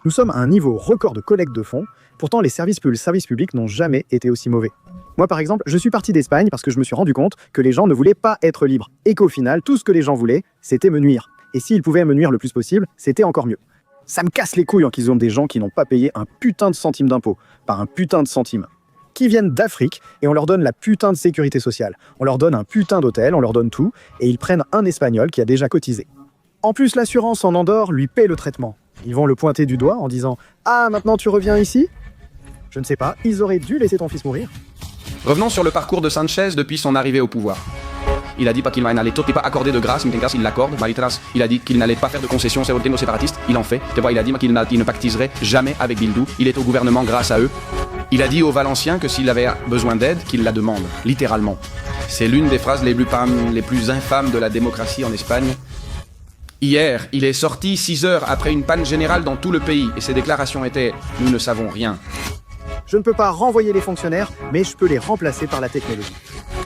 Nous sommes à un niveau record de collecte de fonds, pourtant les services publics n'ont jamais été aussi mauvais. Moi par exemple, je suis parti d'Espagne parce que je me suis rendu compte que les gens ne voulaient pas être libres, et qu'au final, tout ce que les gens voulaient, c'était me nuire. Et s'ils pouvaient me nuire le plus possible, c'était encore mieux. Ça me casse les couilles qu'ils ont des gens qui n'ont pas payé un putain de centime d'impôt, pas un putain de centime, qui viennent d'Afrique et on leur donne la putain de sécurité sociale. On leur donne un putain d'hôtel, on leur donne tout, et ils prennent un Espagnol qui a déjà cotisé. En plus, l'assurance en Andorre lui paie le traitement. Ils vont le pointer du doigt en disant « Ah, maintenant tu reviens ici ?» Je ne sais pas, ils auraient dû laisser ton fils mourir. Revenons sur le parcours de Sánchez depuis son arrivée au pouvoir. Il a dit pas qu'il n'allait pas accorder de grâce, mais grâce il l'accorde. Il a dit qu'il n'allait pas faire de concessions aux séparatistes, il en fait. Tu vois, il a dit qu'il ne pactiserait jamais avec Bildu. Il est au gouvernement grâce à eux. Il a dit aux Valenciens que s'il avait besoin d'aide, qu'il la demande, littéralement. C'est l'une des phrases les plus infâmes de la démocratie en Espagne. Hier, il est sorti 6 heures après une panne générale dans tout le pays et ses déclarations étaient « Nous ne savons rien ». Je ne peux pas renvoyer les fonctionnaires, mais je peux les remplacer par la technologie.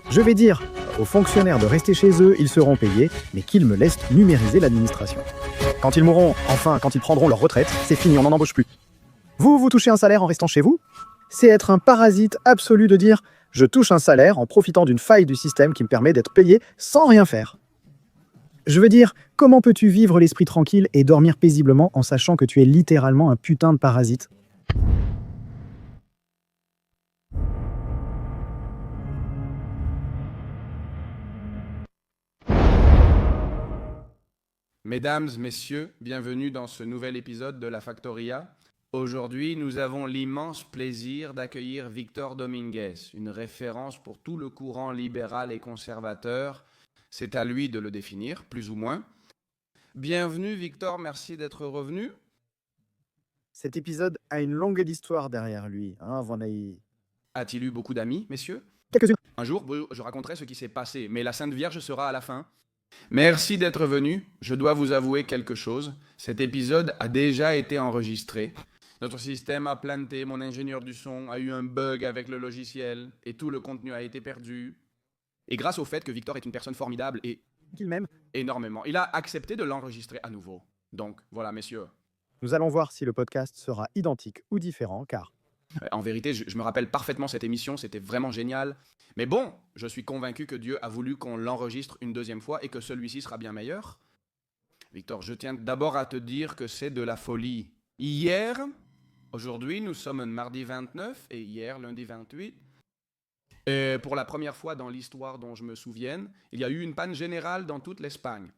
Je vais dire aux fonctionnaires de rester chez eux, ils seront payés, mais qu'ils me laissent numériser l'administration. Quand ils mourront, enfin quand ils prendront leur retraite, c'est fini, on n'en embauche plus. Vous touchez un salaire en restant chez vous? C'est être un parasite absolu de dire « Je touche un salaire en profitant d'une faille du système qui me permet d'être payé sans rien faire ». Je veux dire, comment peux-tu vivre l'esprit tranquille et dormir paisiblement en sachant que tu es littéralement un putain de parasite? Mesdames, messieurs, bienvenue dans ce nouvel épisode de La Factoria. Aujourd'hui, nous avons l'immense plaisir d'accueillir Victor Dominguez, une référence pour tout le courant libéral et conservateur. C'est à lui de le définir, plus ou moins. Bienvenue Victor, merci d'être revenu. Cet épisode a une longue histoire derrière lui. A-t-il eu beaucoup d'amis, messieurs? Quelques-unes. Un jour, je raconterai ce qui s'est passé, mais la Sainte Vierge sera à la fin. Merci d'être venu. Je dois vous avouer quelque chose. Cet épisode a déjà été enregistré. Notre système a planté, mon ingénieur du son a eu un bug avec le logiciel et tout le contenu a été perdu. Et grâce au fait que Victor est une personne formidable et Qu'il m'aime. énormément, il a accepté de l'enregistrer à nouveau. Donc, voilà, messieurs. Nous allons voir si le podcast sera identique ou différent, car En vérité, je me rappelle parfaitement cette émission, c'était vraiment génial. Mais bon, je suis convaincu que Dieu a voulu qu'on l'enregistre une deuxième fois et que celui-ci sera bien meilleur. Victor, je tiens d'abord à te dire que c'est de la folie. Aujourd'hui, nous sommes mardi 29 et hier, lundi 28. Et pour la première fois dans l'histoire dont je me souvienne, il y a eu une panne générale dans toute l'Espagne.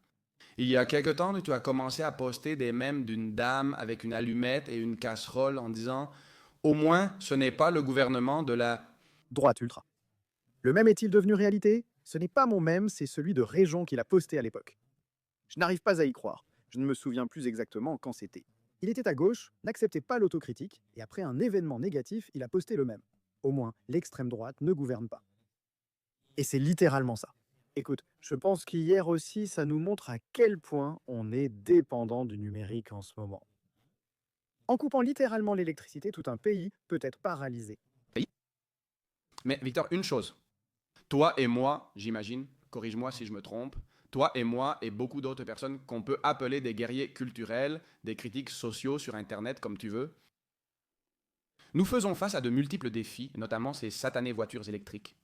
Il y a quelque temps, tu as commencé à poster des mèmes d'une dame avec une allumette et une casserole en disant « Au moins, ce n'est pas le gouvernement de la... » droite ultra. Le mème est-il devenu réalité? Ce n'est pas mon mème, c'est celui de Réjon qui l'a posté à l'époque. Je n'arrive pas à y croire. Je ne me souviens plus exactement quand c'était. Il était à gauche, n'acceptait pas l'autocritique, et après un événement négatif, il a posté le même. Au moins, l'extrême droite ne gouverne pas. Et c'est littéralement ça. Écoute, je pense qu'hier aussi, ça nous montre à quel point on est dépendant du numérique en ce moment. En coupant littéralement l'électricité, tout un pays peut être paralysé. Mais Victor, une chose. Toi et moi, j'imagine, corrige-moi si je me trompe, toi et moi et beaucoup d'autres personnes qu'on peut appeler des guerriers culturels, des critiques sociaux sur Internet, comme tu veux, nous faisons face à de multiples défis, notamment ces satanées voitures électriques.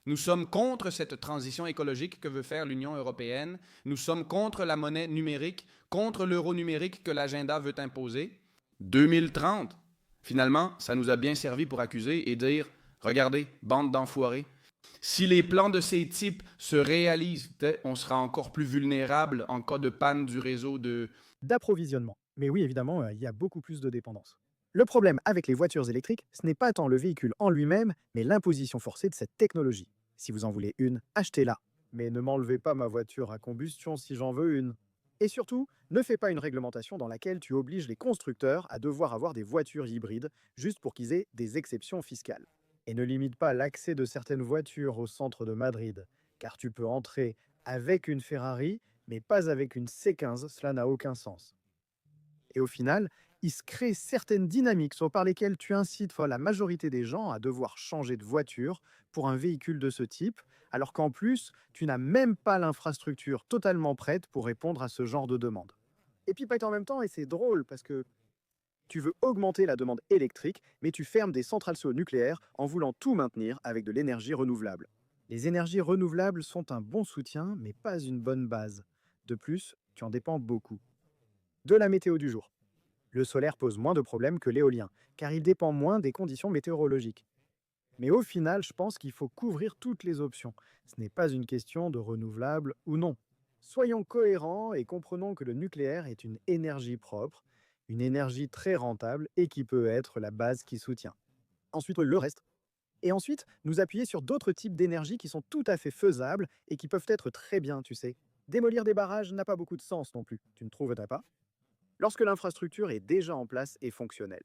Nous sommes contre cette transition écologique que veut faire l'Union européenne. Nous sommes contre la monnaie numérique, contre l'euro numérique que l'agenda veut imposer. 2030, finalement, ça nous a bien servi pour accuser et dire « Regardez, bande d'enfoirés, si les plans de ces types se réalisent, on sera encore plus vulnérable en cas de panne du réseau d'approvisionnement. Mais oui, évidemment, il y a beaucoup plus de dépendance. Le problème avec les voitures électriques, ce n'est pas tant le véhicule en lui-même, mais l'imposition forcée de cette technologie. Si vous en voulez une, achetez-la. Mais ne m'enlevez pas ma voiture à combustion si j'en veux une. Et surtout, ne fais pas une réglementation dans laquelle tu obliges les constructeurs à devoir avoir des voitures hybrides juste pour qu'ils aient des exceptions fiscales. Et ne limite pas l'accès de certaines voitures au centre de Madrid, car tu peux entrer avec une Ferrari, mais pas avec une C15, cela n'a aucun sens. Et au final, il se crée certaines dynamiques par lesquelles tu incites la majorité des gens à devoir changer de voiture pour un véhicule de ce type, alors qu'en plus, tu n'as même pas l'infrastructure totalement prête pour répondre à ce genre de demande. Et puis, pas en même temps, et c'est drôle, parce que Tu veux augmenter la demande électrique, mais tu fermes des centrales nucléaires en voulant tout maintenir avec de l'énergie renouvelable. Les énergies renouvelables sont un bon soutien, mais pas une bonne base. De plus, tu en dépends beaucoup. De la météo du jour. Le solaire pose moins de problèmes que l'éolien, car il dépend moins des conditions météorologiques. Mais au final, je pense qu'il faut couvrir toutes les options. Ce n'est pas une question de renouvelable ou non. Soyons cohérents et comprenons que le nucléaire est une énergie propre, une énergie très rentable et qui peut être la base qui soutient. Ensuite, le reste. Et ensuite, nous appuyer sur d'autres types d'énergie qui sont tout à fait faisables et qui peuvent être très bien, tu sais. Démolir des barrages n'a pas beaucoup de sens non plus, tu ne trouverais pas, lorsque l'infrastructure est déjà en place et fonctionnelle.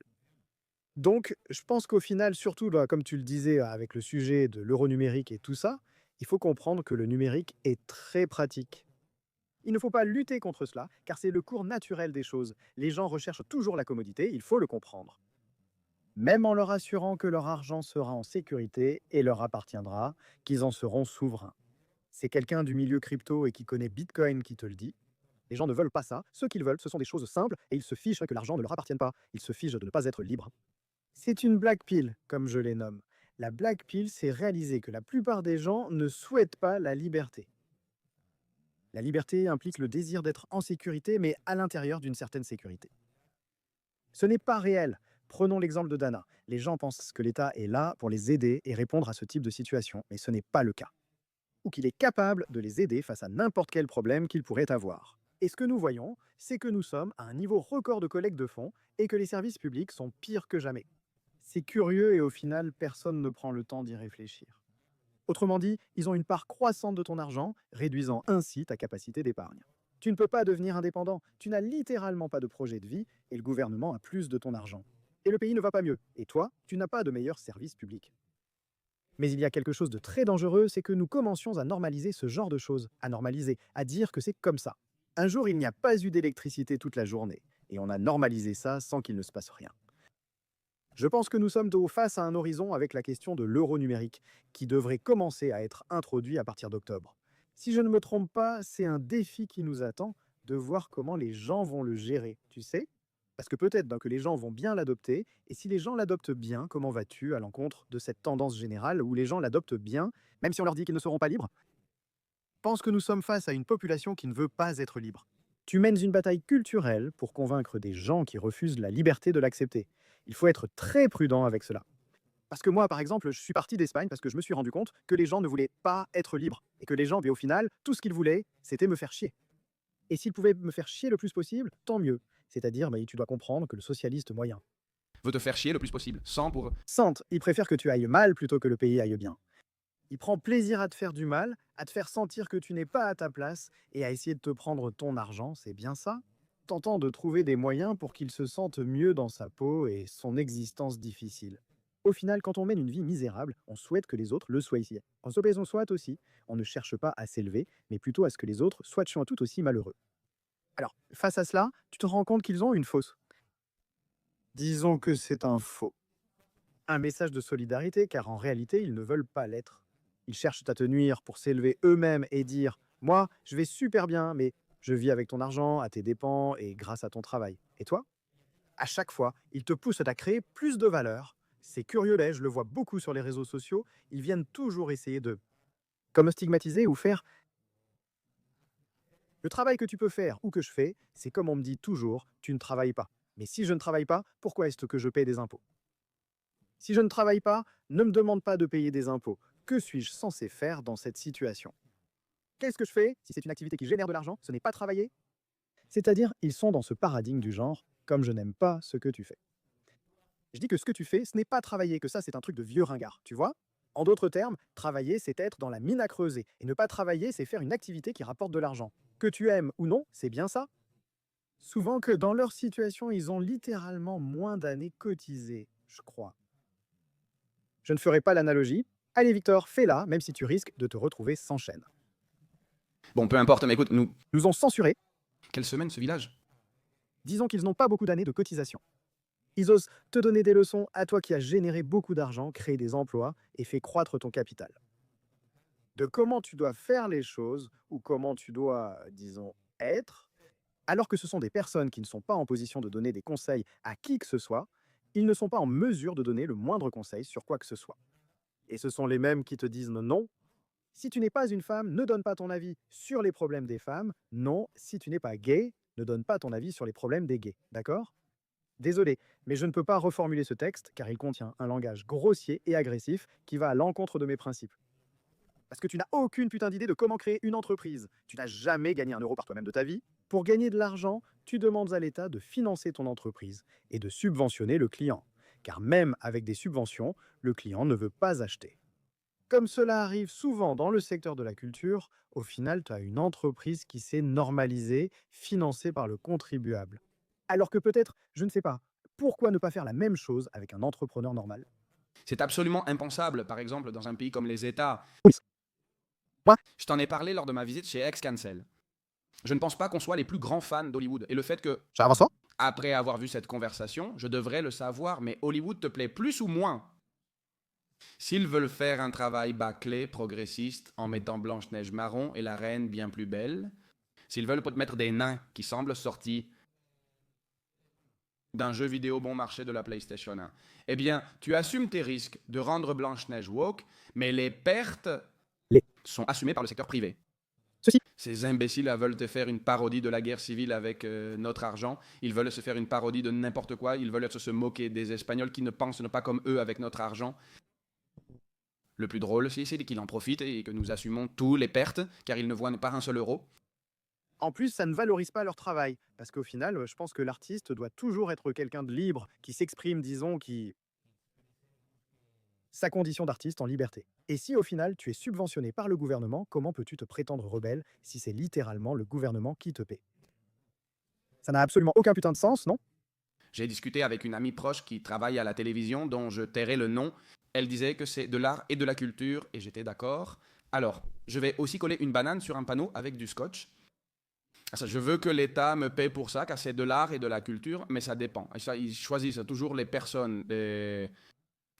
Donc, je pense qu'au final, surtout, là, comme tu le disais avec le sujet de l'euro numérique et tout ça, il faut comprendre que le numérique est très pratique. Il ne faut pas lutter contre cela, car c'est le cours naturel des choses. Les gens recherchent toujours la commodité, il faut le comprendre. Même en leur assurant que leur argent sera en sécurité et leur appartiendra, qu'ils en seront souverains. C'est quelqu'un du milieu crypto et qui connaît Bitcoin qui te le dit. Les gens ne veulent pas ça. Ce qu'ils veulent, ce sont des choses simples et ils se fichent que l'argent ne leur appartienne pas. Ils se fichent de ne pas être libres. C'est une black pill, comme je les nomme. La black pill, c'est réaliser que la plupart des gens ne souhaitent pas la liberté. La liberté implique le désir d'être en sécurité, mais à l'intérieur d'une certaine sécurité. Ce n'est pas réel. Prenons l'exemple de Dana. Les gens pensent que l'État est là pour les aider et répondre à ce type de situation, mais ce n'est pas le cas. Ou qu'il est capable de les aider face à n'importe quel problème qu'ils pourraient avoir. Et ce que nous voyons, c'est que nous sommes à un niveau record de collecte de fonds et que les services publics sont pires que jamais. C'est curieux et au final, personne ne prend le temps d'y réfléchir. Autrement dit, ils ont une part croissante de ton argent, réduisant ainsi ta capacité d'épargne. Tu ne peux pas devenir indépendant, tu n'as littéralement pas de projet de vie et le gouvernement a plus de ton argent. Et le pays ne va pas mieux, et toi, tu n'as pas de meilleurs services publics. Mais il y a quelque chose de très dangereux, c'est que nous commencions à normaliser ce genre de choses, à normaliser, à dire que c'est comme ça. Un jour, il n'y a pas eu d'électricité toute la journée, et on a normalisé ça sans qu'il ne se passe rien. Je pense que nous sommes face à un horizon avec la question de l'euro numérique, qui devrait commencer à être introduit à partir d'octobre. Si je ne me trompe pas, c'est un défi qui nous attend de voir comment les gens vont le gérer, tu sais? Parce que peut-être que les gens vont bien l'adopter, et si les gens l'adoptent bien, comment vas-tu à l'encontre de cette tendance générale où les gens l'adoptent bien, même si on leur dit qu'ils ne seront pas libres? Pense que nous sommes face à une population qui ne veut pas être libre. Tu mènes une bataille culturelle pour convaincre des gens qui refusent la liberté de l'accepter. Il faut être très prudent avec cela. Parce que moi, par exemple, je suis parti d'Espagne parce que je me suis rendu compte que les gens ne voulaient pas être libres. Et que les gens, au final, tout ce qu'ils voulaient, c'était me faire chier. Et s'ils pouvaient me faire chier le plus possible, tant mieux. C'est-à-dire, tu dois comprendre que le socialiste moyen. Veut te faire chier le plus possible, sans pour... Sente, il préfère que tu ailles mal plutôt que le pays aille bien. Il prend plaisir à te faire du mal, à te faire sentir que tu n'es pas à ta place et à essayer de te prendre ton argent, c'est bien ça? Tentant de trouver des moyens pour qu'il se sente mieux dans sa peau et son existence difficile. Au final, quand on mène une vie misérable, on souhaite que les autres le soient ici. En on soit aussi, on ne cherche pas à s'élever, mais plutôt à ce que les autres soient tout aussi malheureux. Alors, face à cela, tu te rends compte qu'ils ont une fausse. Disons que c'est un faux. Un message de solidarité, car en réalité, ils ne veulent pas l'être. Ils cherchent à te nuire pour s'élever eux-mêmes et dire « Moi, je vais super bien, mais je vis avec ton argent, à tes dépens et grâce à ton travail. Et toi ?» À chaque fois, ils te poussent à créer plus de valeur. C'est curieux, là, je le vois beaucoup sur les réseaux sociaux. Ils viennent toujours essayer de comme stigmatiser ou faire le travail que tu peux faire ou que je fais, c'est comme on me dit toujours, tu ne travailles pas. Mais si je ne travaille pas, pourquoi est-ce que je paie des impôts? Si je ne travaille pas, ne me demande pas de payer des impôts. Que suis-je censé faire dans cette situation? Qu'est-ce que je fais si c'est une activité qui génère de l'argent? Ce n'est pas travailler? C'est-à-dire, ils sont dans ce paradigme du genre, comme je n'aime pas ce que tu fais. Je dis que ce que tu fais, ce n'est pas travailler, que ça c'est un truc de vieux ringard, tu vois? En d'autres termes, travailler, c'est être dans la mine à creuser. Et ne pas travailler, c'est faire une activité qui rapporte de l'argent. Que tu aimes ou non, c'est bien ça. Souvent que dans leur situation, ils ont littéralement moins d'années cotisées, je crois. Je ne ferai pas l'analogie. Allez Victor, fais-la, même si tu risques de te retrouver sans chaîne. Bon, peu importe, mais écoute, Nous ont censuré. quelle semaine ce village? Disons qu'ils n'ont pas beaucoup d'années de cotisation. Ils osent te donner des leçons à toi qui as généré beaucoup d'argent, créé des emplois et fait croître ton capital. De comment tu dois faire les choses ou comment tu dois, disons, être, Alors que ce sont des personnes qui ne sont pas en position de donner des conseils à qui que ce soit, ils ne sont pas en mesure de donner le moindre conseil sur quoi que ce soit. Et ce sont les mêmes qui te disent non. Si tu n'es pas une femme, ne donne pas ton avis sur les problèmes des femmes. Non, si tu n'es pas gay, ne donne pas ton avis sur les problèmes des gays. D'accord? Désolé, mais je ne peux pas reformuler ce texte car il contient un langage grossier et agressif qui va à l'encontre de mes principes. Parce que tu n'as aucune putain d'idée de comment créer une entreprise. Tu n'as jamais gagné un euro par toi-même de ta vie. Pour gagner de l'argent, tu demandes à l'État de financer ton entreprise et de subventionner le client. Car même avec des subventions, le client ne veut pas acheter. Comme cela arrive souvent dans le secteur de la culture, au final, tu as une entreprise qui s'est normalisée, financée par le contribuable. Alors que peut-être, je ne sais pas, pourquoi ne pas faire la même chose avec un entrepreneur normal? C'est absolument impensable, par exemple, dans un pays comme les États. Oui. Moi, Je t'en ai parlé lors de ma visite chez X-Cancel. Je ne pense pas qu'on soit les plus grands fans d'Hollywood. Et le fait que, j'avance pas. après avoir vu cette conversation, je devrais le savoir, mais Hollywood te plaît plus ou moins? S'ils veulent faire un travail bâclé, progressiste, en mettant Blanche-Neige marron et la reine bien plus belle, s'ils veulent pas te mettre des nains qui semblent sortis d'un jeu vidéo bon marché de la PlayStation 1, eh bien, tu assumes tes risques de rendre Blanche-Neige woke, mais les pertes Les... sont assumées par le secteur privé. Ceci. Ces imbéciles veulent te faire une parodie de la guerre civile avec notre argent. Ils veulent se faire une parodie de n'importe quoi. Ils veulent se moquer des Espagnols qui ne pensent pas comme eux avec notre argent. Le plus drôle, c'est qu'ils en profitent et que nous assumons tous les pertes, car ils ne voient pas un seul euro. En plus, ça ne valorise pas leur travail. Parce qu'au final, je pense que l'artiste doit toujours être quelqu'un de libre, qui s'exprime, disons, qui... sa condition d'artiste en liberté. Et si au final, tu es subventionné par le gouvernement, comment peux-tu te prétendre rebelle si c'est littéralement le gouvernement qui te paie? Ça n'a absolument aucun putain de sens, non? J'ai discuté avec une amie proche qui travaille à la télévision, dont je tairai le nom. Elle disait que c'est de l'art et de la culture, et j'étais d'accord. Alors, je vais aussi coller une banane sur un panneau avec du scotch. Je veux que l'État me paie pour ça, car c'est de l'art et de la culture, mais ça dépend. Et ça, ils choisissent toujours les personnes.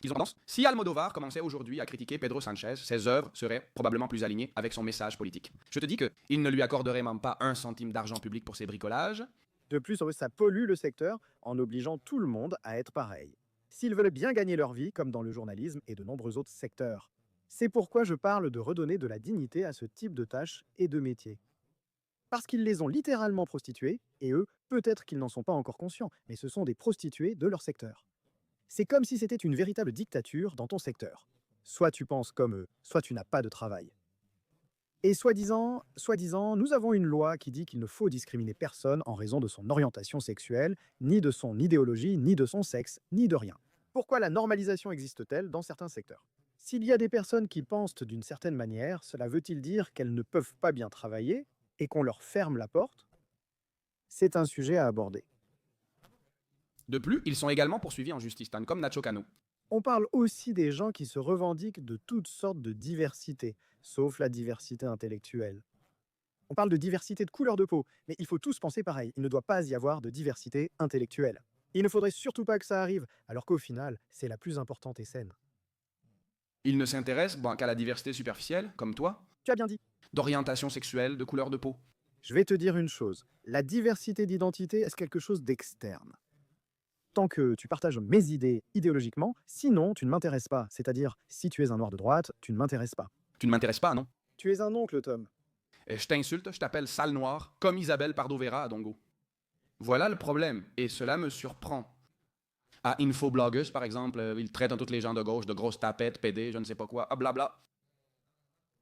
Ils ont tendance. Si Almodovar commençait aujourd'hui à critiquer Pedro Sanchez, ses œuvres seraient probablement plus alignées avec son message politique. Je te dis qu'il ne lui accorderait même pas un centime d'argent public pour ses bricolages. De plus, ça pollue le secteur en obligeant tout le monde à être pareil. S'ils veulent bien gagner leur vie, comme dans le journalisme et de nombreux autres secteurs. C'est pourquoi je parle de redonner de la dignité à ce type de tâches et de métiers. Parce qu'ils les ont littéralement prostituées, et eux, peut-être qu'ils n'en sont pas encore conscients, mais ce sont des prostituées de leur secteur. C'est comme si c'était une véritable dictature dans ton secteur. Soit tu penses comme eux, soit tu n'as pas de travail. Et soi-disant, nous avons une loi qui dit qu'il ne faut discriminer personne en raison de son orientation sexuelle, ni de son idéologie, ni de son sexe, ni de rien. Pourquoi la normalisation existe-t-elle dans certains secteurs? S'il y a des personnes qui pensent d'une certaine manière, cela veut-il dire qu'elles ne peuvent pas bien travailler et qu'on leur ferme la porte? C'est un sujet à aborder. De plus, ils sont également poursuivis en justice, comme Nacho Cano. On parle aussi des gens qui se revendiquent de toutes sortes de diversité, sauf la diversité intellectuelle. On parle de diversité de couleur de peau, mais il faut tous penser pareil. Il ne doit pas y avoir de diversité intellectuelle. Il ne faudrait surtout pas que ça arrive, alors qu'au final, c'est la plus importante et saine. Ils ne s'intéressent qu'à la diversité superficielle, comme toi, Tu as bien dit. d'orientation sexuelle, de couleur de peau. Je vais te dire une chose. La diversité d'identité est quelque chose d'externe. Tant que tu partages mes idées idéologiquement, sinon tu ne m'intéresses pas. C'est-à-dire, si tu es un noir de droite, tu ne m'intéresses pas. Tu ne m'intéresses pas, non? Tu es un oncle, Tom. Et je t'insulte, je t'appelle sale noir, comme Isabelle Pardo-Vera à Dongo. Voilà le problème, et cela me surprend. À Infobloggers, par exemple, ils traitent tous les gens de gauche de grosses tapettes, PD, je ne sais pas quoi, blabla.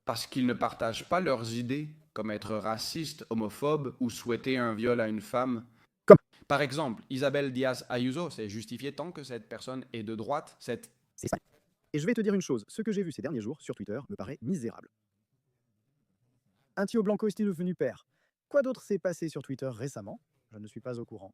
Parce qu'ils ne partagent pas leurs idées, comme être raciste, homophobe ou souhaiter un viol à une femme. Comme. Par exemple, Isabelle Diaz Ayuso, c'est justifié tant que cette personne est de droite, C'est ça. Et je vais te dire une chose, ce que j'ai vu ces derniers jours sur Twitter me paraît misérable. Un Tio Blanco est devenu père. Quoi d'autre s'est passé sur Twitter récemment? Je ne suis pas au courant.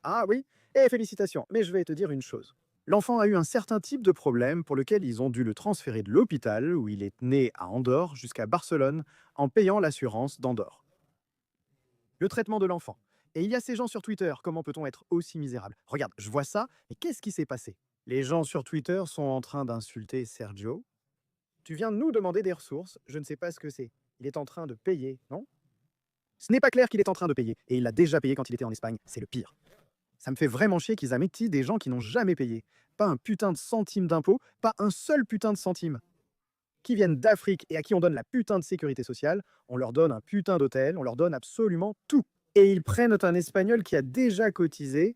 Ah oui? Eh, félicitations, mais je vais te dire une chose. L'enfant a eu un certain type de problème pour lequel ils ont dû le transférer de l'hôpital où il est né à Andorre jusqu'à Barcelone en payant l'assurance d'Andorre. Le traitement de l'enfant. Et il y a ces gens sur Twitter, comment peut-on être aussi misérable? Regarde, je vois ça, mais qu'est-ce qui s'est passé? Les gens sur Twitter sont en train d'insulter Sergio. Tu viens de nous demander des ressources, je ne sais pas ce que c'est. Il est en train de payer, non? Ce n'est pas clair qu'il est en train de payer, et il l'a déjà payé quand il était en Espagne, c'est le pire. Ça me fait vraiment chier qu'ils amènent des gens qui n'ont jamais payé. Pas un putain de centime d'impôt, pas un seul putain de centime. Qui viennent d'Afrique et à qui on donne la putain de sécurité sociale, on leur donne un putain d'hôtel, on leur donne absolument tout. Et ils prennent un Espagnol qui a déjà cotisé.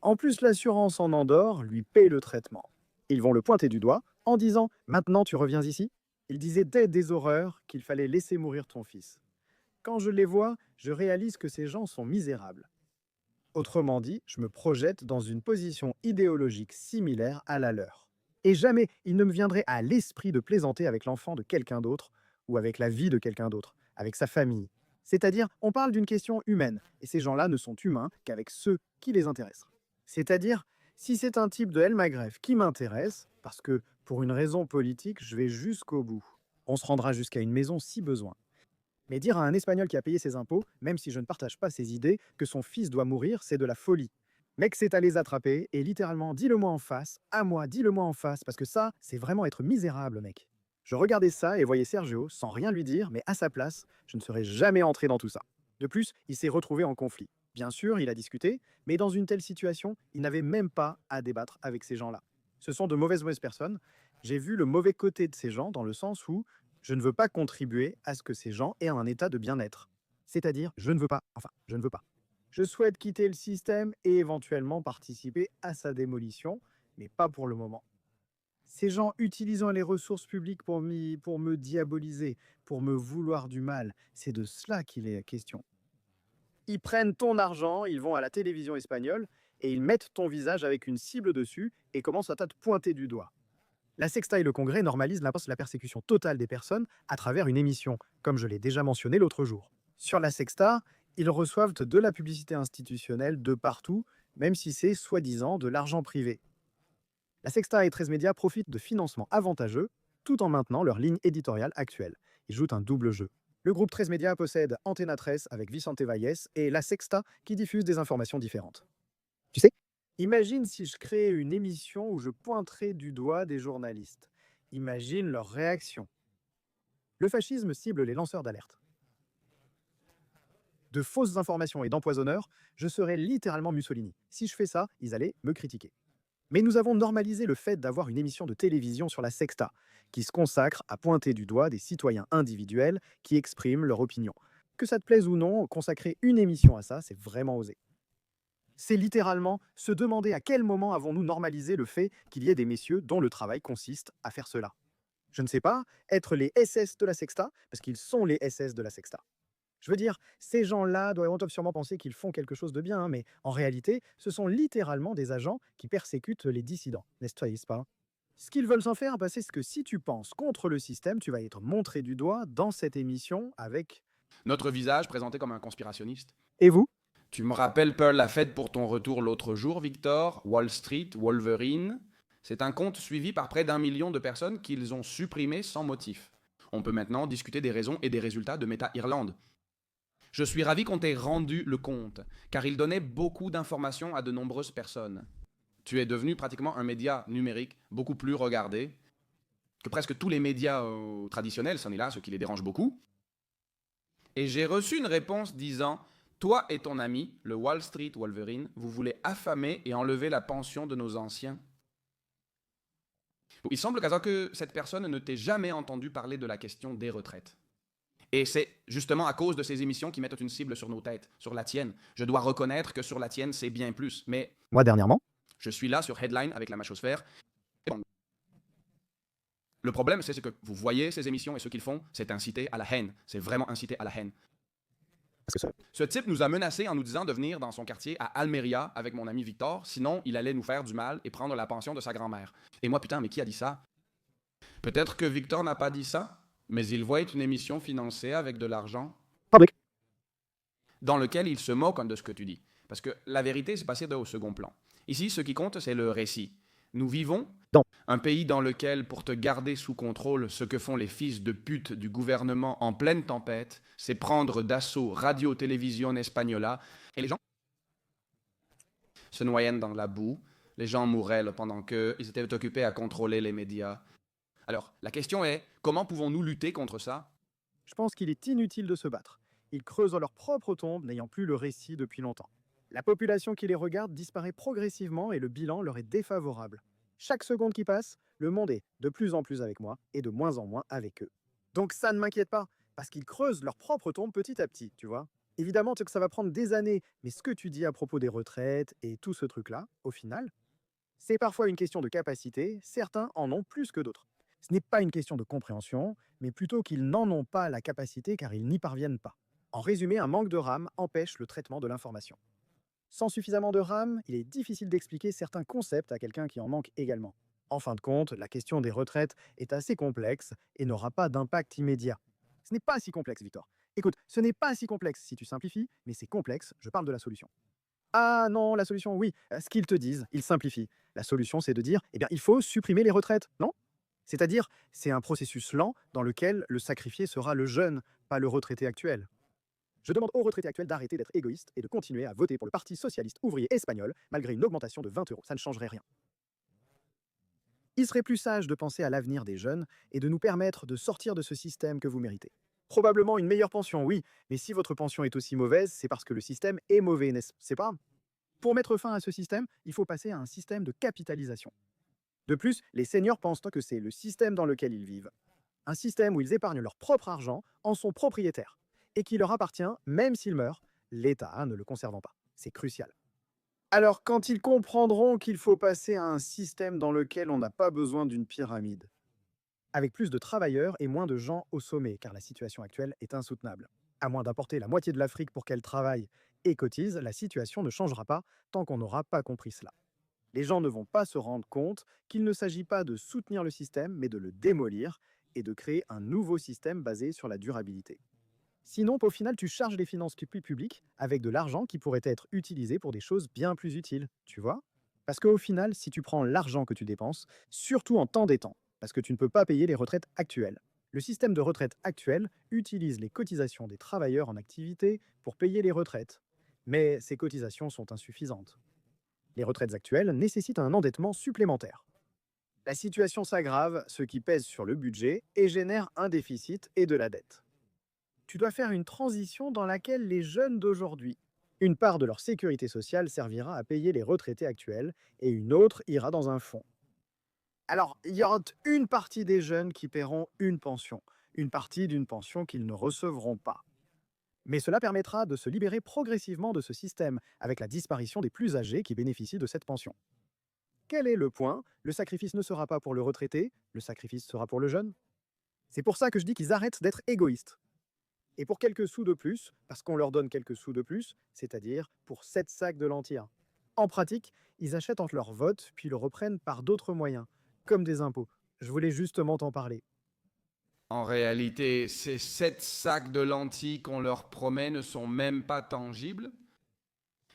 En plus, l'assurance en Andorre lui paye le traitement. Ils vont le pointer du doigt en disant «Maintenant tu reviens ici». Il disait dès des horreurs qu'il fallait laisser mourir ton fils. Quand je les vois, je réalise que ces gens sont misérables. Autrement dit, je me projette dans une position idéologique similaire à la leur. Et jamais il ne me viendrait à l'esprit de plaisanter avec l'enfant de quelqu'un d'autre, ou avec la vie de quelqu'un d'autre, avec sa famille. C'est-à-dire, on parle d'une question humaine, et ces gens-là ne sont humains qu'avec ceux qui les intéressent. C'est-à-dire, si c'est un type de El Maghreb qui m'intéresse, parce que pour une raison politique, je vais jusqu'au bout. On se rendra jusqu'à une maison si besoin. Mais dire à un Espagnol qui a payé ses impôts, même si je ne partage pas ses idées, que son fils doit mourir, c'est de la folie. Mec, c'est à les attraper et littéralement, dis-le-moi en face, à moi, dis-le-moi en face, parce que ça, c'est vraiment être misérable, mec. Je regardais ça et voyais Sergio, sans rien lui dire, mais à sa place, je ne serais jamais entré dans tout ça. De plus, il s'est retrouvé en conflit. Bien sûr, il a discuté, mais dans une telle situation, il n'avait même pas à débattre avec ces gens-là. Ce sont de mauvaises personnes. J'ai vu le mauvais côté de ces gens dans le sens où je ne veux pas contribuer à ce que ces gens aient un état de bien-être. C'est-à-dire, je ne veux pas, enfin, je ne veux pas. Je souhaite quitter le système et éventuellement participer à sa démolition, mais pas pour le moment. Ces gens utilisant les ressources publiques pour me diaboliser, pour me vouloir du mal, c'est de cela qu'il est question. Ils prennent ton argent, ils vont à la télévision espagnole et ils mettent ton visage avec une cible dessus et commencent à te pointer du doigt. La Sexta et le Congrès normalisent la persécution totale des personnes à travers une émission, comme je l'ai déjà mentionné l'autre jour. Sur la Sexta, ils reçoivent de la publicité institutionnelle de partout, même si c'est soi-disant de l'argent privé. La Sexta et 13 Médias profitent de financements avantageux tout en maintenant leur ligne éditoriale actuelle. Ils jouent un double jeu. Le groupe 13 Médias possède Antena 13 avec Vicente Valles et La Sexta qui diffuse des informations différentes. Tu sais, imagine si je créais une émission où je pointerais du doigt des journalistes. Imagine leur réaction. Le fascisme cible les lanceurs d'alerte. De fausses informations et d'empoisonneurs, je serais littéralement Mussolini. Si je fais ça, ils allaient me critiquer. Mais nous avons normalisé le fait d'avoir une émission de télévision sur la Sexta, qui se consacre à pointer du doigt des citoyens individuels qui expriment leur opinion. Que ça te plaise ou non, consacrer une émission à ça, c'est vraiment osé. C'est littéralement se demander à quel moment avons-nous normalisé le fait qu'il y ait des messieurs dont le travail consiste à faire cela. Je ne sais pas, être les SS de la Sexta, parce qu'ils sont les SS de la Sexta. Je veux dire, ces gens-là doivent sûrement penser qu'ils font quelque chose de bien, hein, mais en réalité, ce sont littéralement des agents qui persécutent les dissidents, n'est-ce pas? Ce qu'ils veulent s'en faire, bah, c'est que si tu penses contre le système, tu vas être montré du doigt dans cette émission avec... Notre visage présenté comme un conspirationniste. Et vous? Tu me rappelles Pearl la fête pour ton retour l'autre jour, Victor? Wall Street, Wolverine. C'est un compte suivi par près d'1 million de personnes qu'ils ont supprimé sans motif. On peut maintenant discuter des raisons et des résultats de Meta Irlande. Je suis ravi qu'on t'ait rendu le compte, car il donnait beaucoup d'informations à de nombreuses personnes. Tu es devenu pratiquement un média numérique beaucoup plus regardé que presque tous les médias traditionnels, c'en est là, ce qui les dérange beaucoup. Et j'ai reçu une réponse disant « Toi et ton ami, le Wall Street Wolverine, vous voulez affamer et enlever la pension de nos anciens. » Il semble que cette personne ne t'ait jamais entendu parler de la question des retraites. Et c'est justement à cause de ces émissions qui mettent une cible sur nos têtes, sur la tienne. Je dois reconnaître que sur la tienne, c'est bien plus. Mais moi, dernièrement, je suis là sur Headline avec la machosphère. Le problème, c'est que vous voyez ces émissions et ce qu'ils font, c'est inciter à la haine. C'est vraiment inciter à la haine. Ce type nous a menacés en nous disant de venir dans son quartier à Almeria avec mon ami Victor, sinon il allait nous faire du mal et prendre la pension de sa grand-mère. Et moi, putain, mais qui a dit ça? Peut-être que Victor n'a pas dit ça, mais il voit une émission financée avec de l'argent public, dans lequel il se moque de ce que tu dis. Parce que la vérité, c'est passé au second plan. Ici, ce qui compte, c'est le récit. Nous vivons dans un pays dans lequel, pour te garder sous contrôle, ce que font les fils de pute du gouvernement en pleine tempête, c'est prendre d'assaut Radio Télévision Española, et les gens se noyaient dans la boue, les gens mouraient pendant qu'ils étaient occupés à contrôler les médias. Alors, la question est, comment pouvons-nous lutter contre ça? je pense qu'il est inutile de se battre. Ils creusent leur propre tombe, n'ayant plus le récit depuis longtemps. La population qui les regarde disparaît progressivement et le bilan leur est défavorable. Chaque seconde qui passe, le monde est de plus en plus avec moi et de moins en moins avec eux. Donc ça ne m'inquiète pas, parce qu'ils creusent leur propre tombe petit à petit, tu vois. Évidemment que ça va prendre des années, mais ce que tu dis à propos des retraites et tout ce truc-là, au final, c'est parfois une question de capacité, certains en ont plus que d'autres. Ce n'est pas une question de compréhension, mais plutôt qu'ils n'en ont pas la capacité car ils n'y parviennent pas. En résumé, un manque de RAM empêche le traitement de l'information. Sans suffisamment de RAM, il est difficile d'expliquer certains concepts à quelqu'un qui en manque également. En fin de compte, la question des retraites est assez complexe et n'aura pas d'impact immédiat. Ce n'est pas si complexe, Victor. Écoute, ce n'est pas si complexe si tu simplifies, mais c'est complexe, je parle de la solution. Ah non, la solution, oui, ce qu'ils te disent, ils simplifient. La solution, c'est de dire, eh bien, il faut supprimer les retraites, non? C'est-à-dire, c'est un processus lent dans lequel le sacrifié sera le jeune, pas le retraité actuel. Je demande aux retraités actuels d'arrêter d'être égoïstes et de continuer à voter pour le Parti socialiste ouvrier espagnol, malgré une augmentation de 20 euros. Ça ne changerait rien. Il serait plus sage de penser à l'avenir des jeunes et de nous permettre de sortir de ce système que vous méritez. Probablement une meilleure pension, oui, mais si votre pension est aussi mauvaise, c'est parce que le système est mauvais, n'est-ce pas? Pour mettre fin à ce système, il faut passer à un système de capitalisation. De plus, les seniors pensent que c'est le système dans lequel ils vivent. Un système où ils épargnent leur propre argent, en sont propriétaires, et qui leur appartient même s'ils meurent, l'État ne le conservant pas. C'est crucial. Alors, quand ils comprendront qu'il faut passer à un système dans lequel on n'a pas besoin d'une pyramide, avec plus de travailleurs et moins de gens au sommet, car la situation actuelle est insoutenable. À moins d'importer la moitié de l'Afrique pour qu'elle travaille et cotise, la situation ne changera pas tant qu'on n'aura pas compris cela. Les gens ne vont pas se rendre compte qu'il ne s'agit pas de soutenir le système, mais de le démolir et de créer un nouveau système basé sur la durabilité. Sinon, au final, tu charges les finances publiques avec de l'argent qui pourrait être utilisé pour des choses bien plus utiles, tu vois? Parce qu'au final, si tu prends l'argent que tu dépenses, surtout en t'endettant, parce que tu ne peux pas payer les retraites actuelles, le système de retraite actuel utilise les cotisations des travailleurs en activité pour payer les retraites. Mais ces cotisations sont insuffisantes. Les retraites actuelles nécessitent un endettement supplémentaire. La situation s'aggrave, ce qui pèse sur le budget et génère un déficit et de la dette. Tu dois faire une transition dans laquelle les jeunes d'aujourd'hui, une part de leur sécurité sociale servira à payer les retraités actuels et une autre ira dans un fonds. Alors, il y aura une partie des jeunes qui paieront une pension, une partie d'une pension qu'ils ne recevront pas. Mais cela permettra de se libérer progressivement de ce système, avec la disparition des plus âgés qui bénéficient de cette pension. Quel est le point? Le sacrifice ne sera pas pour le retraité, le sacrifice sera pour le jeune. C'est pour ça que je dis qu'ils arrêtent d'être égoïstes. Et pour quelques sous de plus, parce qu'on leur donne quelques sous de plus, c'est-à-dire pour 7 sacs de lentilles. En pratique, ils achètent entre leur vote, puis le reprennent par d'autres moyens, comme des impôts. Je voulais justement t'en parler. En réalité, ces 7 sacs de lentilles qu'on leur promet ne sont même pas tangibles.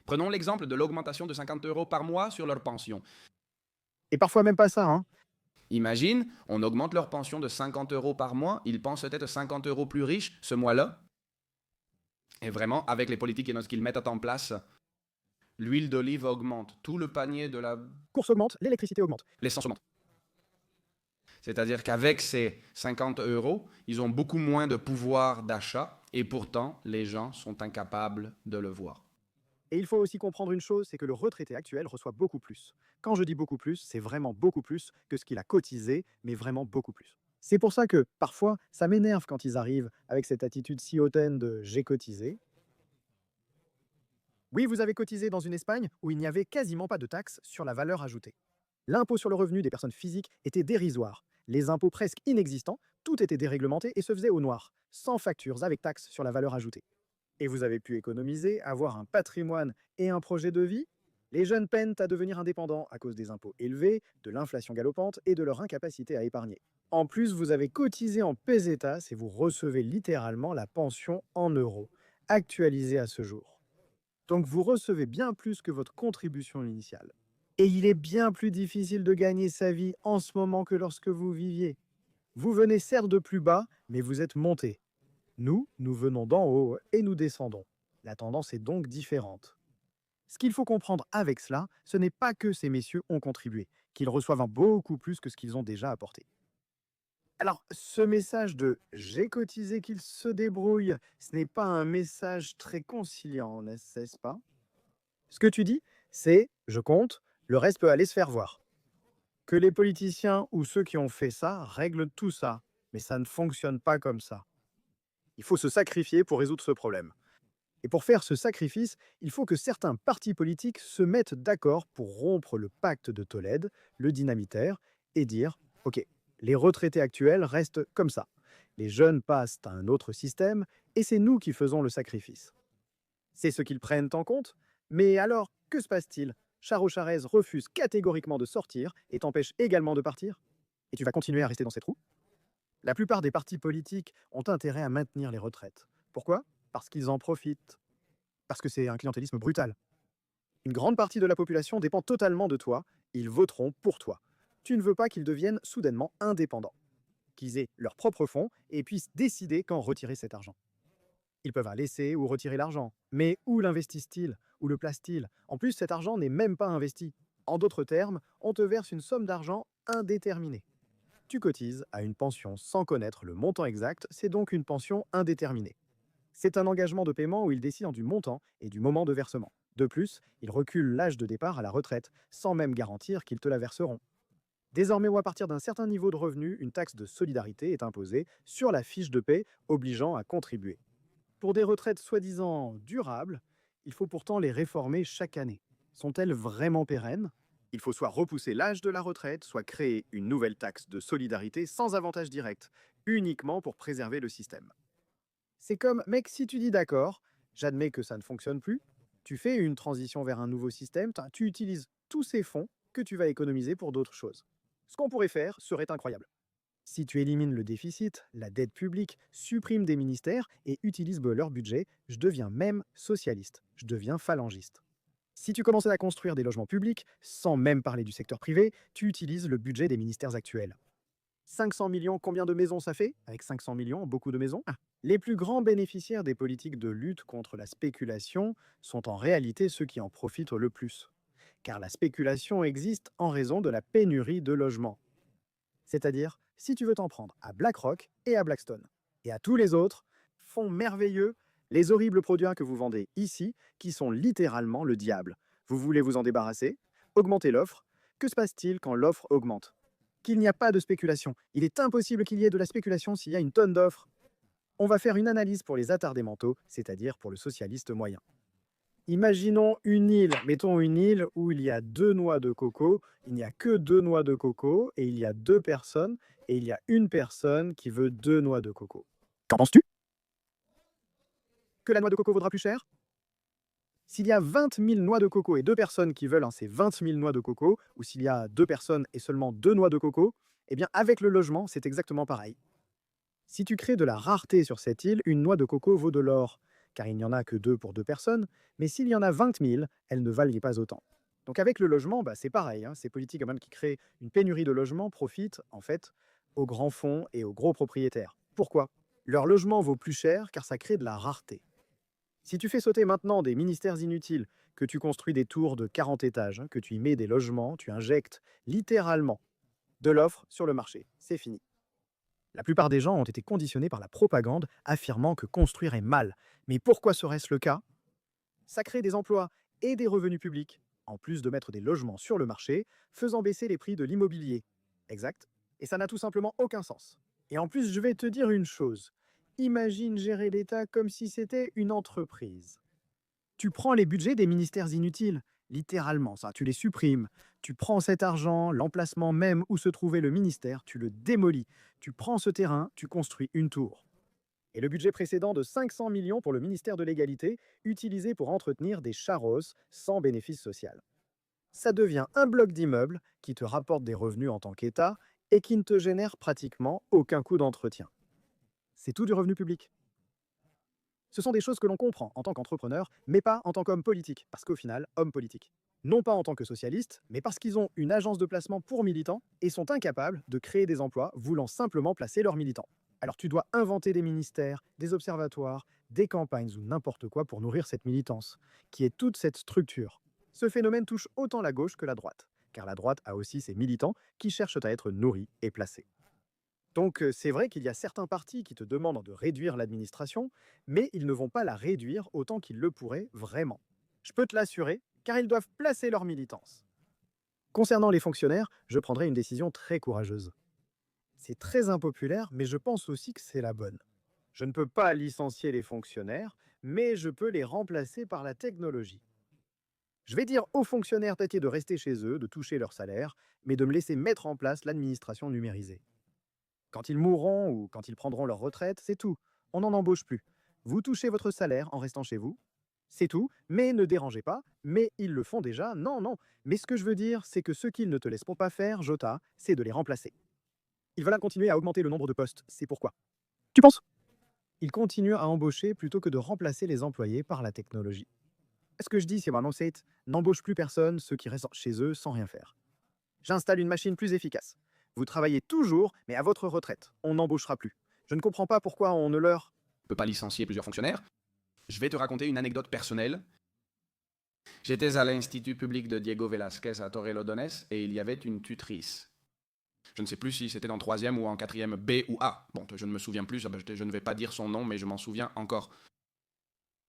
Prenons l'exemple de l'augmentation de 50 euros par mois sur leur pension. Et parfois même pas ça, hein. Imagine, on augmente leur pension de 50 euros par mois, ils pensent être 50 euros plus riches ce mois-là. Et vraiment, avec les politiques qu'ils mettent en place, l'huile d'olive augmente, tout le panier de la... Course augmente, l'électricité augmente. L'essence augmente. C'est-à-dire qu'avec ces 50 euros, ils ont beaucoup moins de pouvoir d'achat et pourtant, les gens sont incapables de le voir. Et il faut aussi comprendre une chose, c'est que le retraité actuel reçoit beaucoup plus. Quand je dis beaucoup plus, c'est vraiment beaucoup plus que ce qu'il a cotisé, mais vraiment beaucoup plus. C'est pour ça que, parfois, ça m'énerve quand ils arrivent avec cette attitude si hautaine de «j'ai cotisé». Oui, vous avez cotisé dans une Espagne où il n'y avait quasiment pas de taxes sur la valeur ajoutée. L'impôt sur le revenu des personnes physiques était dérisoire. Les impôts presque inexistants, tout était déréglementé et se faisait au noir, sans factures avec taxes sur la valeur ajoutée. Et vous avez pu économiser, avoir un patrimoine et un projet de vie? Les jeunes peinent à devenir indépendants à cause des impôts élevés, de l'inflation galopante et de leur incapacité à épargner. En plus, vous avez cotisé en pesetas et vous recevez littéralement la pension en euros, actualisée à ce jour. Donc vous recevez bien plus que votre contribution initiale. Et il est bien plus difficile de gagner sa vie en ce moment que lorsque vous viviez. Vous venez certes de plus bas, mais vous êtes monté. Nous venons d'en haut et nous descendons. La tendance est donc différente. Ce qu'il faut comprendre avec cela, ce n'est pas que ces messieurs ont contribué, qu'ils reçoivent beaucoup plus que ce qu'ils ont déjà apporté. Alors, ce message de «j'ai cotisé, qu'il se débrouille», ce n'est pas un message très conciliant, n'est-ce pas? Ce que tu dis, c'est «je compte, le reste peut aller se faire voir». Que les politiciens ou ceux qui ont fait ça règlent tout ça, mais ça ne fonctionne pas comme ça. Il faut se sacrifier pour résoudre ce problème. Et pour faire ce sacrifice, il faut que certains partis politiques se mettent d'accord pour rompre le pacte de Tolède, le dynamitaire, et dire OK, les retraités actuels restent comme ça. Les jeunes passent à un autre système, et c'est nous qui faisons le sacrifice. C'est ce qu'ils prennent en compte. Mais alors, que se passe-t-il? Charo Charez refuse catégoriquement de sortir et t'empêche également de partir? Et tu vas continuer à rester dans cette roue? La plupart des partis politiques ont intérêt à maintenir les retraites. Pourquoi? Parce qu'ils en profitent. Parce que c'est un clientélisme brutal. Une grande partie de la population dépend totalement de toi, ils voteront pour toi. Tu ne veux pas qu'ils deviennent soudainement indépendants, qu'ils aient leurs propres fonds et puissent décider quand retirer cet argent. Ils peuvent laisser ou retirer l'argent, mais où l'investissent-ils? Où le placent-ils? En plus, cet argent n'est même pas investi. En d'autres termes, on te verse une somme d'argent indéterminée. Tu cotises à une pension sans connaître le montant exact, c'est donc une pension indéterminée. C'est un engagement de paiement où ils décident du montant et du moment de versement. De plus, ils reculent l'âge de départ à la retraite, sans même garantir qu'ils te la verseront. Désormais ou à partir d'un certain niveau de revenu, une taxe de solidarité est imposée sur la fiche de paie, obligeant à contribuer. Pour des retraites soi-disant durables, il faut pourtant les réformer chaque année. Sont-elles vraiment pérennes? Il faut soit repousser l'âge de la retraite, soit créer une nouvelle taxe de solidarité sans avantage direct, uniquement pour préserver le système. C'est comme, mec, si tu dis d'accord, j'admets que ça ne fonctionne plus, tu fais une transition vers un nouveau système, tu utilises tous ces fonds que tu vas économiser pour d'autres choses. Ce qu'on pourrait faire serait incroyable. Si tu élimines le déficit, la dette publique, supprimes des ministères et utilises leur budget, je deviens même socialiste, je deviens phalangiste. Si tu commençais à construire des logements publics, sans même parler du secteur privé, tu utilises le budget des ministères actuels. 500 millions, combien de maisons ça fait? Avec 500 millions, beaucoup de maisons. Les plus grands bénéficiaires des politiques de lutte contre la spéculation sont en réalité ceux qui en profitent le plus. Car la spéculation existe en raison de la pénurie de logements. C'est-à-dire, si tu veux t'en prendre à BlackRock et à Blackstone, et à tous les autres, fonds merveilleux, les horribles produits que vous vendez ici, qui sont littéralement le diable. Vous voulez vous en débarrasser? Augmentez l'offre. Que se passe-t-il quand l'offre augmente? Qu'il n'y a pas de spéculation. Il est impossible qu'il y ait de la spéculation s'il y a une tonne d'offres. On va faire une analyse pour les attardés mentaux, c'est-à-dire pour le socialiste moyen. Imaginons une île, mettons une île où il y a 2 noix de coco, il n'y a que 2 noix de coco, et il y a 2 personnes, et il y a une personne qui veut 2 noix de coco. Qu'en penses-tu? Que la noix de coco vaudra plus cher? S'il y a 20 000 noix de coco et 2 personnes qui veulent ces 20 000 noix de coco, ou s'il y a 2 personnes et seulement 2 noix de coco, eh bien avec le logement, c'est exactement pareil. Si tu crées de la rareté sur cette île, une noix de coco vaut de l'or, car il n'y en a que 2 pour 2 personnes, mais s'il y en a 20 000, elles ne valent pas autant. Donc avec le logement, c'est pareil, ces politiques même qui créent une pénurie de logements profitent en fait aux grands fonds et aux gros propriétaires. Pourquoi? Leur logement vaut plus cher car ça crée de la rareté. Si tu fais sauter maintenant des ministères inutiles, que tu construis des tours de 40 étages, que tu y mets des logements, tu injectes littéralement de l'offre sur le marché. C'est fini. La plupart des gens ont été conditionnés par la propagande affirmant que construire est mal. Mais pourquoi serait-ce le cas? Ça crée des emplois et des revenus publics, en plus de mettre des logements sur le marché, faisant baisser les prix de l'immobilier. Exact. Et ça n'a tout simplement aucun sens. Et en plus, je vais te dire une chose. Imagine gérer l'État comme si c'était une entreprise. Tu prends les budgets des ministères inutiles, littéralement, ça, tu les supprimes. Tu prends cet argent, l'emplacement même où se trouvait le ministère, tu le démolis. Tu prends ce terrain, tu construis une tour. Et le budget précédent de 500 millions pour le ministère de l'égalité, utilisé pour entretenir des charros sans bénéfice social. Ça devient un bloc d'immeubles qui te rapporte des revenus en tant qu'État et qui ne te génère pratiquement aucun coût d'entretien. C'est tout du revenu public. Ce sont des choses que l'on comprend en tant qu'entrepreneur, mais pas en tant qu'homme politique, parce qu'au final, homme politique. Non pas en tant que socialiste, mais parce qu'ils ont une agence de placement pour militants et sont incapables de créer des emplois voulant simplement placer leurs militants. Alors tu dois inventer des ministères, des observatoires, des campagnes ou n'importe quoi pour nourrir cette militance, qui est toute cette structure. Ce phénomène touche autant la gauche que la droite, car la droite a aussi ses militants qui cherchent à être nourris et placés. Donc c'est vrai qu'il y a certains partis qui te demandent de réduire l'administration, mais ils ne vont pas la réduire autant qu'ils le pourraient vraiment. Je peux te l'assurer, car ils doivent placer leur militance. Concernant les fonctionnaires, je prendrai une décision très courageuse. C'est très impopulaire, mais je pense aussi que c'est la bonne. Je ne peux pas licencier les fonctionnaires, mais je peux les remplacer par la technologie. Je vais dire aux fonctionnaires d'arrêter de rester chez eux, de toucher leur salaire, mais de me laisser mettre en place l'administration numérisée. Quand ils mourront ou quand ils prendront leur retraite, c'est tout. On n'en embauche plus. Vous touchez votre salaire en restant chez vous. C'est tout, mais ne dérangez pas. Mais ils le font déjà. Non, non. Mais ce que je veux dire, c'est que ce qu'ils ne te laisseront pas faire, Jota, c'est de les remplacer. Ils veulent continuer à augmenter le nombre de postes. C'est pourquoi. Tu penses? Ils continuent à embaucher plutôt que de remplacer les employés par la technologie. Ce que je dis, c'est vraiment c'est n'embauche plus personne, ceux qui restent chez eux sans rien faire. J'installe une machine plus efficace. Vous travaillez toujours, mais à votre retraite. On n'embauchera plus. Je ne comprends pas pourquoi on ne leur... On ne peut pas licencier plusieurs fonctionnaires. Je vais te raconter une anecdote personnelle. J'étais à l'Institut public de Diego Velázquez à Torrelodones et il y avait une tutrice. Je ne sais plus si c'était dans 3e ou en 4e B ou A. Bon, je ne me souviens plus, je ne vais pas dire son nom, mais je m'en souviens encore.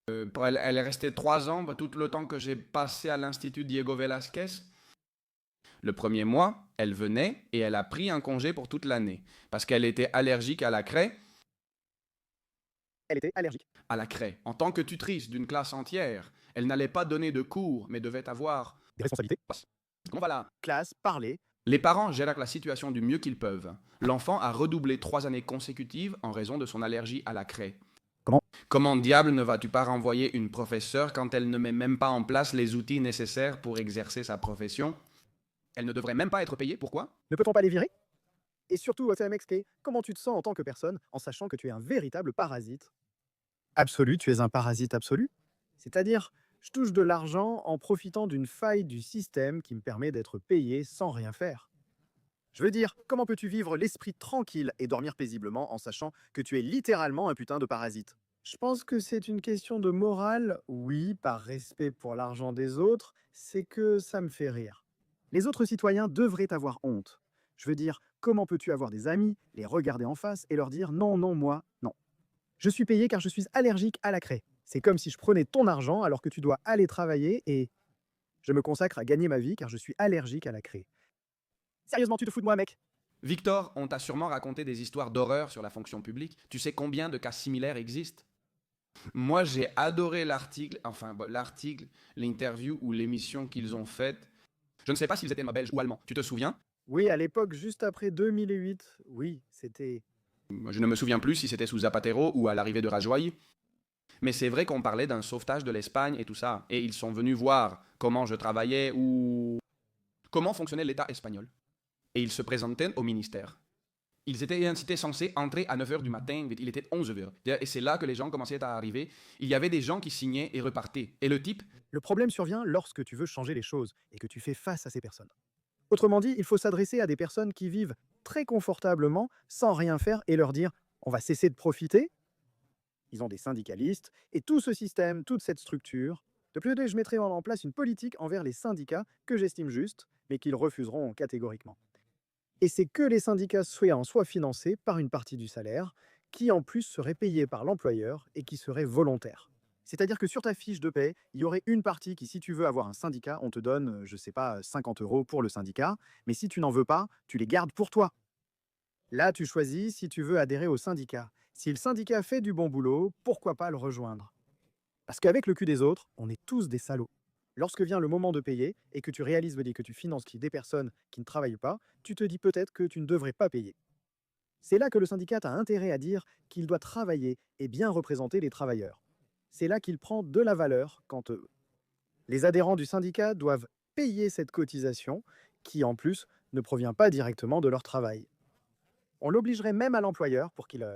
Elle est restée 3 ans, tout le temps que j'ai passé à l'Institut Diego Velázquez. Le premier mois, elle venait et elle a pris un congé pour toute l'année parce qu'elle était allergique à la craie. Elle était allergique. À la craie. En tant que tutrice d'une classe entière, elle n'allait pas donner de cours, mais devait avoir... Des responsabilités. Comment va là? Classe, parler. Les parents gèrent la situation du mieux qu'ils peuvent. L'enfant a redoublé 3 années consécutives en raison de son allergie à la craie. Comment? Comment diable ne vas-tu pas renvoyer une professeure quand elle ne met même pas en place les outils nécessaires pour exercer sa profession? Elle ne devrait même pas être payée, pourquoi? Ne peut-on pas les virer? Et surtout, FMXK, comment tu te sens en tant que personne en sachant que tu es un véritable parasite? Absolu, tu es un parasite absolu. C'est-à-dire, je touche de l'argent en profitant d'une faille du système qui me permet d'être payé sans rien faire. Je veux dire, comment peux-tu vivre l'esprit tranquille et dormir paisiblement en sachant que tu es littéralement un putain de parasite? Je pense que c'est une question de morale, oui, par respect pour l'argent des autres, c'est que ça me fait rire. Les autres citoyens devraient avoir honte. Je veux dire, comment peux-tu avoir des amis, les regarder en face et leur dire non, non, moi, non. Je suis payé car je suis allergique à la craie. C'est comme si je prenais ton argent alors que tu dois aller travailler et je me consacre à gagner ma vie car je suis allergique à la craie. Sérieusement, tu te fous de moi, mec? Victor, on t'a sûrement raconté des histoires d'horreur sur la fonction publique. Tu sais combien de cas similaires existent? Moi, j'ai adoré l'article, l'interview ou l'émission qu'ils ont faite. Je ne sais pas s'ils étaient belges ou allemands. Tu te souviens? Oui, à l'époque, juste après 2008, oui, c'était... Je ne me souviens plus si c'était sous Zapatero ou à l'arrivée de Rajoy. Mais c'est vrai qu'on parlait d'un sauvetage de l'Espagne et tout ça. Et ils sont venus voir comment je travaillais ou comment fonctionnait l'État espagnol. Et ils se présentaient au ministère. Ils étaient censés entrer à 9h du matin, il était 11h. Et c'est là que les gens commençaient à arriver. Il y avait des gens qui signaient et repartaient. Et le type, Le problème survient lorsque tu veux changer les choses et que tu fais face à ces personnes. Autrement dit, il faut s'adresser à des personnes qui vivent très confortablement sans rien faire et leur dire on va cesser de profiter. Ils ont des syndicalistes et tout ce système, toute cette structure. De plus, je mettrai en place une politique envers les syndicats que j'estime juste, mais qu'ils refuseront catégoriquement. Et c'est que les syndicats soient financés par une partie du salaire, qui en plus serait payée par l'employeur et qui serait volontaire. C'est-à-dire que sur ta fiche de paie, il y aurait une partie qui, si tu veux avoir un syndicat, on te donne, je sais pas, 50 € pour le syndicat, mais si tu n'en veux pas, tu les gardes pour toi. Là, tu choisis si tu veux adhérer au syndicat. Si le syndicat fait du bon boulot, pourquoi pas le rejoindre? Parce qu'avec le cul des autres, on est tous des salauds. Lorsque vient le moment de payer et que tu réalises que tu finances des personnes qui ne travaillent pas, tu te dis peut-être que tu ne devrais pas payer. C'est là que le syndicat a intérêt à dire qu'il doit travailler et bien représenter les travailleurs. C'est là qu'il prend de la valeur quand les adhérents du syndicat doivent payer cette cotisation qui, en plus, ne provient pas directement de leur travail. On l'obligerait même à l'employeur pour qu'il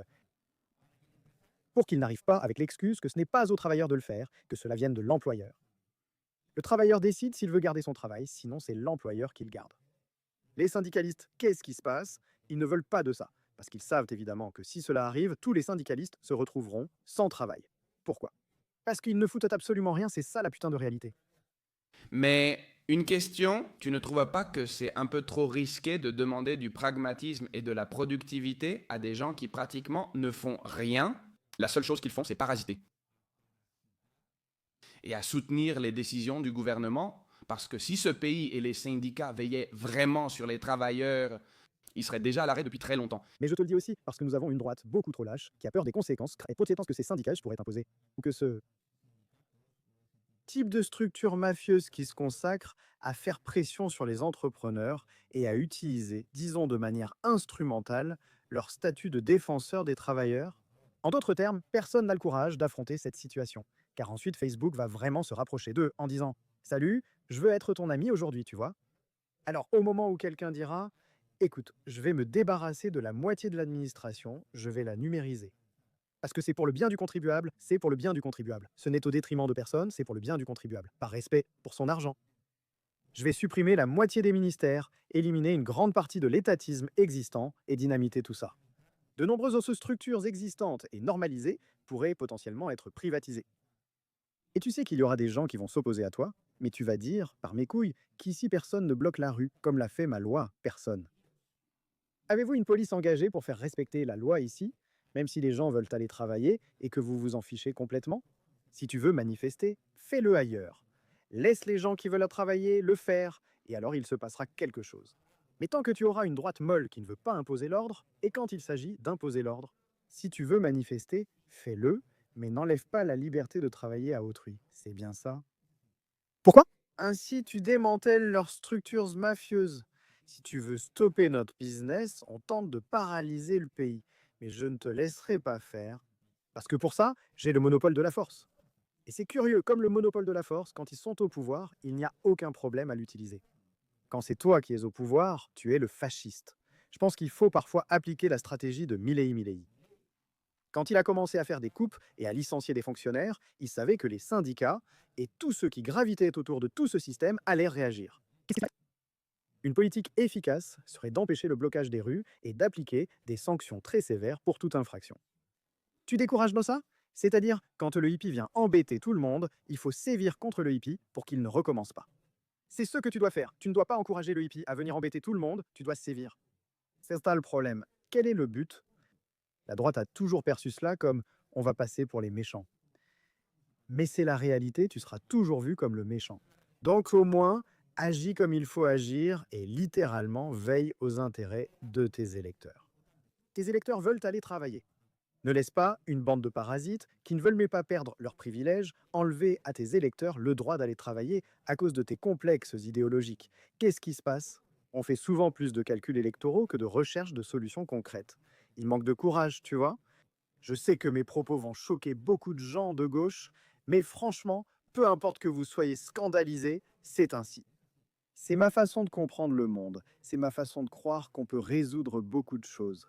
n'arrive pas avec l'excuse que ce n'est pas au travailleur de le faire, que cela vienne de l'employeur. Le travailleur décide s'il veut garder son travail, sinon c'est l'employeur qui le garde. Les syndicalistes, qu'est-ce qui se passe? Ils ne veulent pas de ça, parce qu'ils savent évidemment que si cela arrive, tous les syndicalistes se retrouveront sans travail. Pourquoi? Parce qu'ils ne foutent absolument rien, c'est ça la putain de réalité. mais Une question, tu ne trouves pas que c'est un peu trop risqué de demander du pragmatisme et de la productivité à des gens qui pratiquement ne font rien? La seule chose qu'ils font, c'est parasiter. Et à soutenir les décisions du gouvernement, parce que si ce pays et les syndicats veillaient vraiment sur les travailleurs, ils seraient déjà à l'arrêt depuis très longtemps. Mais je te le dis aussi parce que nous avons une droite beaucoup trop lâche qui a peur des conséquences que ces syndicats pourraient imposer. Ou que ce type de structure mafieuse qui se consacre à faire pression sur les entrepreneurs et à utiliser, disons de manière instrumentale, leur statut de défenseur des travailleurs. En d'autres termes, personne n'a le courage d'affronter cette situation, car ensuite Facebook va vraiment se rapprocher d'eux en disant « Salut, je veux être ton ami aujourd'hui, tu vois ?» Alors au moment où quelqu'un dira « Écoute, je vais me débarrasser de la moitié de l'administration, je vais la numériser. » Parce que c'est pour le bien du contribuable, c'est pour le bien du contribuable. Ce n'est au détriment de personne, c'est pour le bien du contribuable. Par respect pour son argent. Je vais supprimer la moitié des ministères, éliminer une grande partie de l'étatisme existant et dynamiter tout ça. De nombreuses structures existantes et normalisées pourraient potentiellement être privatisées. Et tu sais qu'il y aura des gens qui vont s'opposer à toi, mais tu vas dire, par mes couilles, qu'ici personne ne bloque la rue, comme l'a fait ma loi, personne. Avez-vous une police engagée pour faire respecter la loi ici, même si les gens veulent aller travailler et que vous vous en fichez complètement? Si tu veux manifester, fais-le ailleurs. Laisse les gens qui veulent travailler le faire, et alors il se passera quelque chose. Mais tant que tu auras une droite molle qui ne veut pas imposer l'ordre, et quand il s'agit d'imposer l'ordre, si tu veux manifester, fais-le, mais n'enlève pas la liberté de travailler à autrui. C'est bien ça. Pourquoi? Ainsi, tu démantèles leurs structures mafieuses. Si tu veux stopper notre business, on tente de paralyser le pays. Mais je ne te laisserai pas faire. Parce que pour ça, j'ai le monopole de la force. Et c'est curieux, comme le monopole de la force, quand ils sont au pouvoir, il n'y a aucun problème à l'utiliser. Quand c'est toi qui es au pouvoir, tu es le fasciste. Je pense qu'il faut parfois appliquer la stratégie de Milei Milei. Quand il a commencé à faire des coupes et à licencier des fonctionnaires, il savait que les syndicats et tous ceux qui gravitaient autour de tout ce système allaient réagir. Une politique efficace serait d'empêcher le blocage des rues et d'appliquer des sanctions très sévères pour toute infraction. Tu décourages ça? C'est-à-dire, quand le hippie vient embêter tout le monde, il faut sévir contre le hippie pour qu'il ne recommence pas. C'est ce que tu dois faire. Tu ne dois pas encourager le hippie à venir embêter tout le monde, tu dois sévir. C'est ça le problème. Quel est le but? La droite a toujours perçu cela comme on va passer pour les méchants. Mais c'est la réalité, tu seras toujours vu comme le méchant. Donc au moins, agis comme il faut agir et littéralement veille aux intérêts de tes électeurs. Tes électeurs veulent aller travailler. Ne laisse pas une bande de parasites qui ne veulent même pas perdre leurs privilèges enlever à tes électeurs le droit d'aller travailler à cause de tes complexes idéologiques. Qu'est-ce qui se passe? On fait souvent plus de calculs électoraux que de recherche de solutions concrètes. Il manque de courage, tu vois. Je sais que mes propos vont choquer beaucoup de gens de gauche, mais franchement, peu importe que vous soyez scandalisés, c'est ainsi. C'est ma façon de comprendre le monde, c'est ma façon de croire qu'on peut résoudre beaucoup de choses.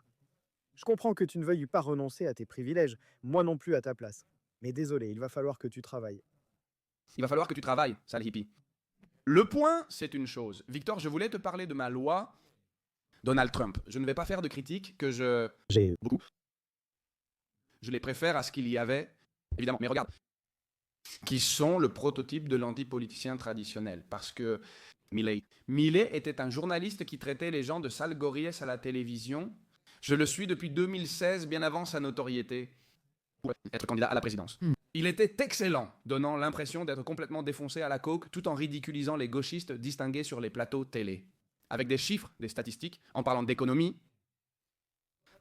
Je comprends que tu ne veuilles pas renoncer à tes privilèges, moi non plus à ta place. Mais désolé, il va falloir que tu travailles. Il va falloir que tu travailles, sale hippie. Le point, c'est une chose. Victor, je voulais te parler de ma loi Donald Trump. Je ne vais pas faire de critiques que J'ai beaucoup. Je les préfère à ce qu'il y avait, évidemment. Mais regarde, qui sont le prototype de l'antipoliticien traditionnel. Parce que Milei était un journaliste qui traitait les gens de sales gorilles à la télévision. Je le suis depuis 2016, bien avant sa notoriété pour être candidat à la présidence. Il était excellent, donnant l'impression d'être complètement défoncé à la coke, tout en ridiculisant les gauchistes distingués sur les plateaux télé. Avec des chiffres, des statistiques, en parlant d'économie.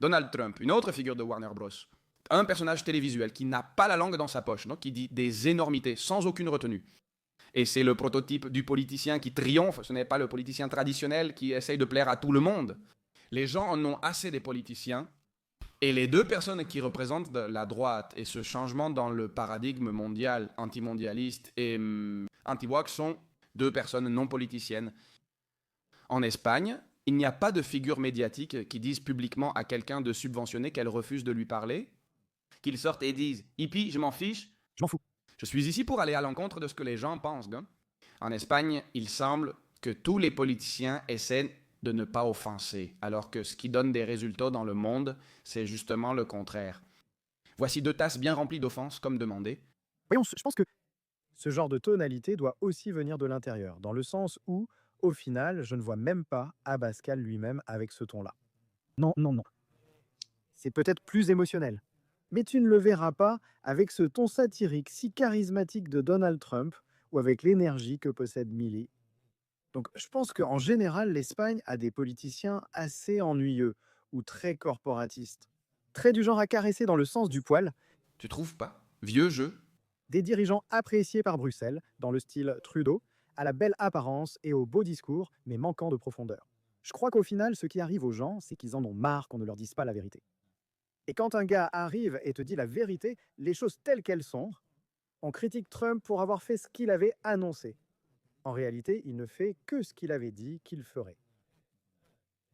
Donald Trump, une autre figure de Warner Bros. Un personnage télévisuel qui n'a pas la langue dans sa poche, non, qui dit des énormités sans aucune retenue. Et c'est le prototype du politicien qui triomphe, ce n'est pas le politicien traditionnel qui essaye de plaire à tout le monde. Les gens en ont assez des politiciens, et les deux personnes qui représentent la droite et ce changement dans le paradigme mondial, antimondialiste et anti-woke sont deux personnes non politiciennes. En Espagne, il n'y a pas de figure médiatique qui dise publiquement à quelqu'un de subventionner qu'elle refuse de lui parler, qu'ils sortent et disent « Hippie, je m'en fiche, Je m'en fous. je suis ici pour aller à l'encontre de ce que les gens pensent. » En Espagne, il semble que tous les politiciens essaient de ne pas offenser, alors que ce qui donne des résultats dans le monde, c'est justement le contraire. Voici 2 tasses bien remplies d'offenses, comme demandé. Voyons, je pense que Ce genre de tonalité doit aussi venir de l'intérieur, dans le sens où, au final, je ne vois même pas Abascal lui-même avec ce ton-là. Non, non, non. C'est peut-être plus émotionnel. Mais tu ne le verras pas avec ce ton satirique si charismatique de Donald Trump ou avec l'énergie que possède Milley. Donc je pense qu'en général, l'Espagne a des politiciens assez ennuyeux ou très corporatistes. Très du genre à caresser dans le sens du poil, Tu trouves pas? Vieux jeu? des dirigeants appréciés par Bruxelles, dans le style Trudeau, à la belle apparence et au beau discours, mais manquant de profondeur. Je crois qu'au final, ce qui arrive aux gens, c'est qu'ils en ont marre qu'on ne leur dise pas la vérité. Et quand un gars arrive et te dit la vérité, les choses telles qu'elles sont, on critique Trump pour avoir fait ce qu'il avait annoncé. En réalité, il ne fait que ce qu'il avait dit qu'il ferait.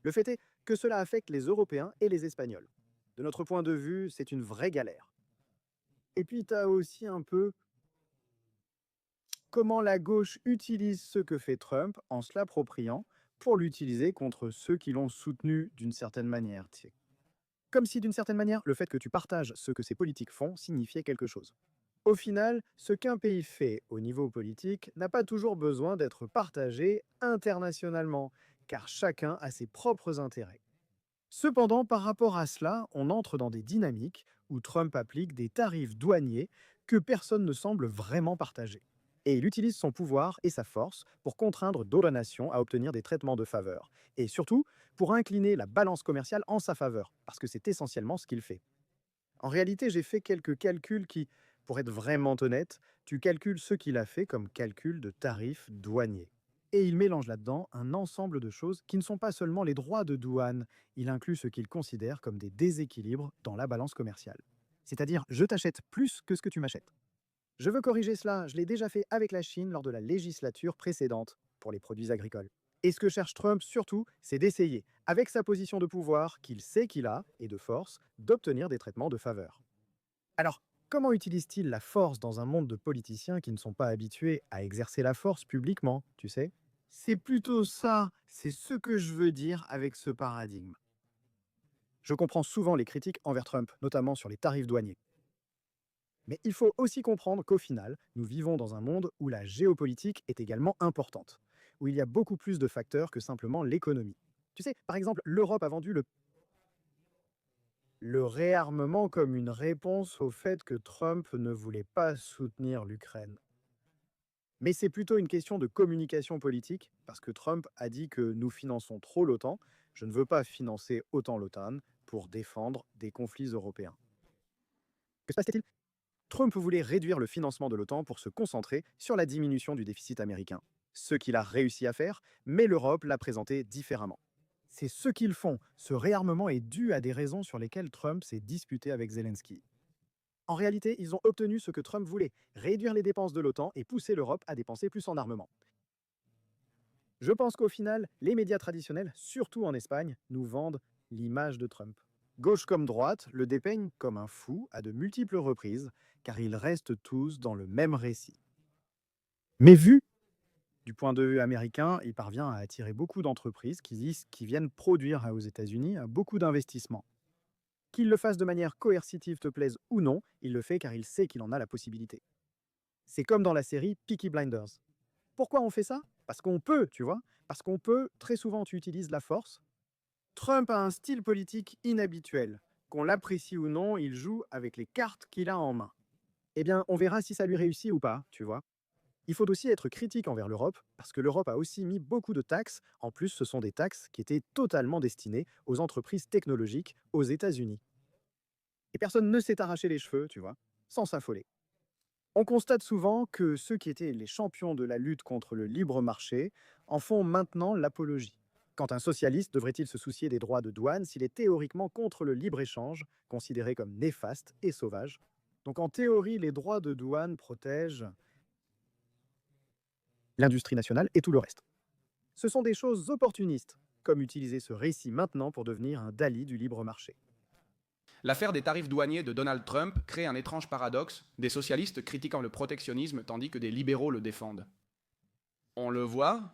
Le fait est que cela affecte les Européens et les Espagnols. De notre point de vue, c'est une vraie galère. Et puis, tu as aussi un peu comment la gauche utilise ce que fait Trump en se l'appropriant pour l'utiliser contre ceux qui l'ont soutenu d'une certaine manière. Comme si d'une certaine manière, le fait que tu partages ce que ces politiques font signifiait quelque chose. Au final, ce qu'un pays fait au niveau politique n'a pas toujours besoin d'être partagé internationalement, car chacun a ses propres intérêts. Cependant, par rapport à cela, on entre dans des dynamiques où Trump applique des tarifs douaniers que personne ne semble vraiment partager. Et il utilise son pouvoir et sa force pour contraindre d'autres nations à obtenir des traitements de faveur. Et surtout, pour incliner la balance commerciale en sa faveur, parce que c'est essentiellement ce qu'il fait. En réalité, j'ai fait quelques calculs qui, pour être vraiment honnête, tu calcules ce qu'il a fait comme calcul de tarifs douaniers. Et il mélange là-dedans un ensemble de choses qui ne sont pas seulement les droits de douane, il inclut ce qu'il considère comme des déséquilibres dans la balance commerciale. C'est-à-dire, je t'achète plus que ce que tu m'achètes. Je veux corriger cela, je l'ai déjà fait avec la Chine lors de la législature précédente pour les produits agricoles. Et ce que cherche Trump surtout, c'est d'essayer, avec sa position de pouvoir qu'il sait qu'il a, et de force, d'obtenir des traitements de faveur. Alors, comment utilise-t-il la force dans un monde de politiciens qui ne sont pas habitués à exercer la force publiquement, tu sais? C'est plutôt ça, c'est ce que je veux dire avec ce paradigme. Je comprends souvent les critiques envers Trump, notamment sur les tarifs douaniers. Mais il faut aussi comprendre qu'au final, nous vivons dans un monde où la géopolitique est également importante, où il y a beaucoup plus de facteurs que simplement l'économie. Tu sais, par exemple, l'Europe a vendu le réarmement comme une réponse au fait que Trump ne voulait pas soutenir l'Ukraine. Mais c'est plutôt une question de communication politique, parce que Trump a dit que nous finançons trop l'OTAN, je ne veux pas financer autant l'OTAN pour défendre des conflits européens. Que se passe-t-il? Trump voulait réduire le financement de l'OTAN pour se concentrer sur la diminution du déficit américain. Ce qu'il a réussi à faire, mais l'Europe l'a présenté différemment. C'est ce qu'ils font. Ce réarmement est dû à des raisons sur lesquelles Trump s'est disputé avec Zelensky. En réalité, ils ont obtenu ce que Trump voulait, réduire les dépenses de l'OTAN et pousser l'Europe à dépenser plus en armement. Je pense qu'au final, les médias traditionnels, surtout en Espagne, nous vendent l'image de Trump. Gauche comme droite le dépeignent comme un fou à de multiples reprises, car ils restent tous dans le même récit. Mais vu du point de vue américain, il parvient à attirer beaucoup d'entreprises qui viennent produire aux États-Unis beaucoup d'investissements. Qu'il le fasse de manière coercitive te plaise ou non, il le fait car il sait qu'il en a la possibilité. C'est comme dans la série Peaky Blinders. Pourquoi on fait ça? Parce qu'on peut, tu vois. Parce qu'on peut, très souvent tu utilises la force. Trump a un style politique inhabituel. Qu'on l'apprécie ou non, il joue avec les cartes qu'il a en main. Eh bien, on verra si ça lui réussit ou pas, tu vois. Il faut aussi être critique envers l'Europe, parce que l'Europe a aussi mis beaucoup de taxes. En plus, ce sont des taxes qui étaient totalement destinées aux entreprises technologiques aux États-Unis. Et personne ne s'est arraché les cheveux, tu vois, sans s'affoler. On constate souvent que ceux qui étaient les champions de la lutte contre le libre marché en font maintenant l'apologie. Quand un socialiste devrait-il se soucier des droits de douane s'il est théoriquement contre le libre-échange, considéré comme néfaste et sauvage? Donc en théorie, les droits de douane protègent l'industrie nationale et tout le reste. Ce sont des choses opportunistes, comme utiliser ce récit maintenant pour devenir un Dali du libre marché. L'affaire des tarifs douaniers de Donald Trump crée un étrange paradoxe, des socialistes critiquant le protectionnisme tandis que des libéraux le défendent. On le voit?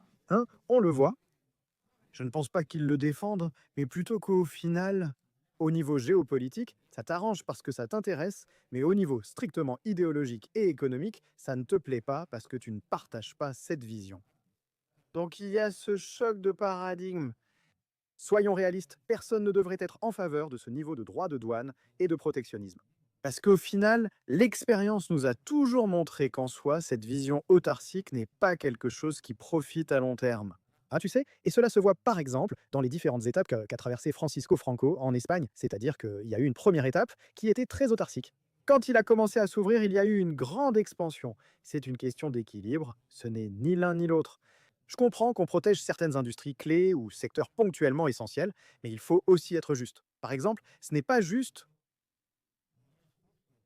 On le voit. Je ne pense pas qu'ils le défendent, mais plutôt qu'au final, Au niveau géopolitique, ça t'arrange parce que ça t'intéresse, mais au niveau strictement idéologique et économique, ça ne te plaît pas parce que tu ne partages pas cette vision. Donc il y a ce choc de paradigme. Soyons réalistes, personne ne devrait être en faveur de ce niveau de droits de douane et de protectionnisme. Parce qu'au final, l'expérience nous a toujours montré qu'en soi, cette vision autarcique n'est pas quelque chose qui profite à long terme. Ah, tu sais, et cela se voit par exemple dans les différentes étapes qu'a traversé Francisco Franco en Espagne, c'est-à-dire qu'il y a eu une première étape qui était très autarcique. Quand il a commencé à s'ouvrir, il y a eu une grande expansion. C'est une question d'équilibre, ce n'est ni l'un ni l'autre. Je comprends qu'on protège certaines industries clés ou secteurs ponctuellement essentiels, mais il faut aussi être juste. Par exemple, ce n'est pas juste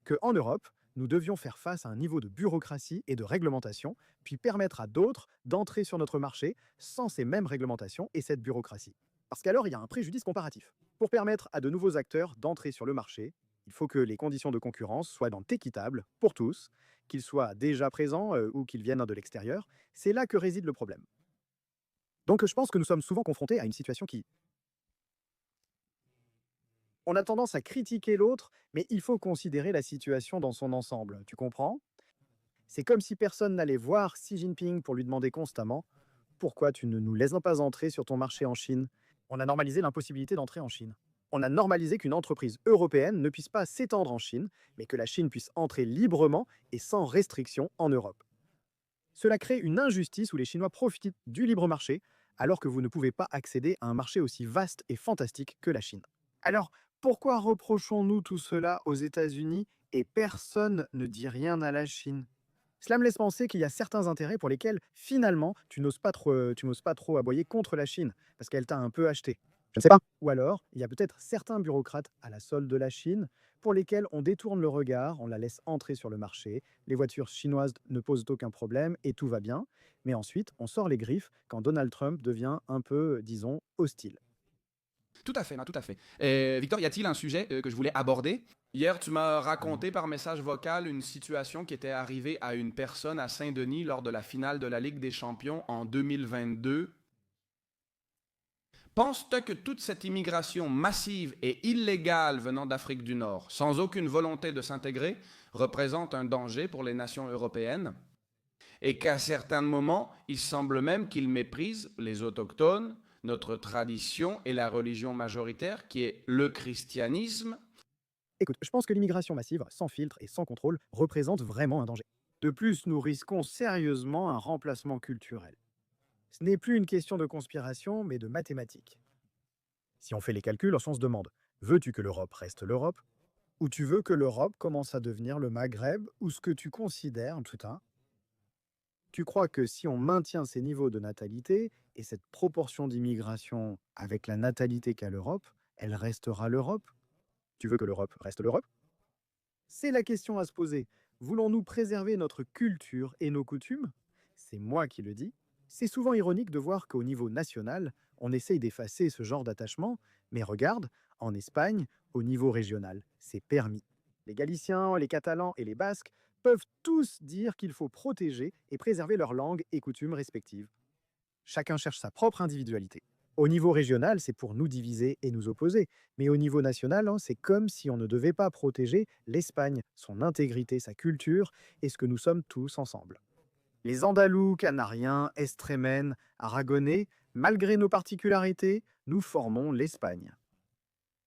qu'en Europe, nous devions faire face à un niveau de bureaucratie et de réglementation, puis permettre à d'autres d'entrer sur notre marché sans ces mêmes réglementations et cette bureaucratie. Parce qu'alors, il y a un préjudice comparatif. Pour permettre à de nouveaux acteurs d'entrer sur le marché, il faut que les conditions de concurrence soient équitables pour tous, qu'ils soient déjà présents ou qu'ils viennent de l'extérieur. C'est là que réside le problème. Donc je pense que nous sommes souvent confrontés à une situation qui, on a tendance à critiquer l'autre, mais il faut considérer la situation dans son ensemble. Tu comprends? C'est comme si personne n'allait voir Xi Jinping pour lui demander constamment pourquoi tu ne nous laisses pas entrer sur ton marché en Chine. On a normalisé l'impossibilité d'entrer en Chine. On a normalisé qu'une entreprise européenne ne puisse pas s'étendre en Chine, mais que la Chine puisse entrer librement et sans restriction en Europe. Cela crée une injustice où les Chinois profitent du libre marché, alors que vous ne pouvez pas accéder à un marché aussi vaste et fantastique que la Chine. Alors, pourquoi reprochons-nous tout cela aux États-Unis et personne ne dit rien à la Chine? Cela me laisse penser qu'il y a certains intérêts pour lesquels, finalement, tu n'oses pas trop aboyer contre la Chine, parce qu'elle t'a un peu acheté. Je ne sais pas. Ou alors, il y a peut-être certains bureaucrates à la solde de la Chine pour lesquels on détourne le regard, on la laisse entrer sur le marché, les voitures chinoises ne posent aucun problème et tout va bien, mais ensuite on sort les griffes quand Donald Trump devient un peu, disons, hostile. Tout à fait, non, tout à fait. Victor, y a-t-il un sujet que je voulais aborder? Hier, tu m'as raconté par message vocal une situation qui était arrivée à une personne à Saint-Denis lors de la finale de la Ligue des Champions en 2022. Penses-tu que toute cette immigration massive et illégale venant d'Afrique du Nord, sans aucune volonté de s'intégrer, représente un danger pour les nations européennes? Et qu'à certains moments, il semble même qu'ils méprisent les autochtones, notre tradition et la religion majoritaire qui est le christianisme? Écoute, je pense que l'immigration massive, sans filtre et sans contrôle, représente vraiment un danger. De plus, nous risquons sérieusement un remplacement culturel. Ce n'est plus une question de conspiration, mais de mathématiques. Si on fait les calculs, on se demande, veux-tu que l'Europe reste l'Europe, ou tu veux que l'Europe commence à devenir le Maghreb, ou ce que tu considères, putain, tu crois que si on maintient ces niveaux de natalité et cette proportion d'immigration avec la natalité qu'a l'Europe, elle restera l'Europe? Tu veux que l'Europe reste l'Europe? C'est la question à se poser. Voulons-nous préserver notre culture et nos coutumes? C'est moi qui le dis. C'est souvent ironique de voir qu'au niveau national, on essaye d'effacer ce genre d'attachement, mais regarde, en Espagne, au niveau régional, c'est permis. Les Galiciens, les Catalans et les Basques peuvent tous dire qu'il faut protéger et préserver leurs langues et coutumes respectives. Chacun cherche sa propre individualité. Au niveau régional, c'est pour nous diviser et nous opposer. Mais au niveau national, c'est comme si on ne devait pas protéger l'Espagne, son intégrité, sa culture et ce que nous sommes tous ensemble. Les Andalous, Canariens, Estrémènes, Aragonais, malgré nos particularités, nous formons l'Espagne.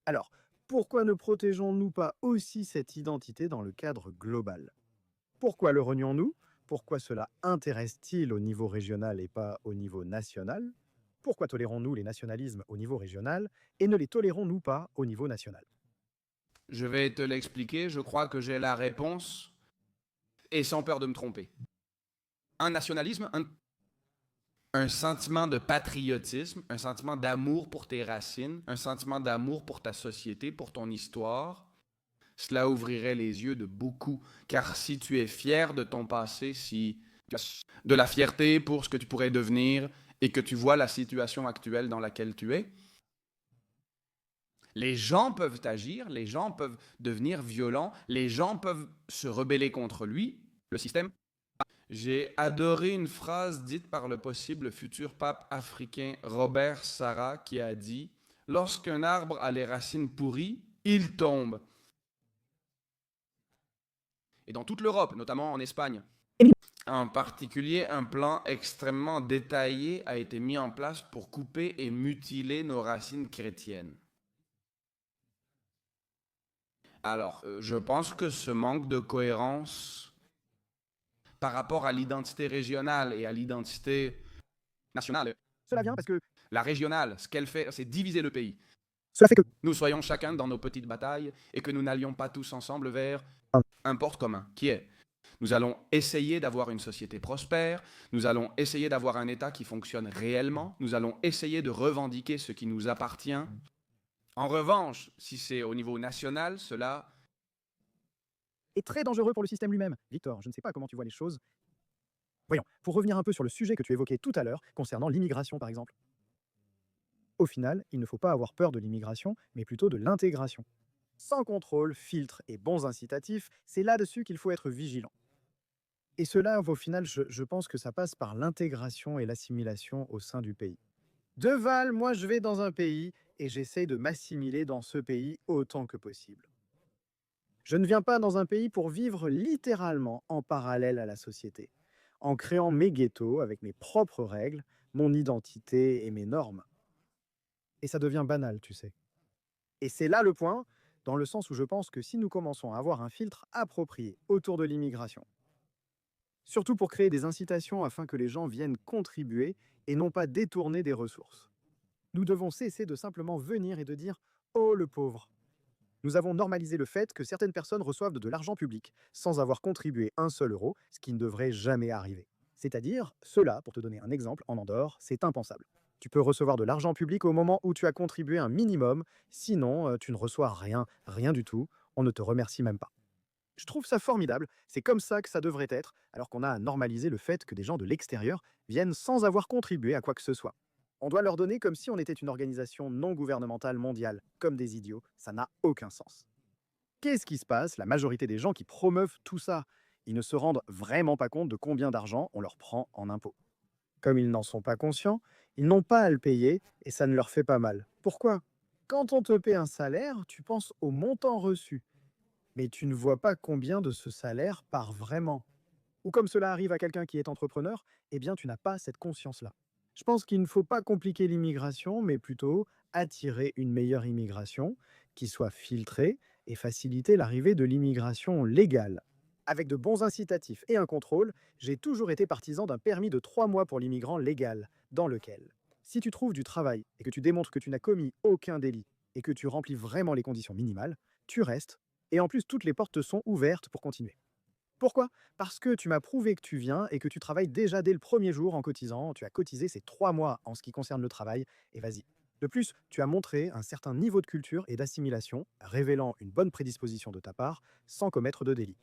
Alors, pourquoi ne protégeons-nous pas aussi cette identité dans le cadre global? Pourquoi le renions-nous? Pourquoi cela intéresse-t-il au niveau régional et pas au niveau national? Pourquoi tolérons-nous les nationalismes au niveau régional et ne les tolérons-nous pas au niveau national? Je vais te l'expliquer, je crois que j'ai la réponse, et sans peur de me tromper. Un nationalisme, un sentiment de patriotisme, un sentiment d'amour pour tes racines, un sentiment d'amour pour ta société, pour ton histoire, cela ouvrirait les yeux de beaucoup. Car si tu es fier de ton passé, si de la fierté pour ce que tu pourrais devenir et que tu vois la situation actuelle dans laquelle tu es, les gens peuvent agir, les gens peuvent devenir violents, les gens peuvent se rebeller contre lui, le système. J'ai adoré une phrase dite par le possible futur pape africain Robert Sarah qui a dit Lorsqu'un arbre a les racines pourries, il tombe. Et dans toute l'Europe, notamment en Espagne, en particulier, un plan extrêmement détaillé a été mis en place pour couper et mutiler nos racines chrétiennes. Alors, je pense que ce manque de cohérence par rapport à l'identité régionale et à l'identité nationale, Cela vient parce que la régionale, ce qu'elle fait, c'est diviser le pays. cela fait que Nous soyons chacun dans nos petites batailles et que nous n'allions pas tous ensemble vers un port commun, qui est nous allons essayer d'avoir une société prospère, nous allons essayer d'avoir un État qui fonctionne réellement, nous allons essayer de revendiquer ce qui nous appartient. En revanche, si c'est au niveau national, cela... est très dangereux pour le système lui-même. Victor, je ne sais pas comment tu vois les choses. Voyons, pour revenir un peu sur le sujet que tu évoquais tout à l'heure, concernant l'immigration par exemple. Au final, il ne faut pas avoir peur de l'immigration, mais plutôt de l'intégration. Sans contrôle, filtre et bons incitatifs, c'est là-dessus qu'il faut être vigilant. Et cela, au final, je pense que ça passe par l'intégration et l'assimilation au sein du pays. De Val, moi je vais dans un pays et j'essaye de m'assimiler dans ce pays autant que possible. Je ne viens pas dans un pays pour vivre littéralement en parallèle à la société, en créant mes ghettos avec mes propres règles, mon identité et mes normes. Et ça devient banal, tu sais. Et c'est là le point, dans le sens où je pense que si nous commençons à avoir un filtre approprié autour de l'immigration, surtout pour créer des incitations afin que les gens viennent contribuer et non pas détourner des ressources, nous devons cesser de simplement venir et de dire « Oh le pauvre ». Nous avons normalisé le fait que certaines personnes reçoivent de l'argent public sans avoir contribué un seul euro, ce qui ne devrait jamais arriver. C'est-à-dire, cela, pour te donner un exemple, en Andorre, c'est impensable. Tu peux recevoir de l'argent public au moment où tu as contribué un minimum, sinon tu ne reçois rien, rien du tout, on ne te remercie même pas. Je trouve ça formidable, c'est comme ça que ça devrait être, alors qu'on a normalisé le fait que des gens de l'extérieur viennent sans avoir contribué à quoi que ce soit. On doit leur donner comme si on était une organisation non gouvernementale mondiale, comme des idiots, ça n'a aucun sens. Qu'est-ce qui se passe? La majorité des gens qui promeuvent tout ça, ils ne se rendent vraiment pas compte de combien d'argent on leur prend en impôts. Comme ils n'en sont pas conscients, ils n'ont pas à le payer et ça ne leur fait pas mal. Pourquoi? Quand on te paie un salaire, tu penses au montant reçu, mais tu ne vois pas combien de ce salaire part vraiment. Ou comme cela arrive à quelqu'un qui est entrepreneur, eh bien tu n'as pas cette conscience-là. Je pense qu'il ne faut pas compliquer l'immigration, mais plutôt attirer une meilleure immigration qui soit filtrée et faciliter l'arrivée de l'immigration légale. Avec de bons incitatifs et un contrôle, j'ai toujours été partisan d'un permis de 3 mois pour l'immigrant légal, dans lequel, si tu trouves du travail et que tu démontres que tu n'as commis aucun délit et que tu remplis vraiment les conditions minimales, tu restes, et en plus toutes les portes te sont ouvertes pour continuer. Pourquoi? Parce que tu m'as prouvé que tu viens et que tu travailles déjà dès le premier jour en cotisant. Tu as cotisé ces 3 mois en ce qui concerne le travail, et vas-y. De plus, tu as montré un certain niveau de culture et d'assimilation, révélant une bonne prédisposition de ta part, sans commettre de délit.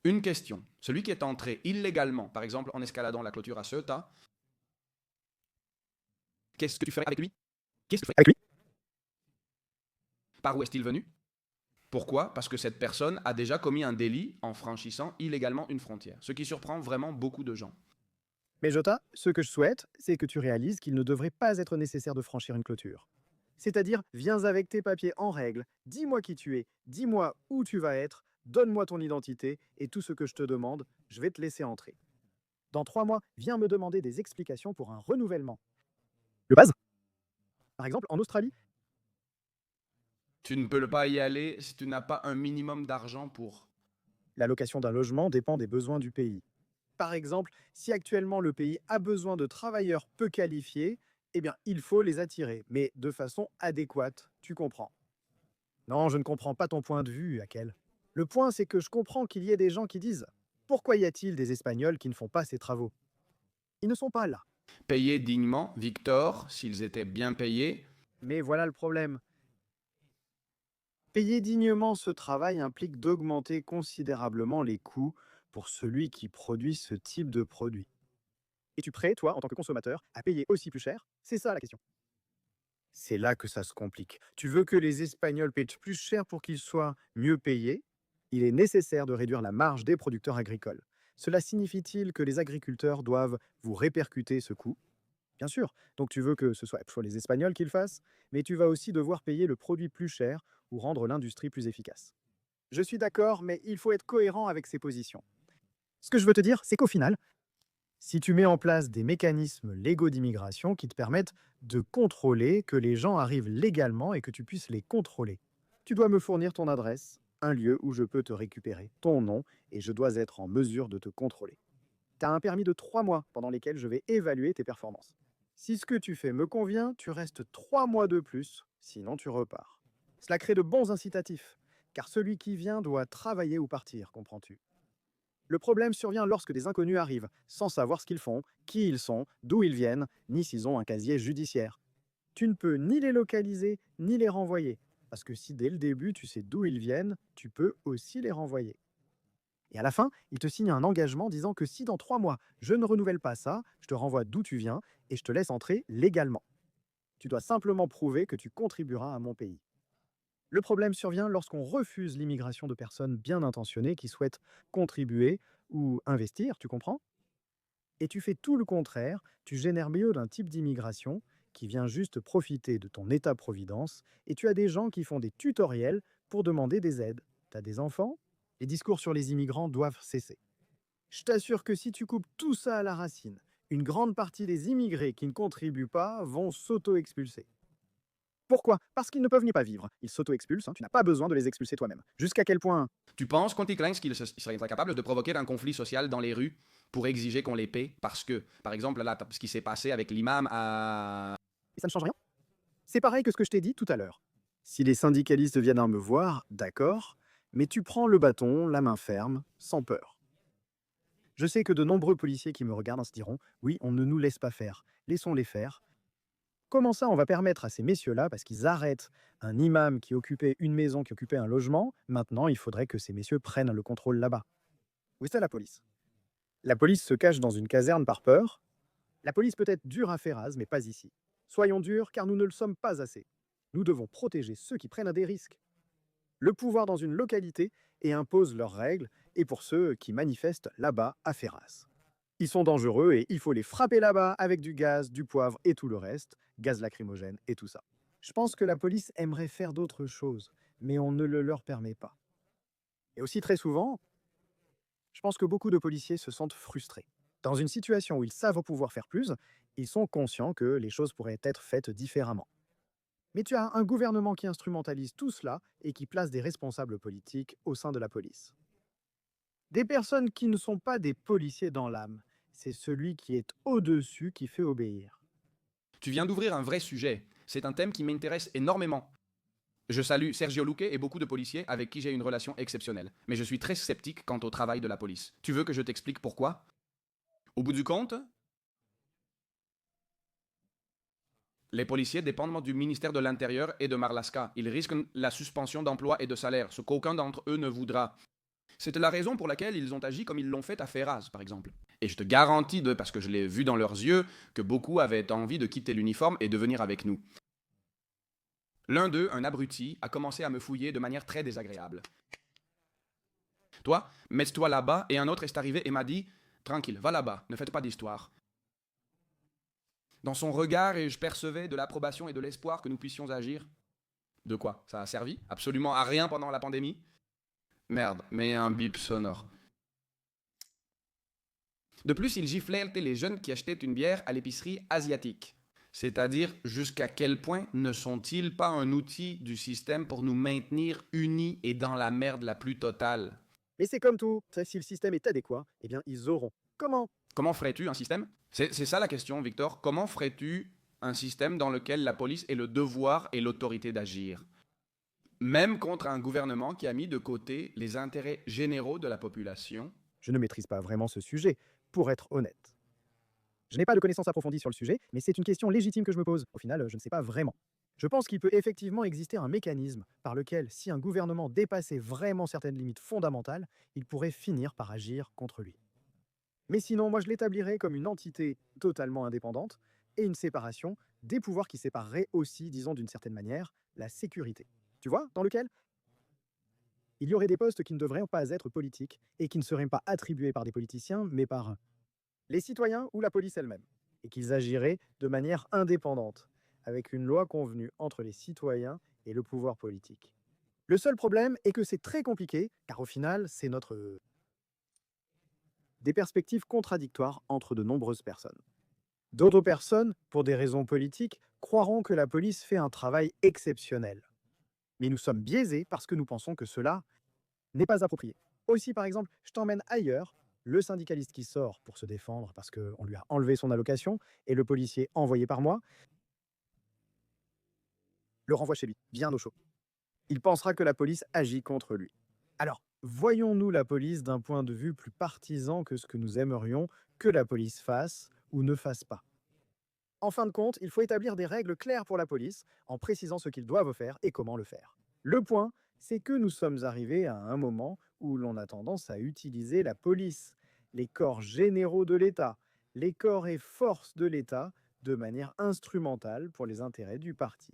Une question. Celui qui est entré illégalement, par exemple en escaladant la clôture à Ceuta, qu'est-ce que tu ferais avec lui? Qu'est-ce que tu ferais Avec lui? Par où est-il venu? Pourquoi? Parce que cette personne a déjà commis un délit en franchissant illégalement une frontière, ce qui surprend vraiment beaucoup de gens. Mais Jota, ce que je souhaite, c'est que tu réalises qu'il ne devrait pas être nécessaire de franchir une clôture. C'est-à-dire, viens avec tes papiers en règle, dis-moi qui tu es, dis-moi où tu vas être, donne-moi ton identité, et tout ce que je te demande, je vais te laisser entrer. Dans 3 mois, viens me demander des explications pour un renouvellement. Le base? Par exemple, en Australie, Tu ne peux pas y aller si tu n'as pas un minimum d'argent pour... la location d'un logement dépend des besoins du pays. Par exemple, si actuellement le pays a besoin de travailleurs peu qualifiés, eh bien, il faut les attirer, mais de façon adéquate, tu comprends. Non, je ne comprends pas ton point de vue, Akel. Le point, c'est que je comprends qu'il y ait des gens qui disent pourquoi y a-t-il des Espagnols qui ne font pas ces travaux? Ils ne sont pas là. Payer dignement, Victor, s'ils étaient bien payés. Mais voilà le problème. Payer dignement ce travail implique d'augmenter considérablement les coûts pour celui qui produit ce type de produit. Es-tu prêt, toi, en tant que consommateur, à payer aussi plus cher? C'est ça la question. C'est là que ça se complique. Tu veux que les Espagnols paient plus cher pour qu'ils soient mieux payés? Il est nécessaire de réduire la marge des producteurs agricoles. Cela signifie-t-il que les agriculteurs doivent vous répercuter ce coût? Bien sûr, donc tu veux que ce soit les Espagnols qui le fassent, mais tu vas aussi devoir payer le produit plus cher ou rendre l'industrie plus efficace. Je suis d'accord, mais il faut être cohérent avec ses positions. Ce que je veux te dire, c'est qu'au final, si tu mets en place des mécanismes légaux d'immigration qui te permettent de contrôler que les gens arrivent légalement et que tu puisses les contrôler, tu dois me fournir ton adresse, un lieu où je peux te récupérer, ton nom, et je dois être en mesure de te contrôler. Tu as un permis de 3 mois pendant lesquels je vais évaluer tes performances. Si ce que tu fais me convient, tu restes 3 mois de plus, sinon tu repars. Cela crée de bons incitatifs, car celui qui vient doit travailler ou partir, comprends-tu? Le problème survient lorsque des inconnus arrivent, sans savoir ce qu'ils font, qui ils sont, d'où ils viennent, ni s'ils ont un casier judiciaire. Tu ne peux ni les localiser, ni les renvoyer, parce que si dès le début tu sais d'où ils viennent, tu peux aussi les renvoyer. Et à la fin, il te signe un engagement disant que si dans 3 mois, je ne renouvelle pas ça, je te renvoie d'où tu viens et je te laisse entrer légalement. Tu dois simplement prouver que tu contribueras à mon pays. Le problème survient lorsqu'on refuse l'immigration de personnes bien intentionnées qui souhaitent contribuer ou investir, tu comprends? Et tu fais tout le contraire, tu génères mieux d'un type d'immigration qui vient juste profiter de ton état-providence et tu as des gens qui font des tutoriels pour demander des aides. Tu as des enfants? Les discours sur les immigrants doivent cesser. Je t'assure que si tu coupes tout ça à la racine, une grande partie des immigrés qui ne contribuent pas vont s'auto-expulser. Pourquoi? Parce qu'ils ne peuvent n'y pas vivre. Ils s'auto-expulsent, hein, tu n'as pas besoin de les expulser toi-même. Jusqu'à quel point? Tu penses, Conti Klein, qu'il serait capable de provoquer un conflit social dans les rues pour exiger qu'on les paie parce que, par exemple, là, ce qui s'est passé avec l'imam à... Et ça ne change rien. C'est pareil que ce que je t'ai dit tout à l'heure. Si les syndicalistes viennent à me voir, d'accord, mais tu prends le bâton, la main ferme, sans peur. Je sais que de nombreux policiers qui me regardent se diront, oui, on ne nous laisse pas faire, laissons-les faire. Comment ça, on va permettre à ces messieurs-là, parce qu'ils arrêtent un imam qui occupait une maison, qui occupait un logement, maintenant il faudrait que ces messieurs prennent le contrôle là-bas. Où est ça la police? La police se cache dans une caserne par peur. La police peut être dure à Ferraz, mais pas ici. Soyons durs, car nous ne le sommes pas assez. Nous devons protéger ceux qui prennent des risques. Le pouvoir dans une localité et impose leurs règles, et pour ceux qui manifestent là-bas à Ferraz. Ils sont dangereux et il faut les frapper là-bas avec du gaz, du poivre et tout le reste, gaz lacrymogène et tout ça. Je pense que la police aimerait faire d'autres choses, mais on ne le leur permet pas. Et aussi très souvent, je pense que beaucoup de policiers se sentent frustrés. Dans une situation où ils savent pouvoir faire plus, ils sont conscients que les choses pourraient être faites différemment. Mais tu as un gouvernement qui instrumentalise tout cela et qui place des responsables politiques au sein de la police. Des personnes qui ne sont pas des policiers dans l'âme. C'est celui qui est au-dessus qui fait obéir. Tu viens d'ouvrir un vrai sujet. C'est un thème qui m'intéresse énormément. Je salue Sergio Luque et beaucoup de policiers avec qui j'ai une relation exceptionnelle. Mais je suis très sceptique quant au travail de la police. Tu veux que je t'explique pourquoi? Au bout du compte, les policiers dépendent du ministère de l'Intérieur et de Marlaska. Ils risquent la suspension d'emploi et de salaire, ce qu'aucun d'entre eux ne voudra. C'est la raison pour laquelle ils ont agi comme ils l'ont fait à Ferraz, par exemple. Et je te garantis, parce que je l'ai vu dans leurs yeux, que beaucoup avaient envie de quitter l'uniforme et de venir avec nous. L'un d'eux, un abruti, a commencé à me fouiller de manière très désagréable. Toi, mets-toi là-bas, et un autre est arrivé et m'a dit « Tranquille, va là-bas, ne faites pas d'histoire. » Dans son regard, je percevais de l'approbation et de l'espoir que nous puissions agir. De quoi? Ça a servi? Absolument à rien pendant la pandémie? Merde, mais un bip sonore. De plus, il giflait les jeunes qui achetaient une bière à l'épicerie asiatique. C'est-à-dire, jusqu'à quel point ne sont-ils pas un outil du système pour nous maintenir unis et dans la merde la plus totale? Mais c'est comme tout, si le système est adéquat, eh bien ils auront. Comment? Comment ferais-tu un système? C'est ça la question, Victor. Comment ferais-tu un système dans lequel la police ait le devoir et l'autorité d'agir? Même contre un gouvernement qui a mis de côté les intérêts généraux de la population? Je ne maîtrise pas vraiment ce sujet, pour être honnête. Je n'ai pas de connaissances approfondies sur le sujet, mais c'est une question légitime que je me pose. Au final, je ne sais pas vraiment. Je pense qu'il peut effectivement exister un mécanisme par lequel, si un gouvernement dépassait vraiment certaines limites fondamentales, il pourrait finir par agir contre lui. Mais sinon, moi je l'établirais comme une entité totalement indépendante et une séparation des pouvoirs qui sépareraient aussi, disons d'une certaine manière, la sécurité. Tu vois, dans lequel il y aurait des postes qui ne devraient pas être politiques et qui ne seraient pas attribués par des politiciens, mais par les citoyens ou la police elle-même. et qu'ils agiraient de manière indépendante, avec une loi convenue entre les citoyens et le pouvoir politique. Le seul problème est que c'est très compliqué, car au final, c'est notre des perspectives contradictoires entre de nombreuses personnes. D'autres personnes, pour des raisons politiques, croiront que la police fait un travail exceptionnel. Mais nous sommes biaisés parce que nous pensons que cela n'est pas approprié. Aussi, par exemple, je t'emmène ailleurs, le syndicaliste qui sort pour se défendre parce qu'on lui a enlevé son allocation et le policier envoyé par moi le renvoie chez lui, bien au chaud. Il pensera que la police agit contre lui. Alors, voyons-nous la police d'un point de vue plus partisan que ce que nous aimerions que la police fasse ou ne fasse pas. En fin de compte, il faut établir des règles claires pour la police en précisant ce qu'ils doivent faire et comment le faire. Le point, c'est que nous sommes arrivés à un moment où l'on a tendance à utiliser la police, les corps généraux de l'État, les corps et forces de l'État de manière instrumentale pour les intérêts du parti.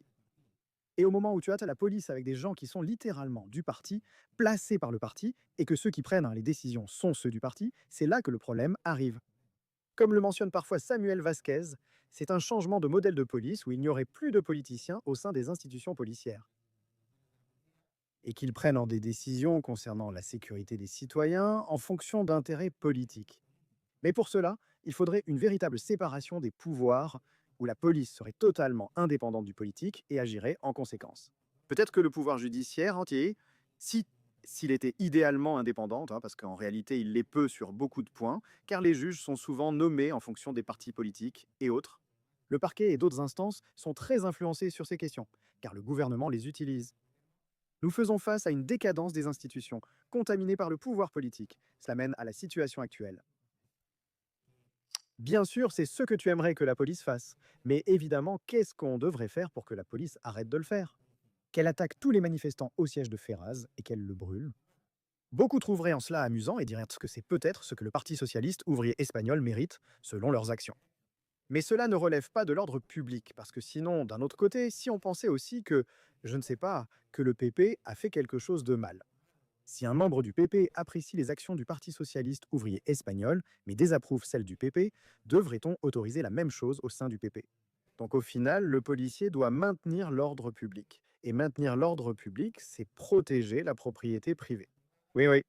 Et au moment où tu as la police avec des gens qui sont littéralement du parti, placés par le parti, et que ceux qui prennent les décisions sont ceux du parti, c'est là que le problème arrive. Comme le mentionne parfois Samuel Vasquez, c'est un changement de modèle de police où il n'y aurait plus de politiciens au sein des institutions policières. Et qu'ils prennent des décisions concernant la sécurité des citoyens en fonction d'intérêts politiques. Mais pour cela, il faudrait une véritable séparation des pouvoirs où la police serait totalement indépendante du politique et agirait en conséquence. Peut-être que le pouvoir judiciaire entier, s'il était idéalement indépendant, parce qu'en réalité il l'est peu sur beaucoup de points, car les juges sont souvent nommés en fonction des partis politiques et autres. Le parquet et d'autres instances sont très influencés sur ces questions, car le gouvernement les utilise. Nous faisons face à une décadence des institutions, contaminées par le pouvoir politique. Cela mène à la situation actuelle. Bien sûr, c'est ce que tu aimerais que la police fasse. Mais évidemment, qu'est-ce qu'on devrait faire pour que la police arrête de le faire? Qu'elle attaque tous les manifestants au siège de Ferraz et qu'elle le brûle? Beaucoup trouveraient en cela amusant et diraient que c'est peut-être ce que le Parti socialiste ouvrier espagnol mérite, selon leurs actions. Mais cela ne relève pas de l'ordre public, parce que sinon, d'un autre côté, si on pensait aussi que, je ne sais pas, que le PP a fait quelque chose de mal. Si un membre du PP apprécie les actions du Parti socialiste ouvrier espagnol, mais désapprouve celles du PP, devrait-on autoriser la même chose au sein du PP? Donc au final, le policier doit maintenir l'ordre public. Et maintenir l'ordre public, c'est protéger la propriété privée. Oui, oui.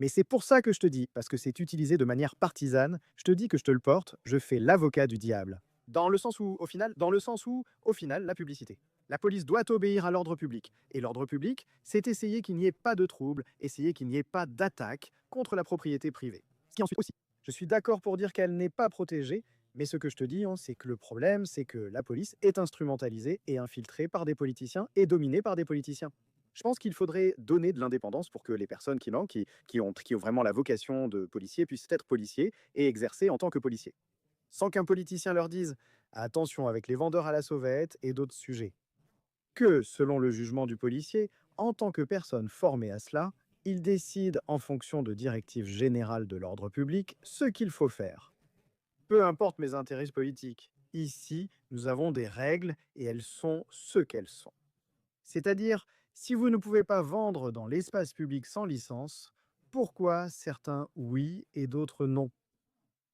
Mais c'est pour ça que je te dis, parce que c'est utilisé de manière partisane, je te dis que je te le porte, je fais l'avocat du diable. Dans le sens où, au final, la publicité. La police doit obéir à l'ordre public. Et l'ordre public, c'est essayer qu'il n'y ait pas de trouble, essayer qu'il n'y ait pas d'attaque contre la propriété privée. Ce qui ensuite aussi, je suis d'accord pour dire qu'elle n'est pas protégée, mais ce que je te dis, c'est que le problème, c'est que la police est instrumentalisée et infiltrée par des politiciens et dominée par des politiciens. Je pense qu'il faudrait donner de l'indépendance pour que les personnes qui ont vraiment la vocation de policier puissent être policiers et exercer en tant que policiers. Sans qu'un politicien leur dise attention avec les vendeurs à la sauvette et d'autres sujets. Que, selon le jugement du policier, en tant que personne formée à cela, il décide en fonction de directives générales de l'ordre public ce qu'il faut faire. Peu importe mes intérêts politiques, ici, nous avons des règles et elles sont ce qu'elles sont. C'est-à-dire, si vous ne pouvez pas vendre dans l'espace public sans licence, pourquoi certains oui et d'autres non?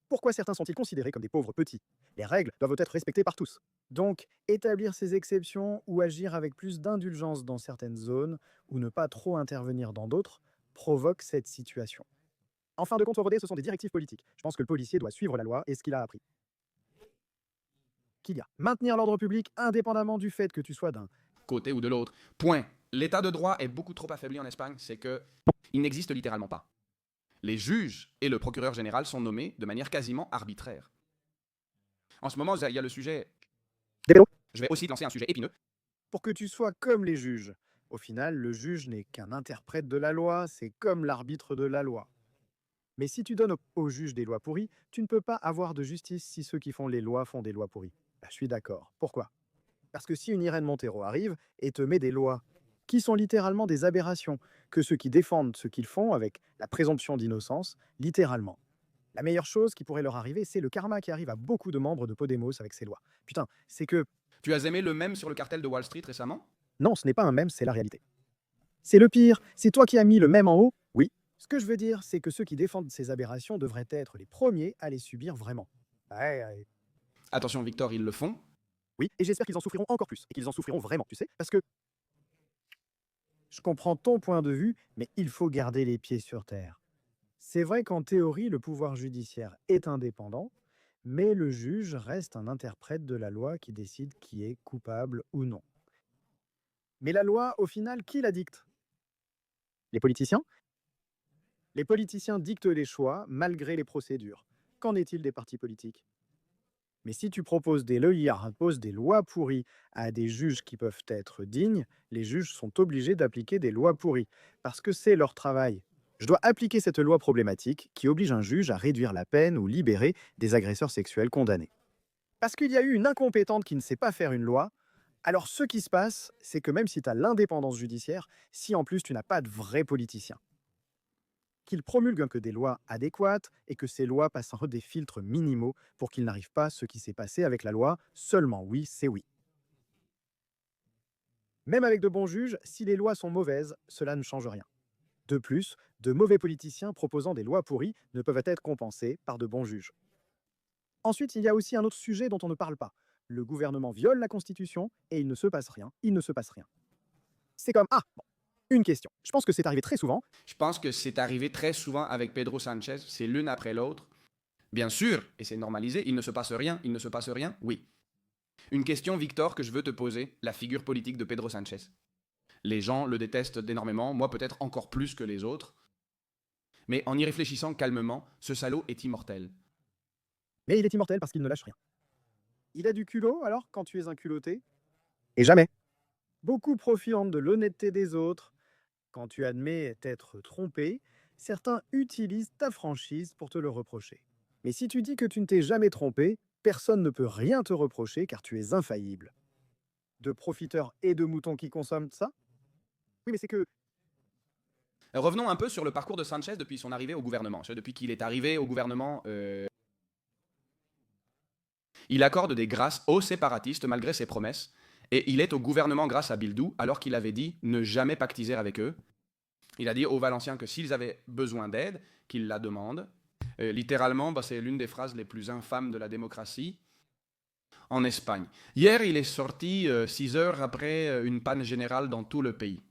Pourquoi certains sont-ils considérés comme des pauvres petits? Les règles doivent être respectées par tous. Donc, établir ces exceptions ou agir avec plus d'indulgence dans certaines zones ou ne pas trop intervenir dans d'autres provoque cette situation. En fin de compte, ce sont des directives politiques. Je pense que le policier doit suivre la loi et ce qu'il a appris. Qu'il y a maintenir l'ordre public indépendamment du fait que tu sois d'un côté ou de l'autre. Point. L'état de droit est beaucoup trop affaibli en Espagne, c'est que il n'existe littéralement pas. Les juges et le procureur général sont nommés de manière quasiment arbitraire. En ce moment, il y a le sujet... Je vais aussi lancer un sujet épineux. Pour que tu sois comme les juges. Au final, le juge n'est qu'un interprète de la loi, c'est comme l'arbitre de la loi. Mais si tu donnes aux juges des lois pourries, tu ne peux pas avoir de justice si ceux qui font les lois font des lois pourries. Je suis d'accord. Pourquoi? Parce que si une Irène Montero arrive et te met des lois qui sont littéralement des aberrations, que ceux qui défendent ce qu'ils font avec la présomption d'innocence, littéralement. La meilleure chose qui pourrait leur arriver, c'est le karma qui arrive à beaucoup de membres de Podemos avec ces lois. Putain, c'est que... Tu as aimé le mème sur le cartel de Wall Street récemment? Non, ce n'est pas un mème, c'est la réalité. C'est le pire, c'est toi qui as mis le mème en haut? Oui. Ce que je veux dire, c'est que ceux qui défendent ces aberrations devraient être les premiers à les subir vraiment. Ouais, ouais. Attention, Victor, ils le font. Oui, et j'espère qu'ils en souffriront encore plus, et qu'ils en souffriront vraiment, tu sais, parce que je comprends ton point de vue, mais il faut garder les pieds sur terre. C'est vrai qu'en théorie, le pouvoir judiciaire est indépendant, mais le juge reste un interprète de la loi qui décide qui est coupable ou non. Mais la loi, au final, qui la dicte? Les politiciens? Les politiciens dictent les choix malgré les procédures. Qu'en est-il des partis politiques? Mais si tu proposes des lois, imposes des lois pourries à des juges qui peuvent être dignes, les juges sont obligés d'appliquer des lois pourries, parce que c'est leur travail. Je dois appliquer cette loi problématique qui oblige un juge à réduire la peine ou libérer des agresseurs sexuels condamnés. Parce qu'il y a eu une incompétente qui ne sait pas faire une loi, alors ce qui se passe, c'est que même si tu as l'indépendance judiciaire, si en plus tu n'as pas de vrais politiciens, qu'ils promulguent que des lois adéquates et que ces lois passent en des filtres minimaux pour qu'il n'arrive pas ce qui s'est passé avec la loi seulement oui, c'est oui. Même avec de bons juges, si les lois sont mauvaises, cela ne change rien. De plus, de mauvais politiciens proposant des lois pourries ne peuvent être compensés par de bons juges. Ensuite, il y a aussi un autre sujet dont on ne parle pas. Le gouvernement viole la Constitution et il ne se passe rien. Il ne se passe rien. C'est comme, ah, bon, une question. Je pense que c'est arrivé très souvent. Je pense que c'est arrivé très souvent avec Pedro Sanchez, c'est l'une après l'autre. Bien sûr, et c'est normalisé, il ne se passe rien, il ne se passe rien, oui. Une question, Victor, que je veux te poser, la figure politique de Pedro Sanchez. Les gens le détestent énormément, moi peut-être encore plus que les autres. Mais en y réfléchissant calmement, ce salaud est immortel. Mais il est immortel parce qu'il ne lâche rien. Il a du culot, alors, quand tu es un culotté? Et jamais. Beaucoup profitent de l'honnêteté des autres. Quand tu admets t'être trompé, certains utilisent ta franchise pour te le reprocher. Mais si tu dis que tu ne t'es jamais trompé, personne ne peut rien te reprocher car tu es infaillible. De profiteurs et de moutons qui consomment ça? Oui, mais c'est que... Revenons un peu sur le parcours de Sanchez depuis son arrivée au gouvernement. Depuis qu'il est arrivé au gouvernement, il accorde des grâces aux séparatistes malgré ses promesses. Et il est au gouvernement grâce à Bildu, alors qu'il avait dit ne jamais pactiser avec eux. Il a dit aux Valenciens que s'ils avaient besoin d'aide, qu'ils la demandent. Littéralement, c'est l'une des phrases les plus infâmes de la démocratie en Espagne. Hier, il est sorti 6 heures après une panne générale dans tout le pays.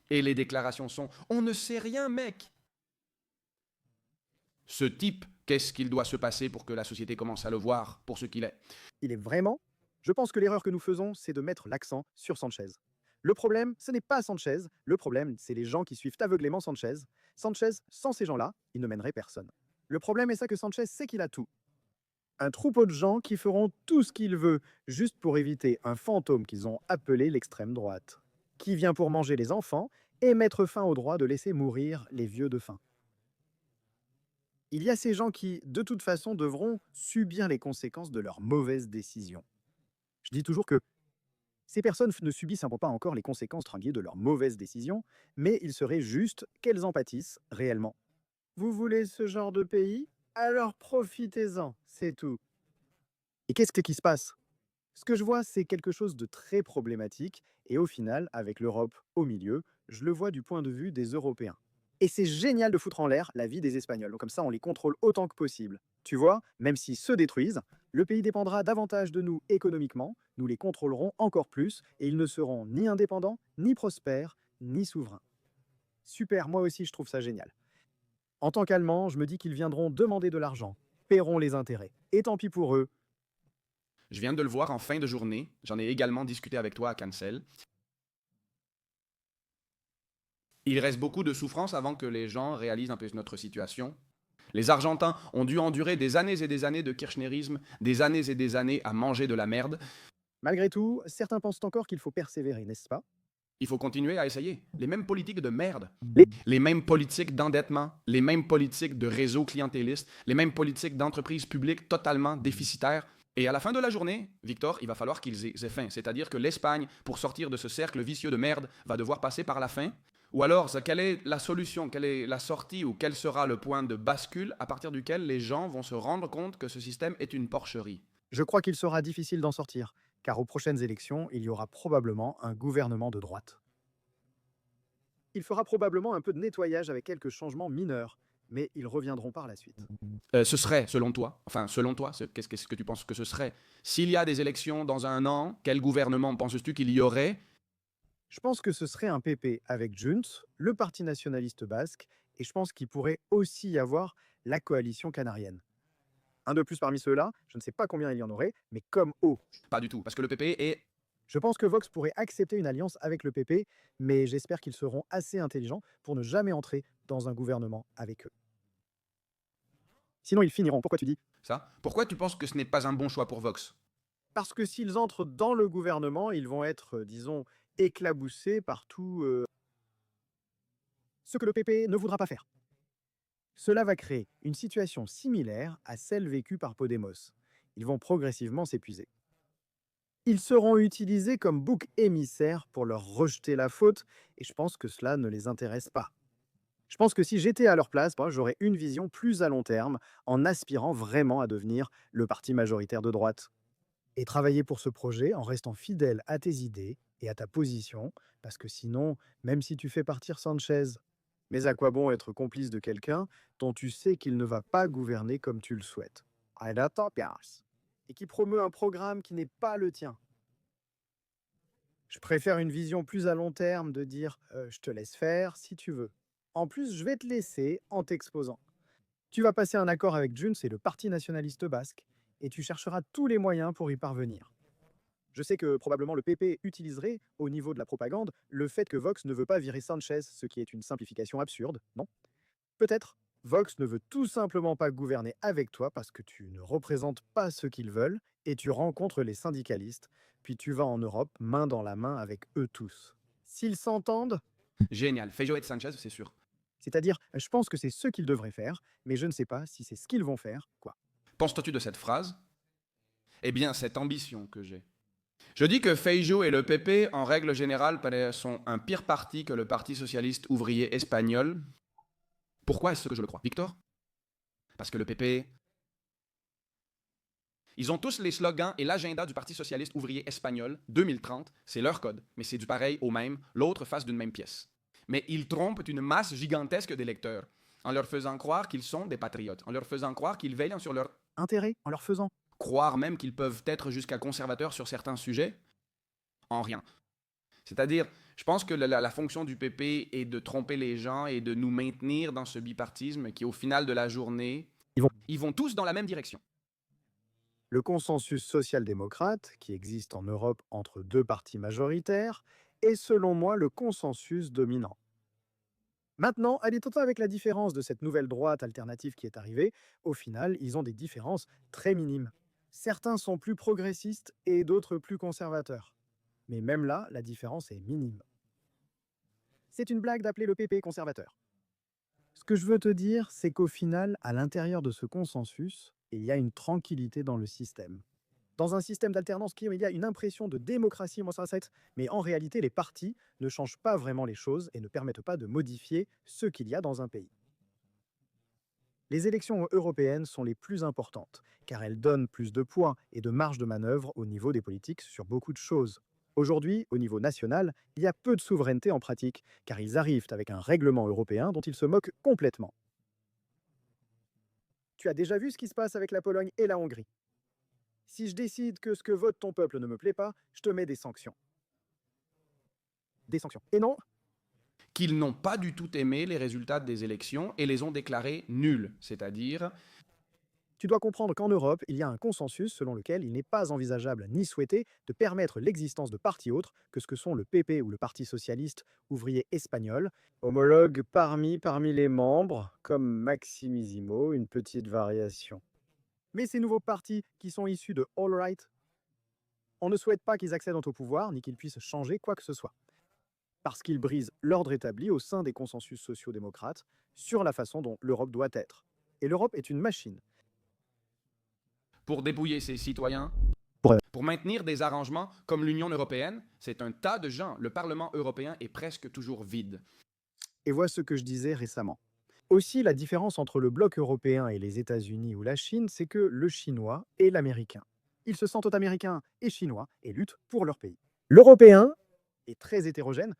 Et les déclarations sont « On ne sait rien, mec !» Ce type, qu'est-ce qu'il doit se passer pour que la société commence à le voir pour ce qu'il est? Il est vraiment... Je pense que l'erreur que nous faisons, c'est de mettre l'accent sur Sanchez. Le problème, ce n'est pas Sanchez. Le problème, c'est les gens qui suivent aveuglément Sanchez. Sanchez, sans ces gens-là, il ne mènerait personne. Le problème est ça que Sanchez sait qu'il a tout. Un troupeau de gens qui feront tout ce qu'il veut juste pour éviter un fantôme qu'ils ont appelé l'extrême droite, qui vient pour manger les enfants et mettre fin au droit de laisser mourir les vieux de faim. Il y a ces gens qui, de toute façon, devront subir les conséquences de leurs mauvaises décisions. Je dis toujours que ces personnes ne subissent simplement pas encore les conséquences tringuées de leurs mauvaises décisions, mais il serait juste qu'elles en pâtissent réellement. Vous voulez ce genre de pays? Alors profitez-en, c'est tout. Et qu'est-ce qui se passe? Ce que je vois, c'est quelque chose de très problématique, et au final, avec l'Europe au milieu, je le vois du point de vue des Européens. Et c'est génial de foutre en l'air la vie des Espagnols, donc comme ça on les contrôle autant que possible. Tu vois, même s'ils se détruisent, le pays dépendra davantage de nous économiquement, nous les contrôlerons encore plus, et ils ne seront ni indépendants, ni prospères, ni souverains. Super, moi aussi je trouve ça génial. En tant qu'Allemand, je me dis qu'ils viendront demander de l'argent, paieront les intérêts, et tant pis pour eux. Je viens de le voir en fin de journée. J'en ai également discuté avec toi à Cancel. Il reste beaucoup de souffrance avant que les gens réalisent un peu notre situation. Les Argentins ont dû endurer des années et des années de kirchnerisme, des années et des années à manger de la merde. Malgré tout, certains pensent encore qu'il faut persévérer, n'est-ce pas? Il faut continuer à essayer. Les mêmes politiques de merde, Les- les mêmes politiques d'endettement, les mêmes politiques de réseaux clientélistes, les mêmes politiques d'entreprises publiques totalement déficitaires. Et à la fin de la journée, Victor, il va falloir qu'ils aient faim. C'est-à-dire que l'Espagne, pour sortir de ce cercle vicieux de merde, va devoir passer par la faim. Ou alors, quelle est la solution, quelle est la sortie ou quel sera le point de bascule à partir duquel les gens vont se rendre compte que ce système est une porcherie? Je crois qu'il sera difficile d'en sortir, car aux prochaines élections, il y aura probablement un gouvernement de droite. Il fera probablement un peu de nettoyage avec quelques changements mineurs, mais ils reviendront par la suite. Ce serait, selon toi, qu'est-ce que tu penses que ce serait? S'il y a des élections dans un an, quel gouvernement penses-tu qu'il y aurait? Je pense que ce serait un PP avec Junts, le Parti nationaliste basque, et je pense qu'il pourrait aussi y avoir la coalition canarienne. Un de plus parmi ceux-là, je ne sais pas combien il y en aurait, mais comme eau. Pas du tout, parce que le PP est... Je pense que Vox pourrait accepter une alliance avec le PP, mais j'espère qu'ils seront assez intelligents pour ne jamais entrer dans un gouvernement avec eux. Sinon, ils finiront. Pourquoi tu dis? Ça. Pourquoi tu penses que ce n'est pas un bon choix pour Vox? Parce que s'ils entrent dans le gouvernement, ils vont être, disons, éclaboussés par tout ce que le PP ne voudra pas faire. Cela va créer une situation similaire à celle vécue par Podemos. Ils vont progressivement s'épuiser. Ils seront utilisés comme bouc émissaire pour leur rejeter la faute, et je pense que cela ne les intéresse pas. Je pense que si j'étais à leur place, moi, j'aurais une vision plus à long terme, en aspirant vraiment à devenir le parti majoritaire de droite. Et travailler pour ce projet en restant fidèle à tes idées et à ta position, parce que sinon, même si tu fais partir Sanchez, mais à quoi bon être complice de quelqu'un dont tu sais qu'il ne va pas gouverner comme tu le souhaites? Et qui promeut un programme qui n'est pas le tien. Je préfère une vision plus à long terme de dire je te laisse faire si tu veux. En plus, je vais te laisser en t'exposant. Tu vas passer un accord avec Junts et le Parti nationaliste basque, et tu chercheras tous les moyens pour y parvenir. Je sais que probablement le PP utiliserait, au niveau de la propagande, le fait que Vox ne veut pas virer Sanchez, ce qui est une simplification absurde, non? Peut-être. Vox ne veut tout simplement pas gouverner avec toi parce que tu ne représentes pas ceux qu'ils veulent et tu rencontres les syndicalistes, puis tu vas en Europe main dans la main avec eux tous. S'ils s'entendent, Génial. Feijóo et Sanchez, c'est sûr. c'est-à-dire, je pense que c'est ce qu'ils devraient faire, mais je ne sais pas si c'est ce qu'ils vont faire, quoi. Penses-tu de cette phrase? Eh bien, cette ambition que j'ai. Je dis que Feijóo et le PP, en règle générale, sont un pire parti que le Parti socialiste ouvrier espagnol. Pourquoi est-ce que je le crois, Victor? Parce que le PP, ils ont tous les slogans et l'agenda du Parti socialiste ouvrier espagnol 2030, c'est leur code, mais c'est du pareil au même, l'autre face d'une même pièce. Mais ils trompent une masse gigantesque d'électeurs, en leur faisant croire qu'ils sont des patriotes, en leur faisant croire qu'ils veillent sur leur... Intérêt en leur faisant. Croire même qu'ils peuvent être jusqu'à conservateurs sur certains sujets, en rien. C'est-à-dire, je pense que la fonction du PP est de tromper les gens et de nous maintenir dans ce bipartisme qui, au final de la journée, ils vont tous dans la même direction. Le consensus social-démocrate, qui existe en Europe entre deux partis majoritaires, est selon moi le consensus dominant. Maintenant, allez-toi avec la différence de cette nouvelle droite alternative qui est arrivée. Au final, ils ont des différences très minimes. Certains sont plus progressistes et d'autres plus conservateurs. Mais même là, la différence est minime. C'est une blague d'appeler le PP conservateur. Ce que je veux te dire, c'est qu'au final, à l'intérieur de ce consensus, il y a une tranquillité dans le système. Dans un système d'alternance qui il y a une impression de démocratie, moi ça mais en réalité, les partis ne changent pas vraiment les choses et ne permettent pas de modifier ce qu'il y a dans un pays. Les élections européennes sont les plus importantes, car elles donnent plus de poids et de marge de manœuvre au niveau des politiques sur beaucoup de choses. Aujourd'hui, au niveau national, il y a peu de souveraineté en pratique, car ils arrivent avec un règlement européen dont ils se moquent complètement. Tu as déjà vu ce qui se passe avec la Pologne et la Hongrie. Si je décide que ce que vote ton peuple ne me plaît pas, je te mets des sanctions. Des sanctions. Et non, Qu'ils n'ont pas du tout aimé les résultats des élections et les ont déclarés nuls. C'est-à-dire, tu dois comprendre qu'en Europe, il y a un consensus selon lequel il n'est pas envisageable ni souhaité de permettre l'existence de partis autres que ce que sont le PP ou le Parti socialiste ouvrier espagnol, homologue parmi les membres, comme Maximisimo, une petite variation. Mais ces nouveaux partis qui sont issus de All Right, on ne souhaite pas qu'ils accèdent au pouvoir ni qu'ils puissent changer quoi que ce soit. Parce qu'ils brisent l'ordre établi au sein des consensus sociaux-démocrates sur la façon dont l'Europe doit être. Et l'Europe est une machine. pour dépouiller ses citoyens, Pour- pour maintenir des arrangements comme l'Union européenne, c'est un tas de gens. Le Parlement européen est presque toujours vide. Et vois ce que je disais récemment. Aussi, la différence entre le bloc européen et les États-Unis ou la Chine, c'est que le chinois et l'américain. Ils se sentent américains et chinois et luttent pour leur pays. L'européen est très hétérogène,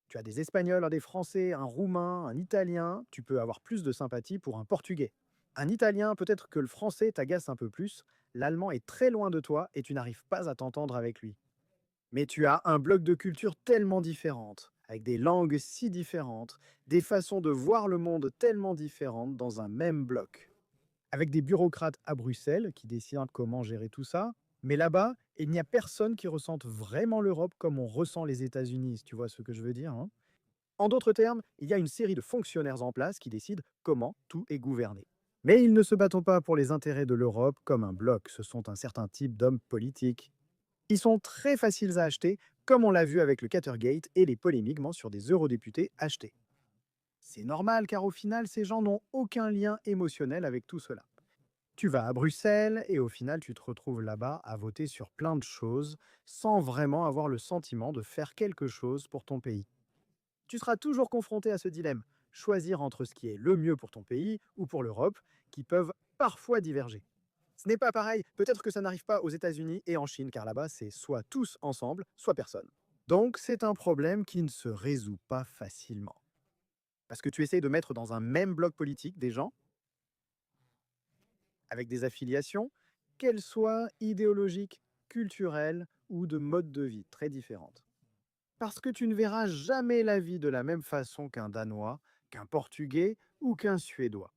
Tu as des Espagnols, des Français, un Roumain, un Italien, tu peux avoir plus de sympathie pour un Portugais. Un Italien, peut-être que le Français t'agace un peu plus, l'Allemand est très loin de toi et tu n'arrives pas à t'entendre avec lui. Mais tu as un bloc de cultures tellement différentes, avec des langues si différentes, des façons de voir le monde tellement différentes dans un même bloc. Avec des bureaucrates à Bruxelles qui décident comment gérer tout ça, mais là-bas, il n'y a personne qui ressente vraiment l'Europe comme on ressent les États-Unis, si tu vois ce que je veux dire, hein. En d'autres termes, il y a une série de fonctionnaires en place qui décident comment tout est gouverné. Mais ils ne se battent pas pour les intérêts de l'Europe comme un bloc, ce sont un certain type d'hommes politiques. Ils sont très faciles à acheter, comme on l'a vu avec le Catergate et les polémiques sur des eurodéputés achetés. C'est normal car au final, ces gens n'ont aucun lien émotionnel avec tout cela. Tu vas à Bruxelles et au final, tu te retrouves là-bas à voter sur plein de choses sans vraiment avoir le sentiment de faire quelque chose pour ton pays. Tu seras toujours confronté à ce dilemme, choisir entre ce qui est le mieux pour ton pays ou pour l'Europe, qui peuvent parfois diverger. Ce n'est pas pareil, peut-être que ça n'arrive pas aux États-Unis et en Chine, car là-bas, c'est soit tous ensemble, soit personne. Donc, c'est un problème qui ne se résout pas facilement. Parce que tu essayes de mettre dans un même bloc politique des gens avec des affiliations, qu'elles soient idéologiques, culturelles ou de mode de vie très différentes. Parce que tu ne verras jamais la vie de la même façon qu'un Danois, qu'un Portugais ou qu'un Suédois.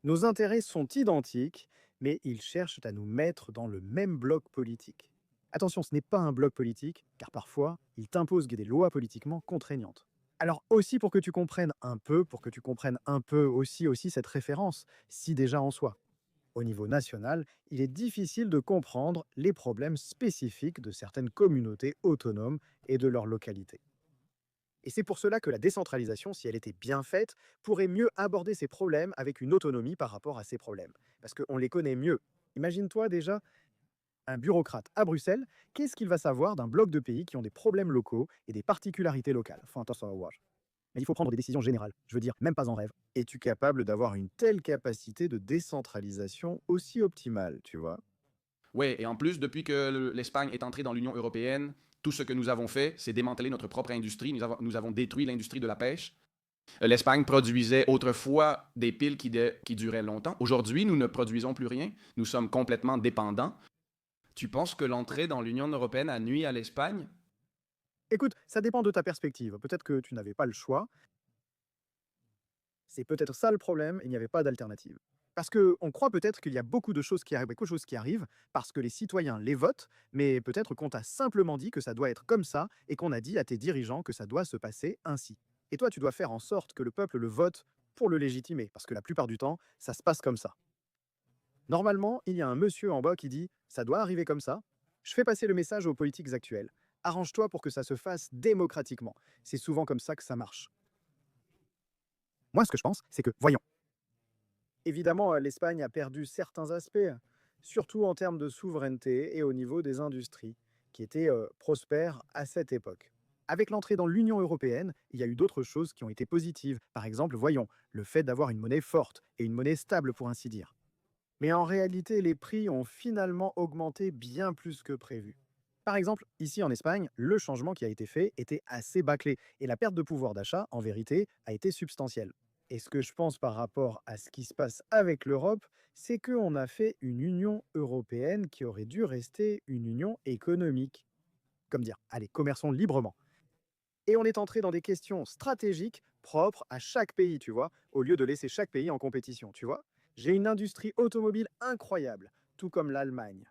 Nos intérêts sont identiques, mais ils cherchent à nous mettre dans le même bloc politique. Attention, ce n'est pas un bloc politique, car parfois, ils t'imposent des lois politiquement contraignantes. Alors aussi pour que tu comprennes un peu aussi cette référence, si déjà en soi. Au niveau national, il est difficile de comprendre les problèmes spécifiques de certaines communautés autonomes et de leur localité. Et c'est pour cela que la décentralisation, si elle était bien faite, pourrait mieux aborder ces problèmes avec une autonomie par rapport à ces problèmes. Parce qu'on les connaît mieux. Imagine-toi déjà un bureaucrate à Bruxelles, qu'est-ce qu'il va savoir d'un bloc de pays qui ont des problèmes locaux et des particularités locales? Mais il faut prendre des décisions générales, je veux dire, même pas en rêve. Es-tu capable d'avoir une telle capacité de décentralisation aussi optimale, tu vois? Oui, et en plus, depuis que l'Espagne est entrée dans l'Union européenne, tout ce que nous avons fait, c'est démanteler notre propre industrie. Nous avons détruit l'industrie de la pêche. L'Espagne produisait autrefois des piles qui duraient longtemps. Aujourd'hui, nous ne produisons plus rien. Nous sommes complètement dépendants. Tu penses que l'entrée dans l'Union européenne a nuit à l'Espagne? Écoute, ça dépend de ta perspective. Peut-être que tu n'avais pas le choix. C'est peut-être ça le problème, il n'y avait pas d'alternative. Parce qu'on croit peut-être qu'il y a beaucoup de choses qui arrivent parce que les citoyens les votent, mais peut-être qu'on t'a simplement dit que ça doit être comme ça et qu'on a dit à tes dirigeants que ça doit se passer ainsi. Et toi, tu dois faire en sorte que le peuple le vote pour le légitimer, parce que la plupart du temps, ça se passe comme ça. Normalement, il y a un monsieur en bas qui dit ça doit arriver comme ça. Je fais passer le message aux politiques actuelles. Arrange-toi pour que ça se fasse démocratiquement. C'est souvent comme ça que ça marche. Moi, ce que je pense, c'est que, voyons, évidemment, l'Espagne a perdu certains aspects, surtout en termes de souveraineté et au niveau des industries, qui étaient prospères à cette époque. Avec l'entrée dans l'Union européenne, il y a eu d'autres choses qui ont été positives. Par exemple, voyons, le fait d'avoir une monnaie forte et une monnaie stable, pour ainsi dire. Mais en réalité, les prix ont finalement augmenté bien plus que prévu. Par exemple, ici en Espagne, le changement qui a été fait était assez bâclé et la perte de pouvoir d'achat, en vérité, a été substantielle. Et ce que je pense par rapport à ce qui se passe avec l'Europe, c'est qu'on a fait une Union européenne qui aurait dû rester une union économique. Comme dire, allez, commerçons librement. Et on est entré dans des questions stratégiques propres à chaque pays, tu vois, au lieu de laisser chaque pays en compétition, tu vois. J'ai une industrie automobile incroyable, tout comme l'Allemagne.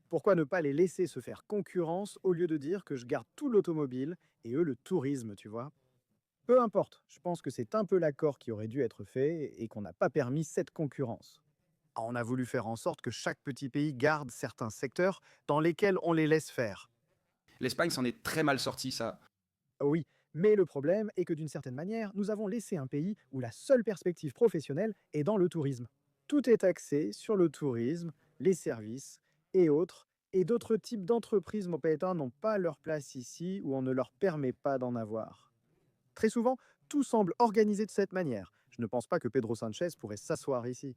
Pourquoi ne pas les laisser se faire concurrence au lieu de dire que je garde tout l'automobile et eux le tourisme, tu vois? Peu importe, je pense que c'est un peu l'accord qui aurait dû être fait et qu'on n'a pas permis cette concurrence. On a voulu faire en sorte que chaque petit pays garde certains secteurs dans lesquels on les laisse faire. L'Espagne s'en est très mal sortie, ça. Oui, mais le problème est que d'une certaine manière, nous avons laissé un pays où la seule perspective professionnelle est dans le tourisme. Tout est axé sur le tourisme, les services et autres, et d'autres types d'entreprises mopétas n'ont pas leur place ici où on ne leur permet pas d'en avoir. Très souvent, tout semble organisé de cette manière. Je ne pense pas que Pedro Sanchez pourrait s'asseoir ici.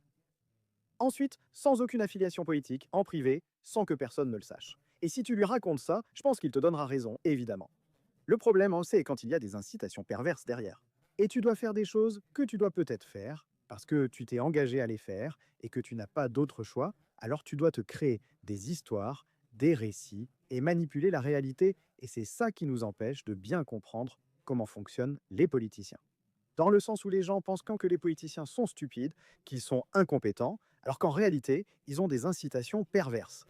Ensuite, sans aucune affiliation politique, en privé, sans que personne ne le sache. Et si tu lui racontes ça, je pense qu'il te donnera raison, évidemment. Le problème, c'est quand il y a des incitations perverses derrière. Et tu dois faire des choses que tu dois peut-être faire parce que tu t'es engagé à les faire et que tu n'as pas d'autre choix, alors tu dois te créer des histoires, des récits et manipuler la réalité. Et c'est ça qui nous empêche de bien comprendre comment fonctionnent les politiciens. Dans le sens où les gens pensent que les politiciens sont stupides, qu'ils sont incompétents, alors qu'en réalité, ils ont des incitations perverses.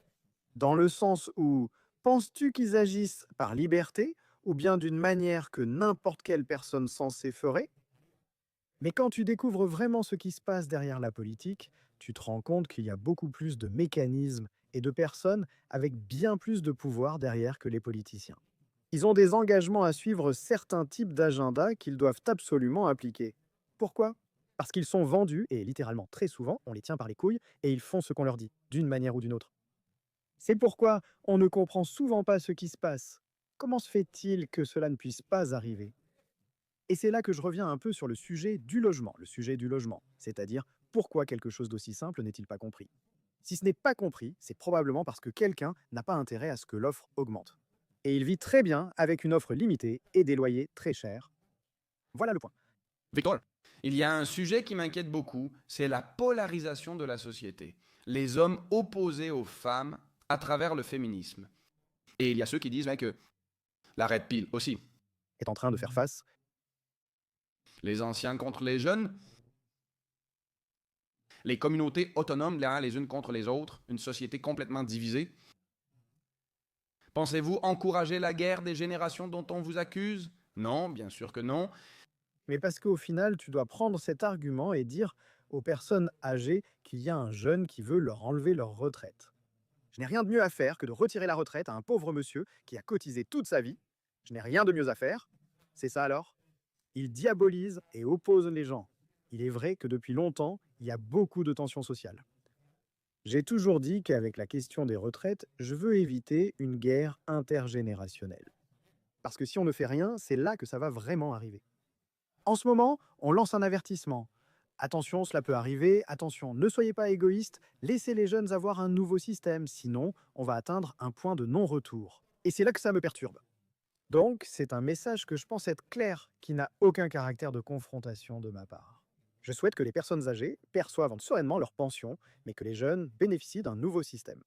Dans le sens où penses-tu qu'ils agissent par liberté ou bien d'une manière que n'importe quelle personne sensée ferait? Mais quand tu découvres vraiment ce qui se passe derrière la politique, tu te rends compte qu'il y a beaucoup plus de mécanismes et de personnes avec bien plus de pouvoir derrière que les politiciens. Ils ont des engagements à suivre certains types d'agendas qu'ils doivent absolument appliquer. Pourquoi? Parce qu'ils sont vendus, et littéralement très souvent, on les tient par les couilles, et ils font ce qu'on leur dit, d'une manière ou d'une autre. C'est pourquoi on ne comprend souvent pas ce qui se passe. Comment se fait-il que cela ne puisse pas arriver? Et c'est là que je reviens un peu sur le sujet du logement, c'est-à-dire pourquoi quelque chose d'aussi simple n'est-il pas compris? Si ce n'est pas compris, c'est probablement parce que quelqu'un n'a pas intérêt à ce que l'offre augmente. Et il vit très bien avec une offre limitée et des loyers très chers. Voilà le point. Victor, il y a un sujet qui m'inquiète beaucoup, c'est la polarisation de la société. Les hommes opposés aux femmes à travers le féminisme. Et il y a ceux qui disent que la red pill aussi. Est en train de faire face. Les anciens contre les jeunes, les communautés autonomes les unes contre les autres, une société complètement divisée. Pensez-vous encourager la guerre des générations dont on vous accuse? Non, bien sûr que non. Mais parce qu'au final, tu dois prendre cet argument et dire aux personnes âgées qu'il y a un jeune qui veut leur enlever leur retraite. Je n'ai rien de mieux à faire que de retirer la retraite à un pauvre monsieur qui a cotisé toute sa vie. Je n'ai rien de mieux à faire. C'est ça alors? Il diabolise et oppose les gens. Il est vrai que depuis longtemps, il y a beaucoup de tensions sociales. J'ai toujours dit qu'avec la question des retraites, je veux éviter une guerre intergénérationnelle. Parce que si on ne fait rien, c'est là que ça va vraiment arriver. En ce moment, on lance un avertissement. Attention, cela peut arriver, attention, ne soyez pas égoïstes, laissez les jeunes avoir un nouveau système, sinon on va atteindre un point de non-retour. Et c'est là que ça me perturbe. Donc, c'est un message que je pense être clair, qui n'a aucun caractère de confrontation de ma part. Je souhaite que les personnes âgées perçoivent sereinement leur pension, mais que les jeunes bénéficient d'un nouveau système.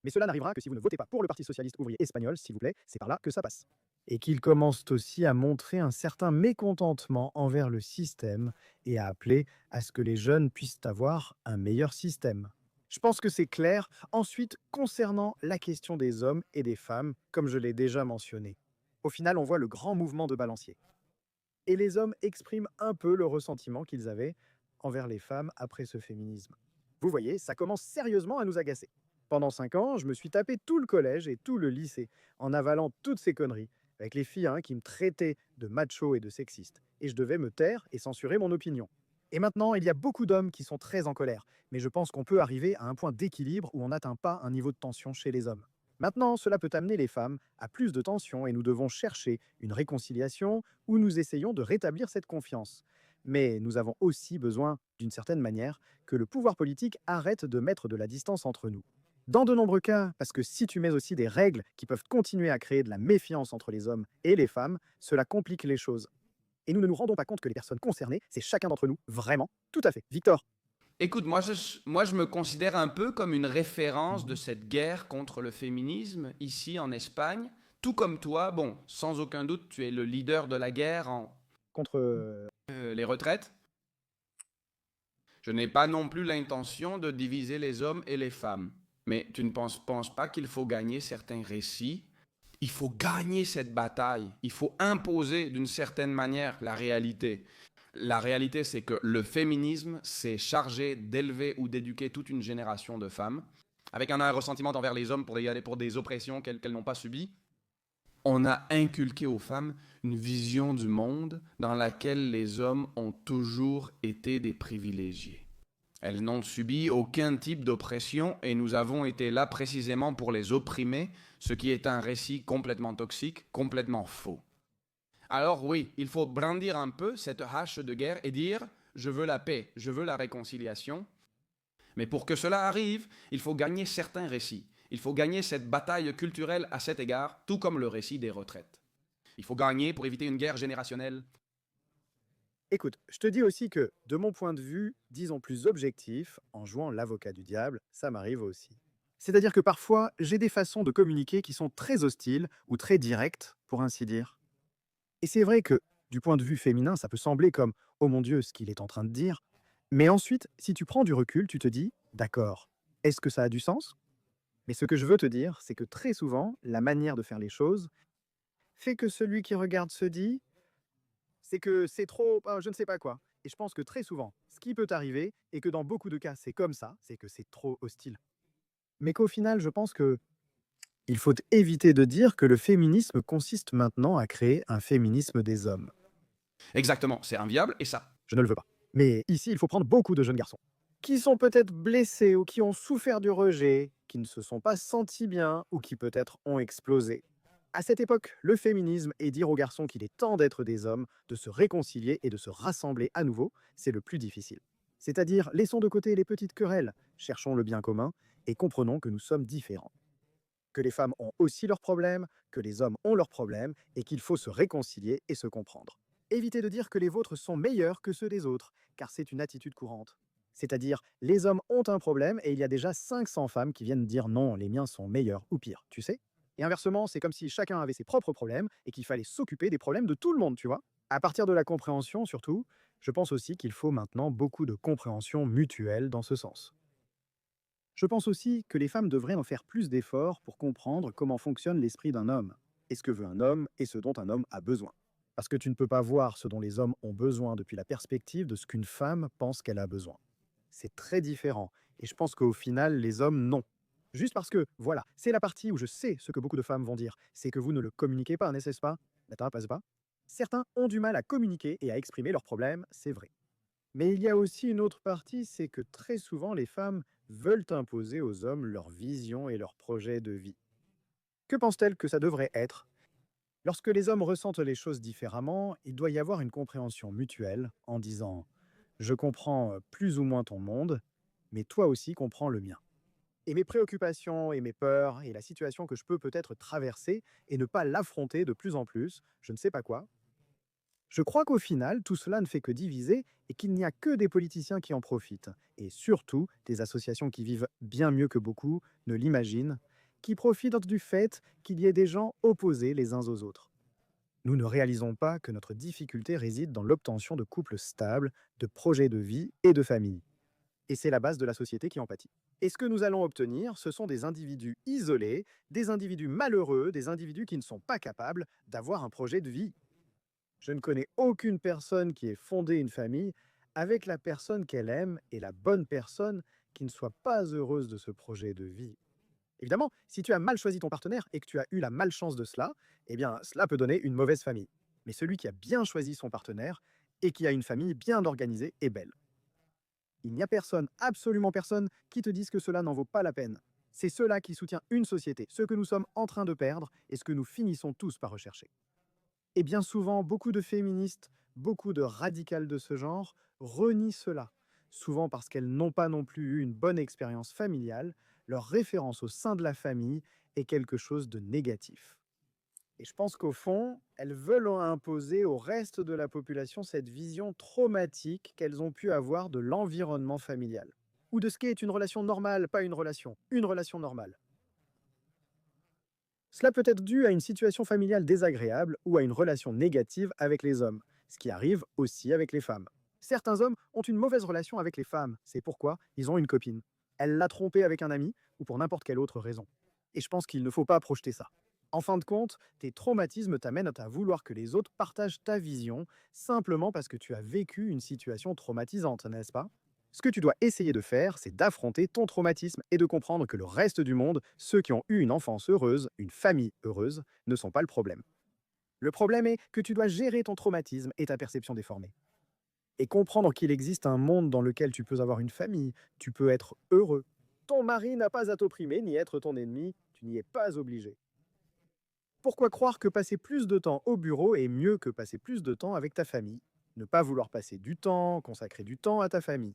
Mais cela n'arrivera que si vous ne votez pas pour le Parti socialiste ouvrier espagnol, s'il vous plaît, c'est par là que ça passe. Et qu'ils commencent aussi à montrer un certain mécontentement envers le système et à appeler à ce que les jeunes puissent avoir un meilleur système. Je pense que c'est clair. Ensuite, concernant la question des hommes et des femmes, comme je l'ai déjà mentionné, au final, on voit le grand mouvement de balancier. Et les hommes expriment un peu le ressentiment qu'ils avaient envers les femmes après ce féminisme. Vous voyez, ça commence sérieusement à nous agacer. Pendant 5 ans, je me suis tapé tout le collège et tout le lycée en avalant toutes ces conneries, avec les filles qui me traitaient de macho et de sexiste. Et je devais me taire et censurer mon opinion. Et maintenant, il y a beaucoup d'hommes qui sont très en colère, mais je pense qu'on peut arriver à un point d'équilibre où on n'atteint pas un niveau de tension chez les hommes. Maintenant, cela peut amener les femmes à plus de tension et nous devons chercher une réconciliation où nous essayons de rétablir cette confiance. Mais nous avons aussi besoin, d'une certaine manière, que le pouvoir politique arrête de mettre de la distance entre nous. Dans de nombreux cas, parce que si tu mets aussi des règles qui peuvent continuer à créer de la méfiance entre les hommes et les femmes, cela complique les choses. Et nous ne nous rendons pas compte que les personnes concernées, c'est chacun d'entre nous, vraiment, tout à fait. Victor, Écoute, moi je me considère un peu comme une référence de cette guerre contre le féminisme ici en Espagne. Tout comme toi, bon, sans aucun doute, tu es le leader de la guerre en contre... les retraites. Je n'ai pas non plus l'intention de diviser les hommes et les femmes. Mais tu ne penses pas qu'il faut gagner certains récits? Il faut gagner cette bataille. Il faut imposer d'une certaine manière la réalité. La réalité, c'est que le féminisme s'est chargé d'élever ou d'éduquer toute une génération de femmes, avec un ressentiment envers les hommes pour des oppressions qu'elles n'ont pas subies. On a inculqué aux femmes une vision du monde dans laquelle les hommes ont toujours été des privilégiés. Elles n'ont subi aucun type d'oppression et nous avons été là précisément pour les opprimer, ce qui est un récit complètement toxique, complètement faux. Alors oui, il faut brandir un peu cette hache de guerre et dire « je veux la paix, je veux la réconciliation ». Mais pour que cela arrive, il faut gagner certains récits. Il faut gagner cette bataille culturelle à cet égard, tout comme le récit des retraites. Il faut gagner pour éviter une guerre générationnelle. Écoute, je te dis aussi que, de mon point de vue, disons plus objectif, en jouant l'avocat du diable, ça m'arrive aussi. C'est-à-dire que parfois, j'ai des façons de communiquer qui sont très hostiles ou très directes, pour ainsi dire. Et c'est vrai que, du point de vue féminin, ça peut sembler comme «Oh mon Dieu, ce qu'il est en train de dire». Mais ensuite, si tu prends du recul, tu te dis «D'accord, est-ce que ça a du sens?» Mais ce que je veux te dire, c'est que très souvent, la manière de faire les choses fait que celui qui regarde se dit c'est que c'est trop, je ne sais pas quoi. Et je pense que très souvent, ce qui peut arriver, et que dans beaucoup de cas, c'est comme ça, c'est que c'est trop hostile. Mais qu'au final, je pense que il faut éviter de dire que le féminisme consiste maintenant à créer un féminisme des hommes. Exactement, c'est inviable et ça. Je ne le veux pas. Mais ici, il faut prendre beaucoup de jeunes garçons qui sont peut-être blessés ou qui ont souffert du rejet, qui ne se sont pas sentis bien ou qui peut-être ont explosé. À cette époque, le féminisme est dire aux garçons qu'il est temps d'être des hommes, de se réconcilier et de se rassembler à nouveau, c'est le plus difficile. C'est-à-dire, laissons de côté les petites querelles, cherchons le bien commun et comprenons que nous sommes différents. Que les femmes ont aussi leurs problèmes, que les hommes ont leurs problèmes et qu'il faut se réconcilier et se comprendre. Évitez de dire que les vôtres sont meilleurs que ceux des autres, car c'est une attitude courante. C'est-à-dire, les hommes ont un problème et il y a déjà 500 femmes qui viennent dire non, les miens sont meilleurs ou pires, tu sais. Et inversement, c'est comme si chacun avait ses propres problèmes et qu'il fallait s'occuper des problèmes de tout le monde, tu vois. À partir de la compréhension, surtout, je pense aussi qu'il faut maintenant beaucoup de compréhension mutuelle dans ce sens. Je pense aussi que les femmes devraient en faire plus d'efforts pour comprendre comment fonctionne l'esprit d'un homme, et ce que veut un homme et ce dont un homme a besoin. Parce que tu ne peux pas voir ce dont les hommes ont besoin depuis la perspective de ce qu'une femme pense qu'elle a besoin. C'est très différent, et je pense qu'au final, les hommes, non. Juste parce que, voilà, c'est la partie où je sais ce que beaucoup de femmes vont dire, c'est que vous ne le communiquez pas, n'est-ce pas? D'accord, pas? Certains ont du mal à communiquer et à exprimer leurs problèmes, c'est vrai. Mais il y a aussi une autre partie, c'est que très souvent les femmes veulent imposer aux hommes leur vision et leur projet de vie. Que pensent-elles que ça devrait être? Lorsque les hommes ressentent les choses différemment, il doit y avoir une compréhension mutuelle en disant ⁇ Je comprends plus ou moins ton monde, mais toi aussi comprends le mien. Et mes préoccupations et mes peurs et la situation que je peux peut-être traverser et ne pas l'affronter de plus en plus, je ne sais pas quoi, je crois qu'au final, tout cela ne fait que diviser et qu'il n'y a que des politiciens qui en profitent. Et surtout, des associations qui vivent bien mieux que beaucoup ne l'imaginent, qui profitent du fait qu'il y ait des gens opposés les uns aux autres. Nous ne réalisons pas que notre difficulté réside dans l'obtention de couples stables, de projets de vie et de famille. Et c'est la base de la société qui en pâtit. Et ce que nous allons obtenir, ce sont des individus isolés, des individus malheureux, des individus qui ne sont pas capables d'avoir un projet de vie. Je ne connais aucune personne qui ait fondé une famille avec la personne qu'elle aime et la bonne personne qui ne soit pas heureuse de ce projet de vie. Évidemment, si tu as mal choisi ton partenaire et que tu as eu la malchance de cela, eh bien, cela peut donner une mauvaise famille. Mais celui qui a bien choisi son partenaire et qui a une famille bien organisée est belle. Il n'y a personne, absolument personne, qui te dise que cela n'en vaut pas la peine. C'est cela qui soutient une société, ce que nous sommes en train de perdre et ce que nous finissons tous par rechercher. Et bien souvent, beaucoup de féministes, beaucoup de radicales de ce genre renient cela, souvent parce qu'elles n'ont pas non plus eu une bonne expérience familiale, leur référence au sein de la famille est quelque chose de négatif. Et je pense qu'au fond, elles veulent imposer au reste de la population cette vision traumatique qu'elles ont pu avoir de l'environnement familial, ou de ce qu'est une relation normale, pas une relation normale. Cela peut être dû à une situation familiale désagréable ou à une relation négative avec les hommes, ce qui arrive aussi avec les femmes. Certains hommes ont une mauvaise relation avec les femmes, c'est pourquoi ils ont une copine. Elle l'a trompé avec un ami ou pour n'importe quelle autre raison. Et je pense qu'il ne faut pas projeter ça. En fin de compte, tes traumatismes t'amènent à vouloir que les autres partagent ta vision simplement parce que tu as vécu une situation traumatisante, n'est-ce pas? Ce que tu dois essayer de faire, c'est d'affronter ton traumatisme et de comprendre que le reste du monde, ceux qui ont eu une enfance heureuse, une famille heureuse, ne sont pas le problème. Le problème est que tu dois gérer ton traumatisme et ta perception déformée. Et comprendre qu'il existe un monde dans lequel tu peux avoir une famille, tu peux être heureux. Ton mari n'a pas à t'opprimer ni être ton ennemi, tu n'y es pas obligé. Pourquoi croire que passer plus de temps au bureau est mieux que passer plus de temps avec ta famille? Ne pas vouloir passer du temps, consacrer du temps à ta famille.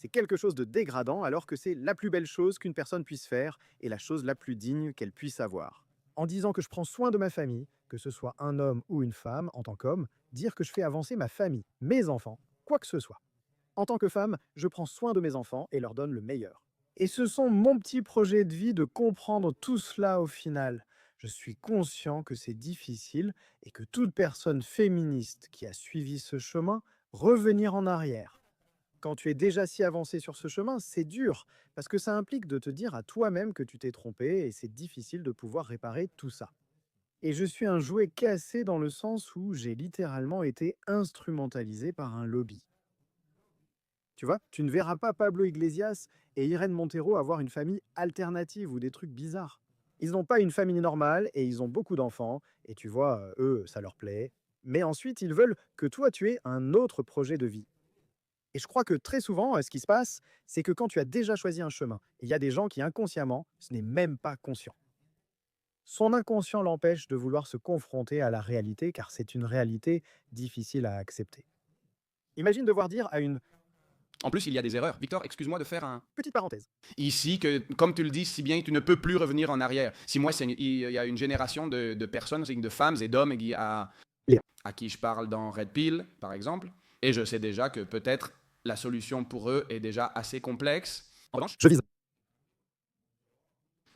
C'est quelque chose de dégradant alors que c'est la plus belle chose qu'une personne puisse faire et la chose la plus digne qu'elle puisse avoir. En disant que je prends soin de ma famille, que ce soit un homme ou une femme en tant qu'homme, dire que je fais avancer ma famille, mes enfants, quoi que ce soit. En tant que femme, je prends soin de mes enfants et leur donne le meilleur. Et ce sont mon petit projet de vie de comprendre tout cela au final. Je suis conscient que c'est difficile et que toute personne féministe qui a suivi ce chemin, revenir en arrière. Quand tu es déjà si avancé sur ce chemin, c'est dur, parce que ça implique de te dire à toi-même que tu t'es trompé et c'est difficile de pouvoir réparer tout ça. Et je suis un jouet cassé dans le sens où j'ai littéralement été instrumentalisé par un lobby. Tu vois, tu ne verras pas Pablo Iglesias et Irène Montero avoir une famille alternative ou des trucs bizarres. Ils n'ont pas une famille normale et ils ont beaucoup d'enfants, et tu vois, eux, ça leur plaît. Mais ensuite, ils veulent que toi, tu aies un autre projet de vie. Et je crois que très souvent, ce qui se passe, c'est que quand tu as déjà choisi un chemin, il y a des gens qui inconsciemment, ce n'est même pas conscient. Son inconscient l'empêche de vouloir se confronter à la réalité car c'est une réalité difficile à accepter. Imagine devoir dire à une En plus, il y a des erreurs. Victor, excuse-moi de faire un... petite parenthèse. Ici, que, comme tu le dis si bien, tu ne peux plus revenir en arrière. Si moi, il y a une génération de personnes, de femmes et d'hommes à qui je parle dans Red Pill, par exemple, et je sais déjà que peut-être la solution pour eux est déjà assez complexe. En revanche, Je vise.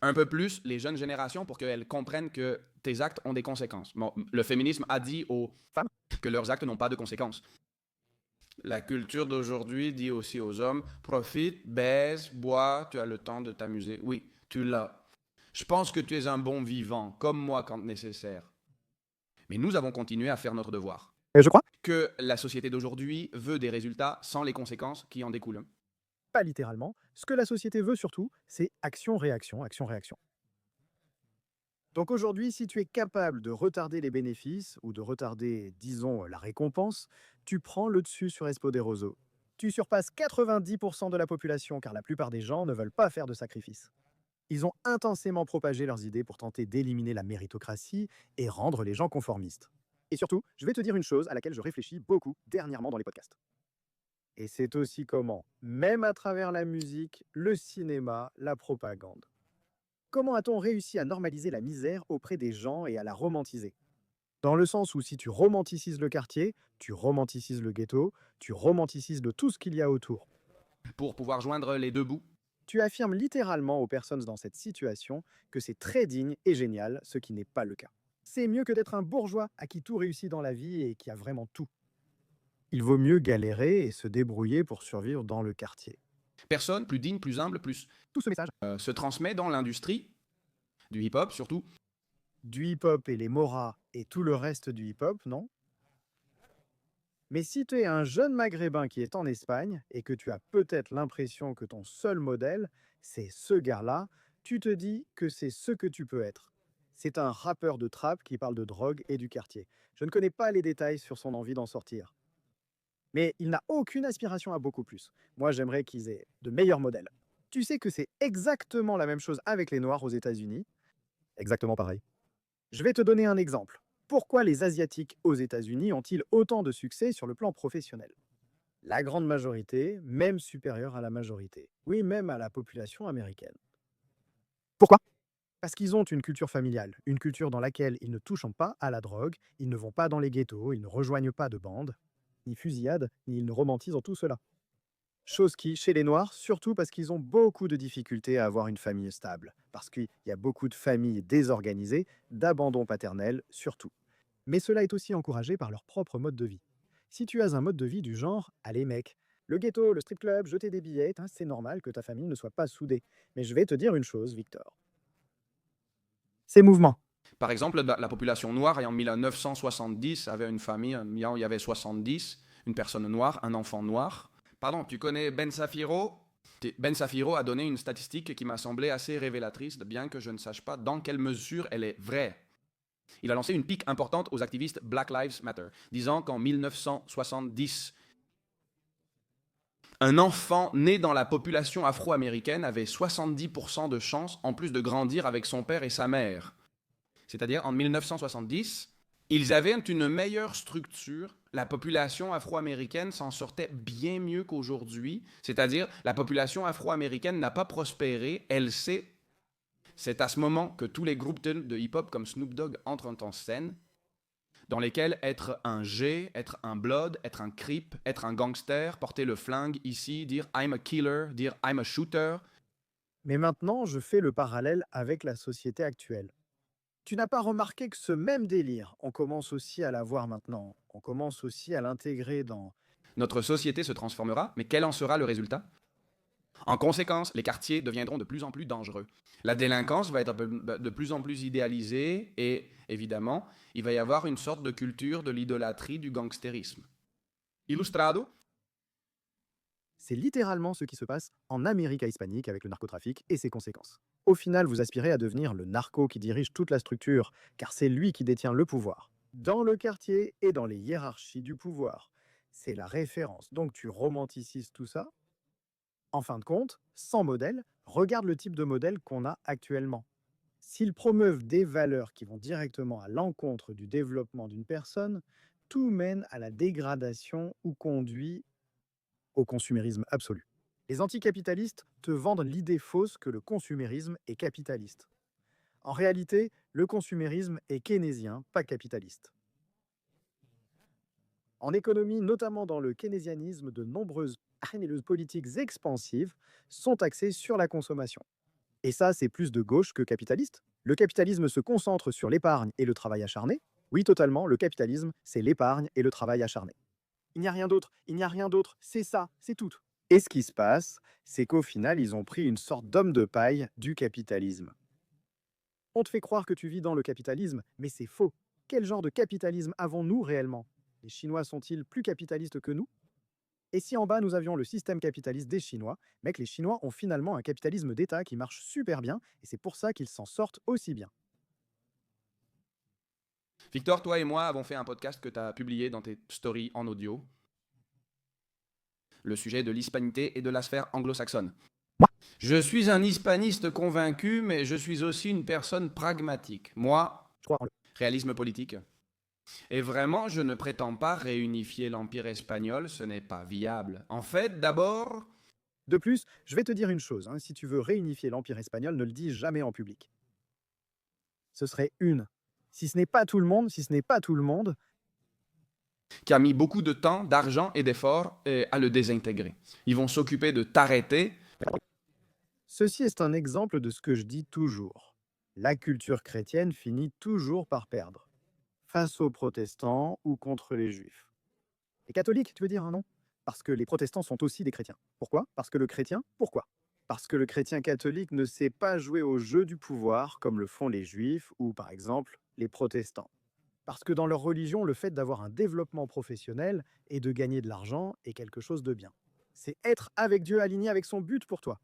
un peu plus les jeunes générations pour qu'elles comprennent que tes actes ont des conséquences. Bon, le féminisme a dit aux femmes que leurs actes n'ont pas de conséquences. La culture d'aujourd'hui dit aussi aux hommes, profite, baise, bois, tu as le temps de t'amuser. Oui, tu l'as. Je pense que tu es un bon vivant, comme moi quand nécessaire. Mais nous avons continué à faire notre devoir. Je crois Que la société d'aujourd'hui veut des résultats sans les conséquences qui en découlent. pas littéralement. Ce que la société veut surtout, c'est action-réaction, action-réaction. Donc aujourd'hui, si tu es capable de retarder les bénéfices ou de retarder, disons, la récompense, tu prends le dessus sur Espoderoso. Tu surpasses 90% de la population car la plupart des gens ne veulent pas faire de sacrifices. Ils ont intensément propagé leurs idées pour tenter d'éliminer la méritocratie et rendre les gens conformistes. Et surtout, je vais te dire une chose à laquelle je réfléchis beaucoup dernièrement dans les podcasts. Et c'est aussi comment, même à travers la musique, le cinéma, la propagande. Comment a-t-on réussi à normaliser la misère auprès des gens et à la romantiser? Dans le sens où si tu romanticises le quartier, tu romanticises le ghetto, tu romanticises de tout ce qu'il y a autour. Pour pouvoir joindre les deux bouts. Tu affirmes littéralement aux personnes dans cette situation que c'est très digne et génial, ce qui n'est pas le cas. C'est mieux que d'être un bourgeois à qui tout réussit dans la vie et qui a vraiment tout. Il vaut mieux galérer et se débrouiller pour survivre dans le quartier. Personne plus digne, plus humble, plus Tout ce message se transmet dans l'industrie du hip-hop surtout. du hip-hop et les moras et tout le reste du hip-hop, non? Mais si tu es un jeune maghrébin qui est en Espagne et que tu as peut-être l'impression que ton seul modèle, c'est ce gars-là, tu te dis que c'est ce que tu peux être. C'est un rappeur de trap qui parle de drogue et du quartier. Je ne connais pas les détails sur son envie d'en sortir. Mais il n'a aucune aspiration à beaucoup plus. Moi, j'aimerais qu'ils aient de meilleurs modèles. Tu sais que c'est exactement la même chose avec les Noirs aux États-Unis. Exactement pareil. Je vais te donner un exemple. Pourquoi les Asiatiques aux États-Unis ont-ils autant de succès sur le plan professionnel? La grande majorité, même supérieure à la majorité. Oui, même à la population américaine. Pourquoi? Parce qu'ils ont une culture familiale, une culture dans laquelle ils ne touchent pas à la drogue, ils ne vont pas dans les ghettos, ils ne rejoignent pas de bandes, ni fusillades, ni ils ne romantisent tout cela. Chose qui, chez les Noirs, surtout parce qu'ils ont beaucoup de difficultés à avoir une famille stable, parce qu'il y a beaucoup de familles désorganisées, d'abandon paternel surtout. Mais cela est aussi encouragé par leur propre mode de vie. Si tu as un mode de vie du genre, allez mec, le ghetto, le strip club, jeter des billets, c'est normal que ta famille ne soit pas soudée. Mais je vais te dire une chose, Victor. Ces mouvements. Par exemple, la population noire en 1970 avait une famille, il y avait 70, une personne noire, un enfant noir. Pardon, tu connais Ben Safiro? Ben Safiro a donné une statistique qui m'a semblé assez révélatrice, bien que je ne sache pas dans quelle mesure elle est vraie. Il a lancé une pique importante aux activistes Black Lives Matter, disant qu'en 1970, un enfant né dans la population afro-américaine avait 70% de chances en plus de grandir avec son père et sa mère. C'est-à-dire, en 1970, ils avaient une meilleure structure. La population afro-américaine s'en sortait bien mieux qu'aujourd'hui. C'est-à-dire, la population afro-américaine n'a pas prospéré, elle s'est C'est à ce moment que tous les groupes de hip-hop comme Snoop Dogg entrent en scène, dans lesquels être un G, être un Blood, être un Crip, être un gangster, porter le flingue ici, dire I'm a killer, dire I'm a shooter. Mais maintenant, je fais le parallèle avec la société actuelle. Tu n'as pas remarqué que ce même délire, on commence aussi à l'avoir maintenant. On commence aussi à l'intégrer dans... Notre société se transformera, mais quel en sera le résultat? En conséquence, les quartiers deviendront de plus en plus dangereux. La délinquance va être de plus en plus idéalisée et, évidemment, il va y avoir une sorte de culture de l'idolâtrie du gangstérisme. Illustrado? C'est littéralement ce qui se passe en Amérique hispanique avec le narcotrafic et ses conséquences. Au final, vous aspirez à devenir le narco qui dirige toute la structure, car c'est lui qui détient le pouvoir. Dans le quartier et dans les hiérarchies du pouvoir. C'est la référence. Donc tu romanticises tout ça. En fin de compte, sans modèle, regarde le type de modèle qu'on a actuellement. S'ils promeuvent des valeurs qui vont directement à l'encontre du développement d'une personne, tout mène à la dégradation ou conduit au consumérisme absolu. Les anticapitalistes te vendent l'idée fausse que le consumérisme est capitaliste. En réalité, le consumérisme est keynésien, pas capitaliste. En économie, notamment dans le keynésianisme, de nombreuses politiques expansives sont axées sur la consommation. Et ça, c'est plus de gauche que capitaliste. Le capitalisme se concentre sur l'épargne et le travail acharné. Oui, totalement, le capitalisme, c'est l'épargne et le travail acharné. Il n'y a rien d'autre, il n'y a rien d'autre, c'est ça, c'est tout. Et ce qui se passe, c'est qu'au final, ils ont pris une sorte d'homme de paille du capitalisme. On te fait croire que tu vis dans le capitalisme, mais c'est faux. Quel genre de capitalisme avons-nous réellement? Les Chinois sont-ils plus capitalistes que nous? Et si en bas nous avions le système capitaliste des Chinois, mec, les Chinois ont finalement un capitalisme d'État qui marche super bien, et c'est pour ça qu'ils s'en sortent aussi bien. Victor, toi et moi avons fait un podcast que tu as publié dans tes stories en audio. Le sujet de l'hispanité et de la sphère anglo-saxonne. Je suis un hispaniste convaincu, mais je suis aussi une personne pragmatique. Moi, Je crois en le... réalisme politique. Et vraiment, je ne prétends pas réunifier l'Empire espagnol, ce n'est pas viable. En fait, d'abord... De plus, je vais te dire une chose, hein, si tu veux réunifier l'Empire espagnol, ne le dis jamais en public. Ce serait une. Si ce n'est pas tout le monde, qui a mis beaucoup de temps, d'argent et d'efforts à le désintégrer. Ils vont s'occuper de t'arrêter. Ceci est un exemple de ce que je dis toujours. La culture chrétienne finit toujours par perdre, face aux protestants ou contre les juifs. Les catholiques, tu veux dire, hein, non? Parce que les protestants sont aussi des chrétiens. Pourquoi? Parce que le chrétien, pourquoi? Parce que le chrétien catholique ne sait pas jouer au jeu du pouvoir comme le font les juifs ou, par exemple, les protestants. Parce que dans leur religion, le fait d'avoir un développement professionnel et de gagner de l'argent est quelque chose de bien. C'est être avec Dieu aligné avec son but pour toi.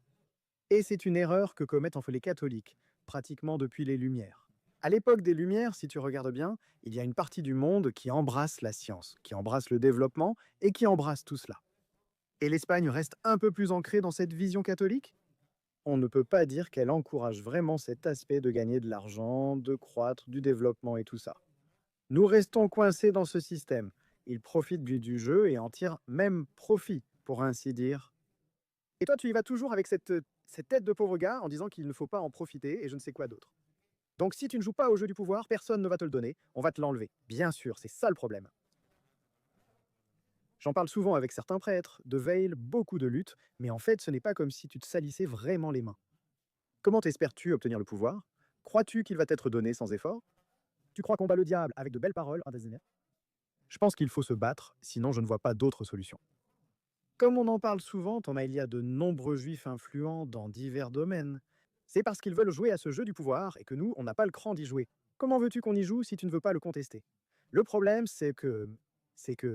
Et c'est une erreur que commettent en fait les catholiques, pratiquement depuis les Lumières. À l'époque des Lumières, si tu regardes bien, il y a une partie du monde qui embrasse la science, qui embrasse le développement et qui embrasse tout cela. Et l'Espagne reste un peu plus ancrée dans cette vision catholique? On ne peut pas dire qu'elle encourage vraiment cet aspect de gagner de l'argent, de croître, du développement et tout ça. Nous restons coincés dans ce système. Ils profitent du jeu et en tirent même profit, pour ainsi dire. Et toi, tu y vas toujours avec cette tête de pauvre gars en disant qu'il ne faut pas en profiter et je ne sais quoi d'autre. Donc si tu ne joues pas au jeu du pouvoir, personne ne va te le donner, on va te l'enlever. Bien sûr, c'est ça le problème. J'en parle souvent avec certains prêtres, de veil, beaucoup de luttes, mais en fait, ce n'est pas comme si tu te salissais vraiment les mains. Comment espères-tu obtenir le pouvoir? Crois-tu qu'il va t'être donné sans effort? Tu crois qu'on bat le diable avec de belles paroles? Je pense qu'il faut se battre, sinon je ne vois pas d'autre solution. Comme on en parle souvent, Thomas, il y a de nombreux juifs influents dans divers domaines. C'est parce qu'ils veulent jouer à ce jeu du pouvoir et que nous, on n'a pas le cran d'y jouer. Comment veux-tu qu'on y joue si tu ne veux pas le contester? Le problème, c'est que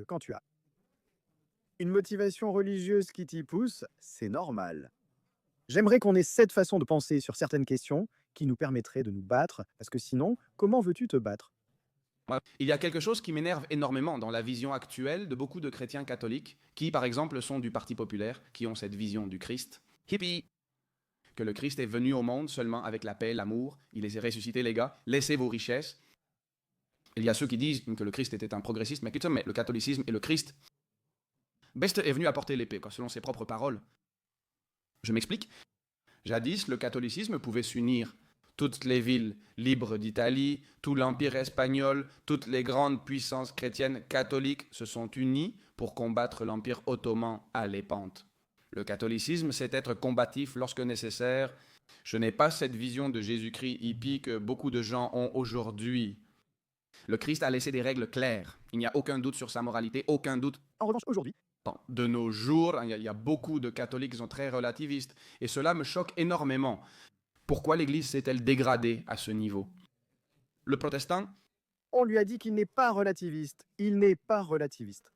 quand tu as une motivation religieuse qui t'y pousse, c'est normal. J'aimerais qu'on ait cette façon de penser sur certaines questions qui nous permettrait de nous battre, parce que sinon, comment veux-tu te battre? Il y a quelque chose qui m'énerve énormément dans la vision actuelle de beaucoup de chrétiens catholiques qui, par exemple, sont du Parti populaire, qui ont cette vision du Christ. Hippie! Que le Christ est venu au monde seulement avec la paix, l'amour. Il les a ressuscités, les gars. Laissez vos richesses. Il y a ceux qui disent que le Christ était un progressiste, mais le catholicisme et le Christ... Best est venu apporter l'épée, selon ses propres paroles. Je m'explique. Jadis, le catholicisme pouvait s'unir toutes les villes libres d'Italie, tout l'Empire espagnol, toutes les grandes puissances chrétiennes catholiques se sont unies pour combattre l'Empire ottoman à l'épante. Le catholicisme, c'est être combatif lorsque nécessaire. Je n'ai pas cette vision de Jésus-Christ hippie que beaucoup de gens ont aujourd'hui. Le Christ a laissé des règles claires. Il n'y a aucun doute sur sa moralité, aucun doute. En revanche, aujourd'hui, De nos jours, il y a beaucoup de catholiques qui sont très relativistes. Et cela me choque énormément. Pourquoi l'Église s'est-elle dégradée à ce niveau? Le protestant, on lui a dit qu'il n'est pas relativiste. Il n'est pas relativiste.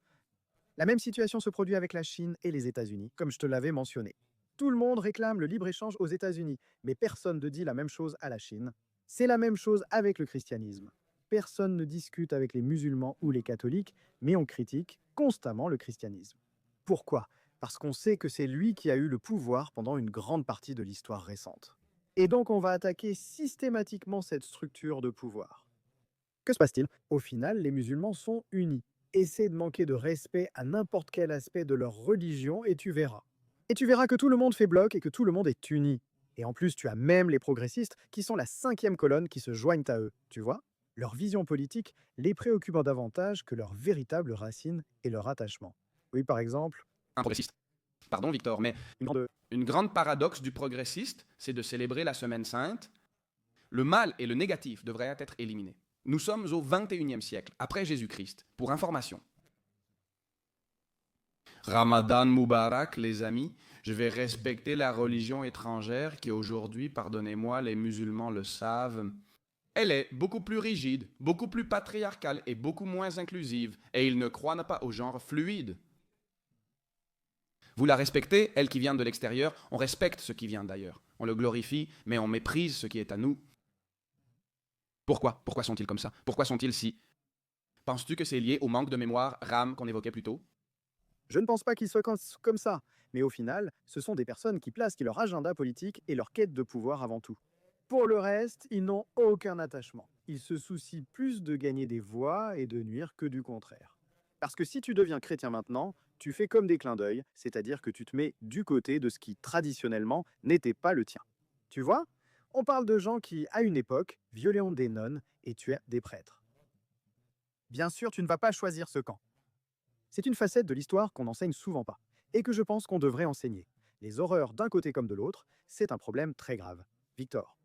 La même situation se produit avec la Chine et les États-Unis, comme je te l'avais mentionné. Tout le monde réclame le libre-échange aux États-Unis, mais personne ne dit la même chose à la Chine. C'est la même chose avec le christianisme. Personne ne discute avec les musulmans ou les catholiques, mais on critique constamment le christianisme. Pourquoi? Parce qu'on sait que c'est lui qui a eu le pouvoir pendant une grande partie de l'histoire récente. Et donc on va attaquer systématiquement cette structure de pouvoir. Que se passe-t-il? Au final, les musulmans sont unis. Essaie de manquer de respect à n'importe quel aspect de leur religion et tu verras. Et tu verras que tout le monde fait bloc et que tout le monde est uni. Et en plus, tu as même les progressistes qui sont la 5e colonne qui se joignent à eux, tu vois? Leur vision politique les préoccupant davantage que leurs véritables racines et leur attachement. Oui, par exemple, un progressiste. Pardon Victor, mais une grande paradoxe du progressiste, c'est de célébrer la Semaine Sainte. Le mal et le négatif devraient être éliminés. Nous sommes au XXIe siècle, après Jésus-Christ. Pour information. Ramadan Moubarak, les amis, je vais respecter la religion étrangère qui aujourd'hui, pardonnez-moi, les musulmans le savent, elle est beaucoup plus rigide, beaucoup plus patriarcale et beaucoup moins inclusive, et ils ne croient pas au genre fluide. Vous la respectez, elle qui vient de l'extérieur, on respecte ce qui vient d'ailleurs. On le glorifie, mais on méprise ce qui est à nous. Pourquoi? Pourquoi sont-ils comme ça? Pourquoi sont-ils si? Penses-tu que c'est lié au manque de mémoire RAM qu'on évoquait plus tôt? je ne pense pas qu'ils soient comme ça, mais au final, ce sont des personnes qui placent leur agenda politique et leur quête de pouvoir avant tout. Pour le reste, ils n'ont aucun attachement. Ils se soucient plus de gagner des voix et de nuire que du contraire. Parce que si tu deviens chrétien maintenant, tu fais comme des clins d'œil, c'est-à-dire que tu te mets du côté de ce qui traditionnellement n'était pas le tien. Tu vois? On parle de gens qui, à une époque, violaient des nonnes et tuaient des prêtres. Bien sûr, tu ne vas pas choisir ce camp. C'est une facette de l'histoire qu'on n'enseigne souvent pas, et que je pense qu'on devrait enseigner. Les horreurs d'un côté comme de l'autre, c'est un problème très grave. Victor.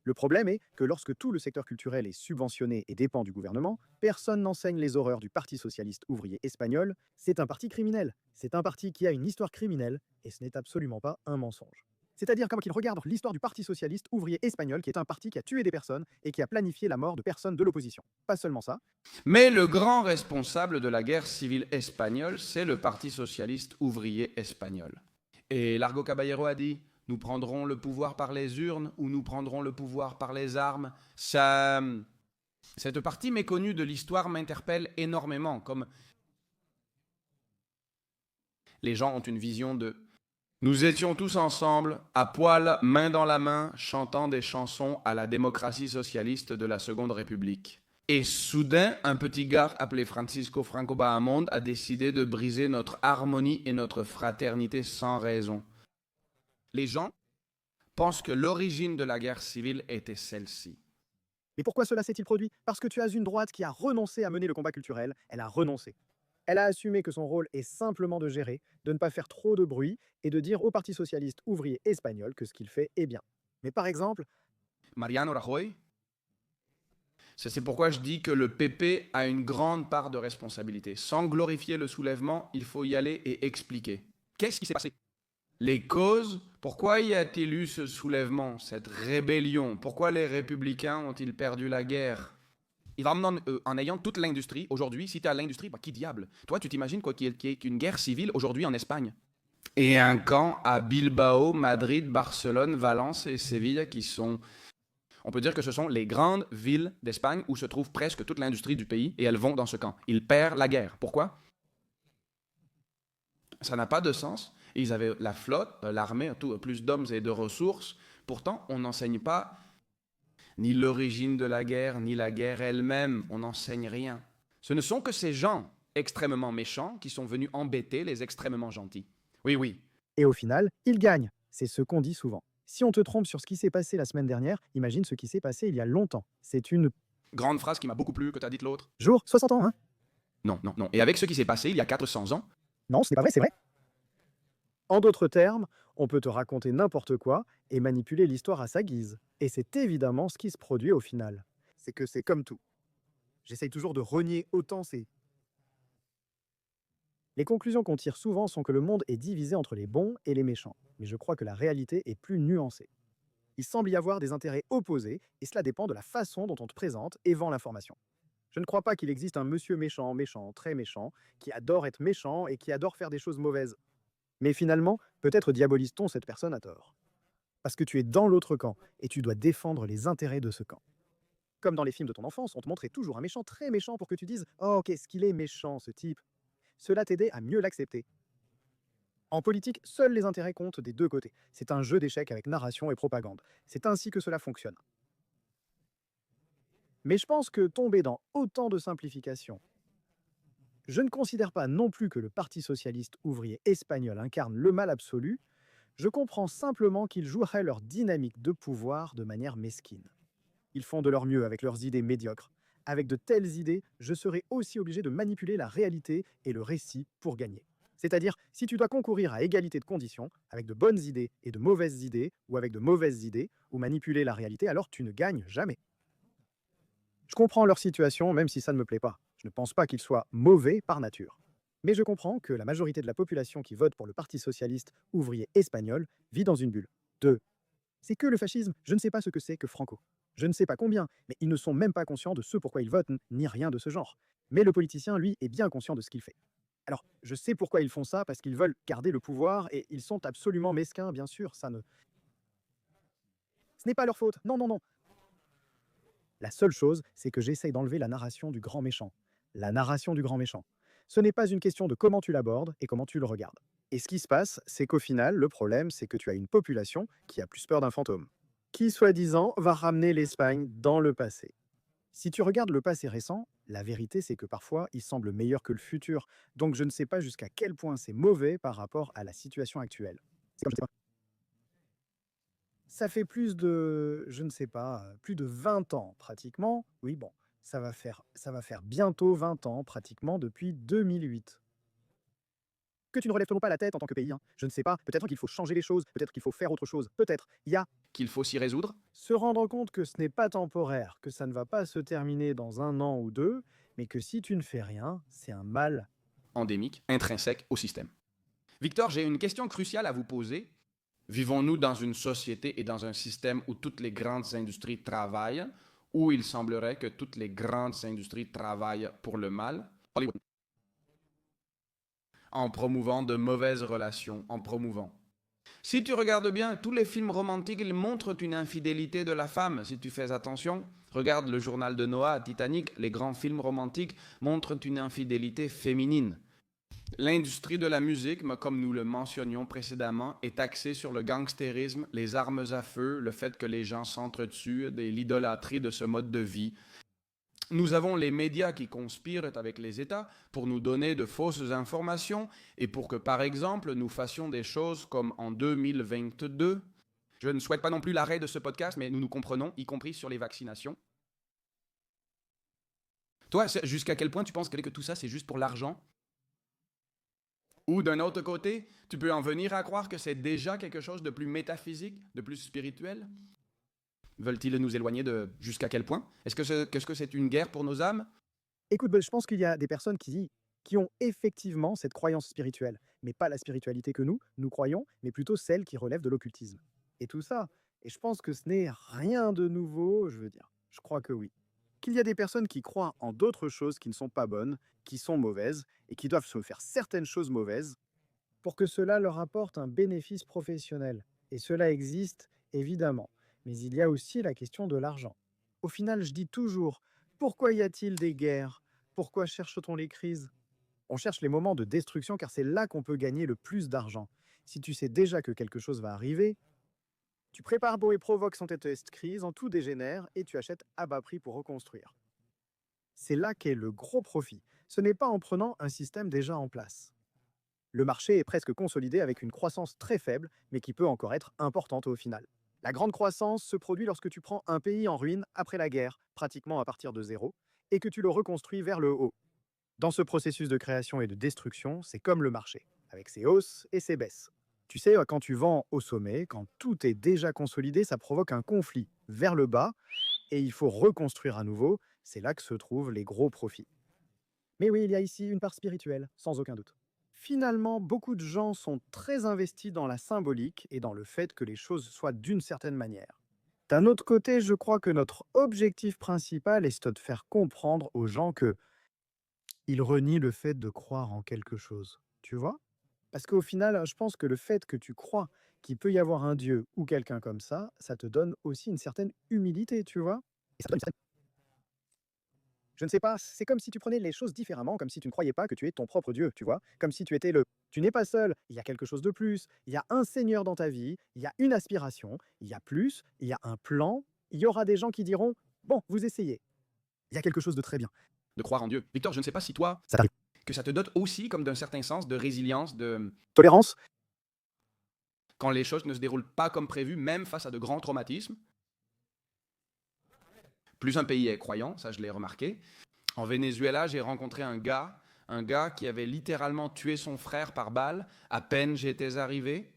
Le problème est que lorsque tout le secteur culturel est subventionné et dépend du gouvernement, personne n'enseigne les horreurs du Parti socialiste ouvrier espagnol. C'est un parti criminel. C'est un parti qui a une histoire criminelle, et ce n'est absolument pas un mensonge. C'est-à-dire comme qu'il regarde l'histoire du Parti socialiste ouvrier espagnol, qui est un parti qui a tué des personnes et qui a planifié la mort de personnes de l'opposition. Pas seulement ça. Mais le grand responsable de la guerre civile espagnole, c'est le Parti socialiste ouvrier espagnol. Et Largo Caballero a dit: nous prendrons le pouvoir par les urnes ou nous prendrons le pouvoir par les armes. Cette partie méconnue de l'histoire m'interpelle énormément, comme les gens ont une vision de nous étions tous ensemble, à poil, main dans la main, chantant des chansons à la démocratie socialiste de la Seconde République. Et soudain, un petit gars appelé Francisco Franco Bahamonde a décidé de briser notre harmonie et notre fraternité sans raison. Les gens pensent que l'origine de la guerre civile était celle-ci. Mais pourquoi cela s'est-il produit? Parce que tu as une droite qui a renoncé à mener le combat culturel, elle a renoncé. Elle a assumé que son rôle est simplement de gérer, de ne pas faire trop de bruit et de dire au Parti socialiste ouvrier espagnol que ce qu'il fait est bien. Mais par exemple, Mariano Rajoy, c'est pourquoi je dis que le PP a une grande part de responsabilité. Sans glorifier le soulèvement, il faut y aller et expliquer. Qu'est-ce qui s'est passé? Les causes, pourquoi y a-t-il eu ce soulèvement, cette rébellion? Pourquoi les républicains ont-ils perdu la guerre? En ayant toute l'industrie, aujourd'hui, si tu as l'industrie, qui diable? Toi, tu t'imagines quoi qu'il y ait une guerre civile aujourd'hui en Espagne? Et un camp à Bilbao, Madrid, Barcelone, Valence et Séville qui sont... On peut dire que ce sont les grandes villes d'Espagne où se trouve presque toute l'industrie du pays et elles vont dans ce camp. Ils perdent la guerre. Pourquoi? Ça n'a pas de sens. Ils avaient la flotte, l'armée, plus d'hommes et de ressources. Pourtant, on n'enseigne pas ni l'origine de la guerre, ni la guerre elle-même. On n'enseigne rien. Ce ne sont que ces gens extrêmement méchants qui sont venus embêter les extrêmement gentils. Oui, oui. et au final, ils gagnent. C'est ce qu'on dit souvent. Si on te trompe sur ce qui s'est passé la semaine dernière, imagine ce qui s'est passé il y a longtemps. C'est une Grande phrase qui m'a beaucoup plu que tu as dite l'autre. jour, 60 ans, hein? Non, non, non. Et avec ce qui s'est passé il y a 400 ans, Non, ce n'est pas vrai, c'est vrai. En d'autres termes, on peut te raconter n'importe quoi et manipuler l'histoire à sa guise. Et c'est évidemment ce qui se produit au final. C'est que c'est comme tout. J'essaye toujours de renier autant ces... Les conclusions qu'on tire souvent sont que le monde est divisé entre les bons et les méchants. Mais je crois que la réalité est plus nuancée. Il semble y avoir des intérêts opposés, et cela dépend de la façon dont on te présente et vend l'information. Je ne crois pas qu'il existe un monsieur méchant, méchant, très méchant, qui adore être méchant et qui adore faire des choses mauvaises. Mais finalement, peut-être diabolise-t-on cette personne à tort. Parce que tu es dans l'autre camp, et tu dois défendre les intérêts de ce camp. Comme dans les films de ton enfance, on te montrait toujours un méchant très méchant pour que tu dises « Oh, qu'est-ce qu'il est méchant, ce type !» Cela t'aidait à mieux l'accepter. En politique, seuls les intérêts comptent des deux côtés. C'est un jeu d'échecs avec narration et propagande. C'est ainsi que cela fonctionne. Mais je pense que tomber dans autant de simplifications, je ne considère pas non plus que le Parti socialiste ouvrier espagnol incarne le mal absolu, je comprends simplement qu'ils joueraient leur dynamique de pouvoir de manière mesquine. Ils font de leur mieux avec leurs idées médiocres. Avec de telles idées, je serai aussi obligé de manipuler la réalité et le récit pour gagner. C'est-à-dire, si tu dois concourir à égalité de conditions, avec de bonnes idées et de mauvaises idées, ou avec de mauvaises idées, ou manipuler la réalité, alors tu ne gagnes jamais. Je comprends leur situation, même si ça ne me plaît pas. Je ne pense pas qu'ils soient mauvais par nature. Mais je comprends que la majorité de la population qui vote pour le Parti socialiste ouvrier espagnol vit dans une bulle. 2. C'est que le fascisme, je ne sais pas ce que c'est que Franco. Je ne sais pas combien, mais ils ne sont même pas conscients de ce pourquoi ils votent, ni rien de ce genre. Mais le politicien, lui, est bien conscient de ce qu'il fait. Alors, je sais pourquoi ils font ça, parce qu'ils veulent garder le pouvoir, et ils sont absolument mesquins, bien sûr, ça ne... Ce n'est pas leur faute, non, non, non. La seule chose, c'est que j'essaye d'enlever la narration du grand méchant. La narration du grand méchant. Ce n'est pas une question de comment tu l'abordes et comment tu le regardes. Et ce qui se passe, c'est qu'au final, le problème, c'est que tu as une population qui a plus peur d'un fantôme, qui, soi-disant, va ramener l'Espagne dans le passé. Si tu regardes le passé récent, la vérité, c'est que parfois, il semble meilleur que le futur. Donc, je ne sais pas jusqu'à quel point c'est mauvais par rapport à la situation actuelle. C'est comme je sais pas. Ça fait plus de, je ne sais pas, plus de 20 ans pratiquement. Oui, bon, ça va faire bientôt 20 ans pratiquement depuis 2008. Que tu ne relèves toujours pas la tête en tant que pays, hein. Je ne sais pas, peut-être qu'il faut changer les choses, peut-être qu'il faut faire autre chose, peut-être. Il y a qu'il faut s'y résoudre. se rendre compte que ce n'est pas temporaire, que ça ne va pas se terminer dans un an ou deux, mais que si tu ne fais rien, c'est un mal. Endémique, intrinsèque au système. Victor, j'ai une question cruciale à vous poser. Vivons-nous dans une société et dans un système où toutes les grandes industries travaillent, où il semblerait que toutes les grandes industries travaillent pour le mal, Hollywood, en promouvant de mauvaises relations, en promouvant. Si tu regardes bien, tous les films romantiques, ils montrent une infidélité de la femme, si tu fais attention. Regarde le journal de Noah, Titanic, les grands films romantiques montrent une infidélité féminine. L'industrie de la musique, comme nous le mentionnions précédemment, est axée sur le gangstérisme, les armes à feu, le fait que les gens s'entretuent, l'idolâtrie de ce mode de vie. Nous avons les médias qui conspirent avec les États pour nous donner de fausses informations et pour que, par exemple, nous fassions des choses comme en 2022. Je ne souhaite pas non plus l'arrêt de ce podcast, mais nous nous comprenons, y compris sur les vaccinations. Toi, jusqu'à quel point tu penses que tout ça, c'est juste pour l'argent? Ou d'un autre côté, tu peux en venir à croire que c'est déjà quelque chose de plus métaphysique, de plus spirituel? Veulent-ils nous éloigner de jusqu'à quel point? Est-ce que c'est une guerre pour nos âmes? Écoute, je pense qu'il y a des personnes qui ont effectivement cette croyance spirituelle, mais pas la spiritualité que nous croyons, mais plutôt celle qui relève de l'occultisme. Et tout ça. Et je pense que ce n'est rien de nouveau, je veux dire. Je crois que oui. Qu'il y a des personnes qui croient en d'autres choses qui ne sont pas bonnes, qui sont mauvaises, et qui doivent se faire certaines choses mauvaises pour que cela leur apporte un bénéfice professionnel. Et cela existe, évidemment. Mais il y a aussi la question de l'argent. Au final, je dis toujours, pourquoi y a-t-il des guerres? Pourquoi cherche-t-on les crises? On cherche les moments de destruction car c'est là qu'on peut gagner le plus d'argent. Si tu sais déjà que quelque chose va arriver, tu prépares beau et provoques sans cette crise, en tout dégénère et tu achètes à bas prix pour reconstruire. C'est là qu'est le gros profit. Ce n'est pas en prenant un système déjà en place. Le marché est presque consolidé avec une croissance très faible, mais qui peut encore être importante au final. La grande croissance se produit lorsque tu prends un pays en ruine après la guerre, pratiquement à partir de zéro, et que tu le reconstruis vers le haut. Dans ce processus de création et de destruction, c'est comme le marché, avec ses hausses et ses baisses. Tu sais, quand tu vends au sommet, quand tout est déjà consolidé, ça provoque un conflit vers le bas et il faut reconstruire à nouveau. C'est là que se trouvent les gros profits. Mais oui, il y a ici une part spirituelle, sans aucun doute. Finalement, beaucoup de gens sont très investis dans la symbolique et dans le fait que les choses soient d'une certaine manière. D'un autre côté, je crois que notre objectif principal est de faire comprendre aux gens que ils renient le fait de croire en quelque chose. Tu vois? Parce qu'au final, je pense que le fait que tu crois qu'il peut y avoir un Dieu ou quelqu'un comme ça te donne aussi une certaine humilité, tu vois? Et ça te donne une certaine je ne sais pas, c'est comme si tu prenais les choses différemment, comme si tu ne croyais pas que tu es ton propre Dieu, tu vois? Comme si tu étais le tu n'es pas seul, il y a quelque chose de plus, il y a un Seigneur dans ta vie, il y a une aspiration, il y a plus, il y a un plan, il y aura des gens qui diront: «Bon, vous essayez». Il y a quelque chose de très bien. De croire en Dieu. Victor, je ne sais pas si toi, Ça t'arrive. que ça te dote aussi comme d'un certain sens de résilience, de Tolérance? quand les choses ne se déroulent pas comme prévu, même face à de grands traumatismes. Plus un pays est croyant, ça je l'ai remarqué. En Venezuela, j'ai rencontré un gars qui avait littéralement tué son frère par balle à peine j'étais arrivé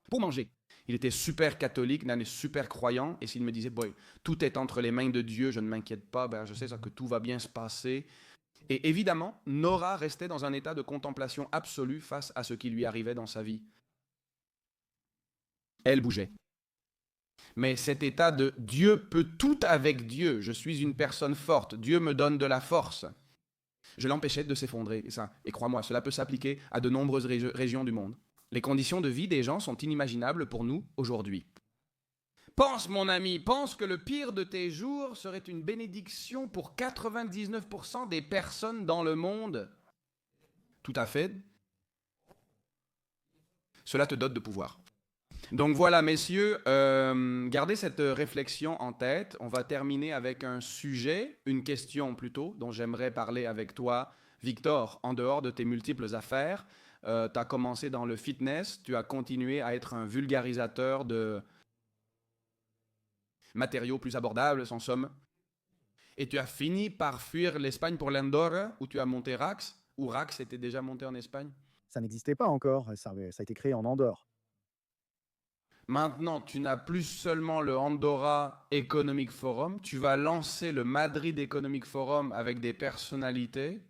pour manger. Il était super catholique, super croyant, et s'il me disait, boy, tout est entre les mains de Dieu, je ne m'inquiète pas, ben je sais ça, que tout va bien se passer. Et évidemment, Nora restait dans un état de contemplation absolue face à ce qui lui arrivait dans sa vie. Elle bougeait. Mais cet état de Dieu peut tout avec Dieu, je suis une personne forte, Dieu me donne de la force, je l'empêchais de s'effondrer. Et crois-moi, cela peut s'appliquer à de nombreuses régions du monde. Les conditions de vie des gens sont inimaginables pour nous aujourd'hui. Pense, mon ami, pense que le pire de tes jours serait une bénédiction pour 99% des personnes dans le monde. Tout à fait. Cela te dote de pouvoir. Donc voilà, messieurs, gardez cette réflexion en tête. On va terminer avec un sujet, une question plutôt, dont j'aimerais parler avec toi, Victor, en dehors de tes multiples affaires. Tu as commencé dans le fitness, tu as continué à être un vulgarisateur de matériaux plus abordables, en somme. Et tu as fini par fuir l'Espagne pour l'Andorre, où tu as monté Rax, ou Rax était déjà monté en Espagne. Ça n'existait pas encore, ça a été créé en Andorre. Maintenant, tu n'as plus seulement le Andorra Economic Forum, tu vas lancer le Madrid Economic Forum avec des personnalités.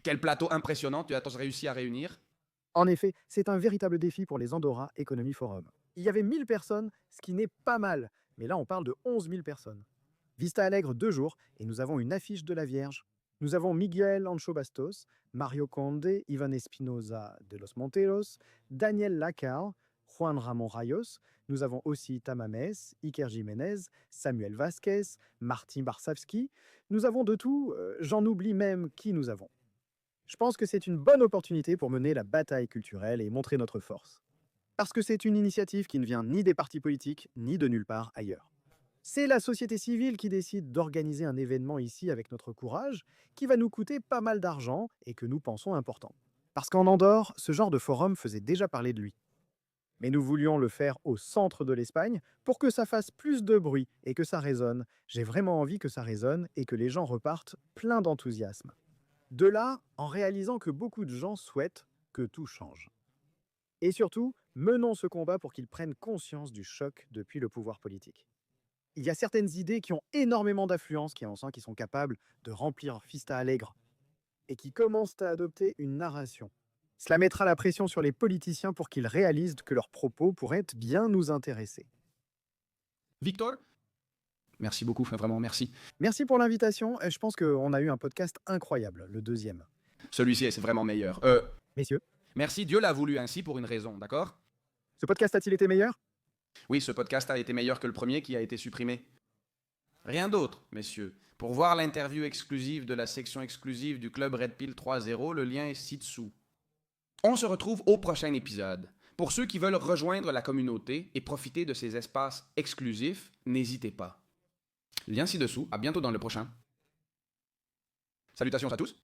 Quel plateau impressionnant tu as réussi à réunir. En effet, c'est un véritable défi pour les Andorra Economy Forum. Il y avait 1000 personnes, ce qui n'est pas mal, mais là on parle de 11 000 personnes. Vista Alegre 2 jours, et nous avons une affiche de la Vierge. Nous avons Miguel Ancho Bastos, Mario Conde, Ivan Espinoza de los Monteros, Daniel Lacar, Juan Ramón Rayos. Nous avons aussi Tamames, Iker Jiménez, Samuel Vasquez, Martin Barsavski. Nous avons de tout, j'en oublie même qui nous avons. Je pense que c'est une bonne opportunité pour mener la bataille culturelle et montrer notre force. Parce que c'est une initiative qui ne vient ni des partis politiques, ni de nulle part ailleurs. C'est la société civile qui décide d'organiser un événement ici avec notre courage, qui va nous coûter pas mal d'argent et que nous pensons important. Parce qu'en Andorre, ce genre de forum faisait déjà parler de lui. Mais nous voulions le faire au centre de l'Espagne pour que ça fasse plus de bruit et que ça résonne. J'ai vraiment envie que ça résonne et que les gens repartent pleins d'enthousiasme. De là, en réalisant que beaucoup de gens souhaitent que tout change. Et surtout, menons ce combat pour qu'ils prennent conscience du choc depuis le pouvoir politique. Il y a certaines idées qui ont énormément d'affluence, qui sont capables de remplir Fista Alegre, et qui commencent à adopter une narration. Cela mettra la pression sur les politiciens pour qu'ils réalisent que leurs propos pourraient bien nous intéresser. Victor, merci beaucoup, vraiment merci. Merci pour l'invitation, et je pense qu'on a eu un podcast incroyable, le deuxième. Celui-ci, c'est vraiment meilleur. Messieurs, Merci, Dieu l'a voulu ainsi pour une raison, d'accord? ce podcast a-t-il été meilleur? Oui, ce podcast a été meilleur que le premier qui a été supprimé. Rien d'autre, messieurs. Pour voir l'interview exclusive de la section exclusive du Club Red Pill 3.0, le lien est ci-dessous. On se retrouve au prochain épisode. Pour ceux qui veulent rejoindre la communauté et profiter de ces espaces exclusifs, n'hésitez pas. Lien ci-dessous, à bientôt dans le prochain. Salutations à tous.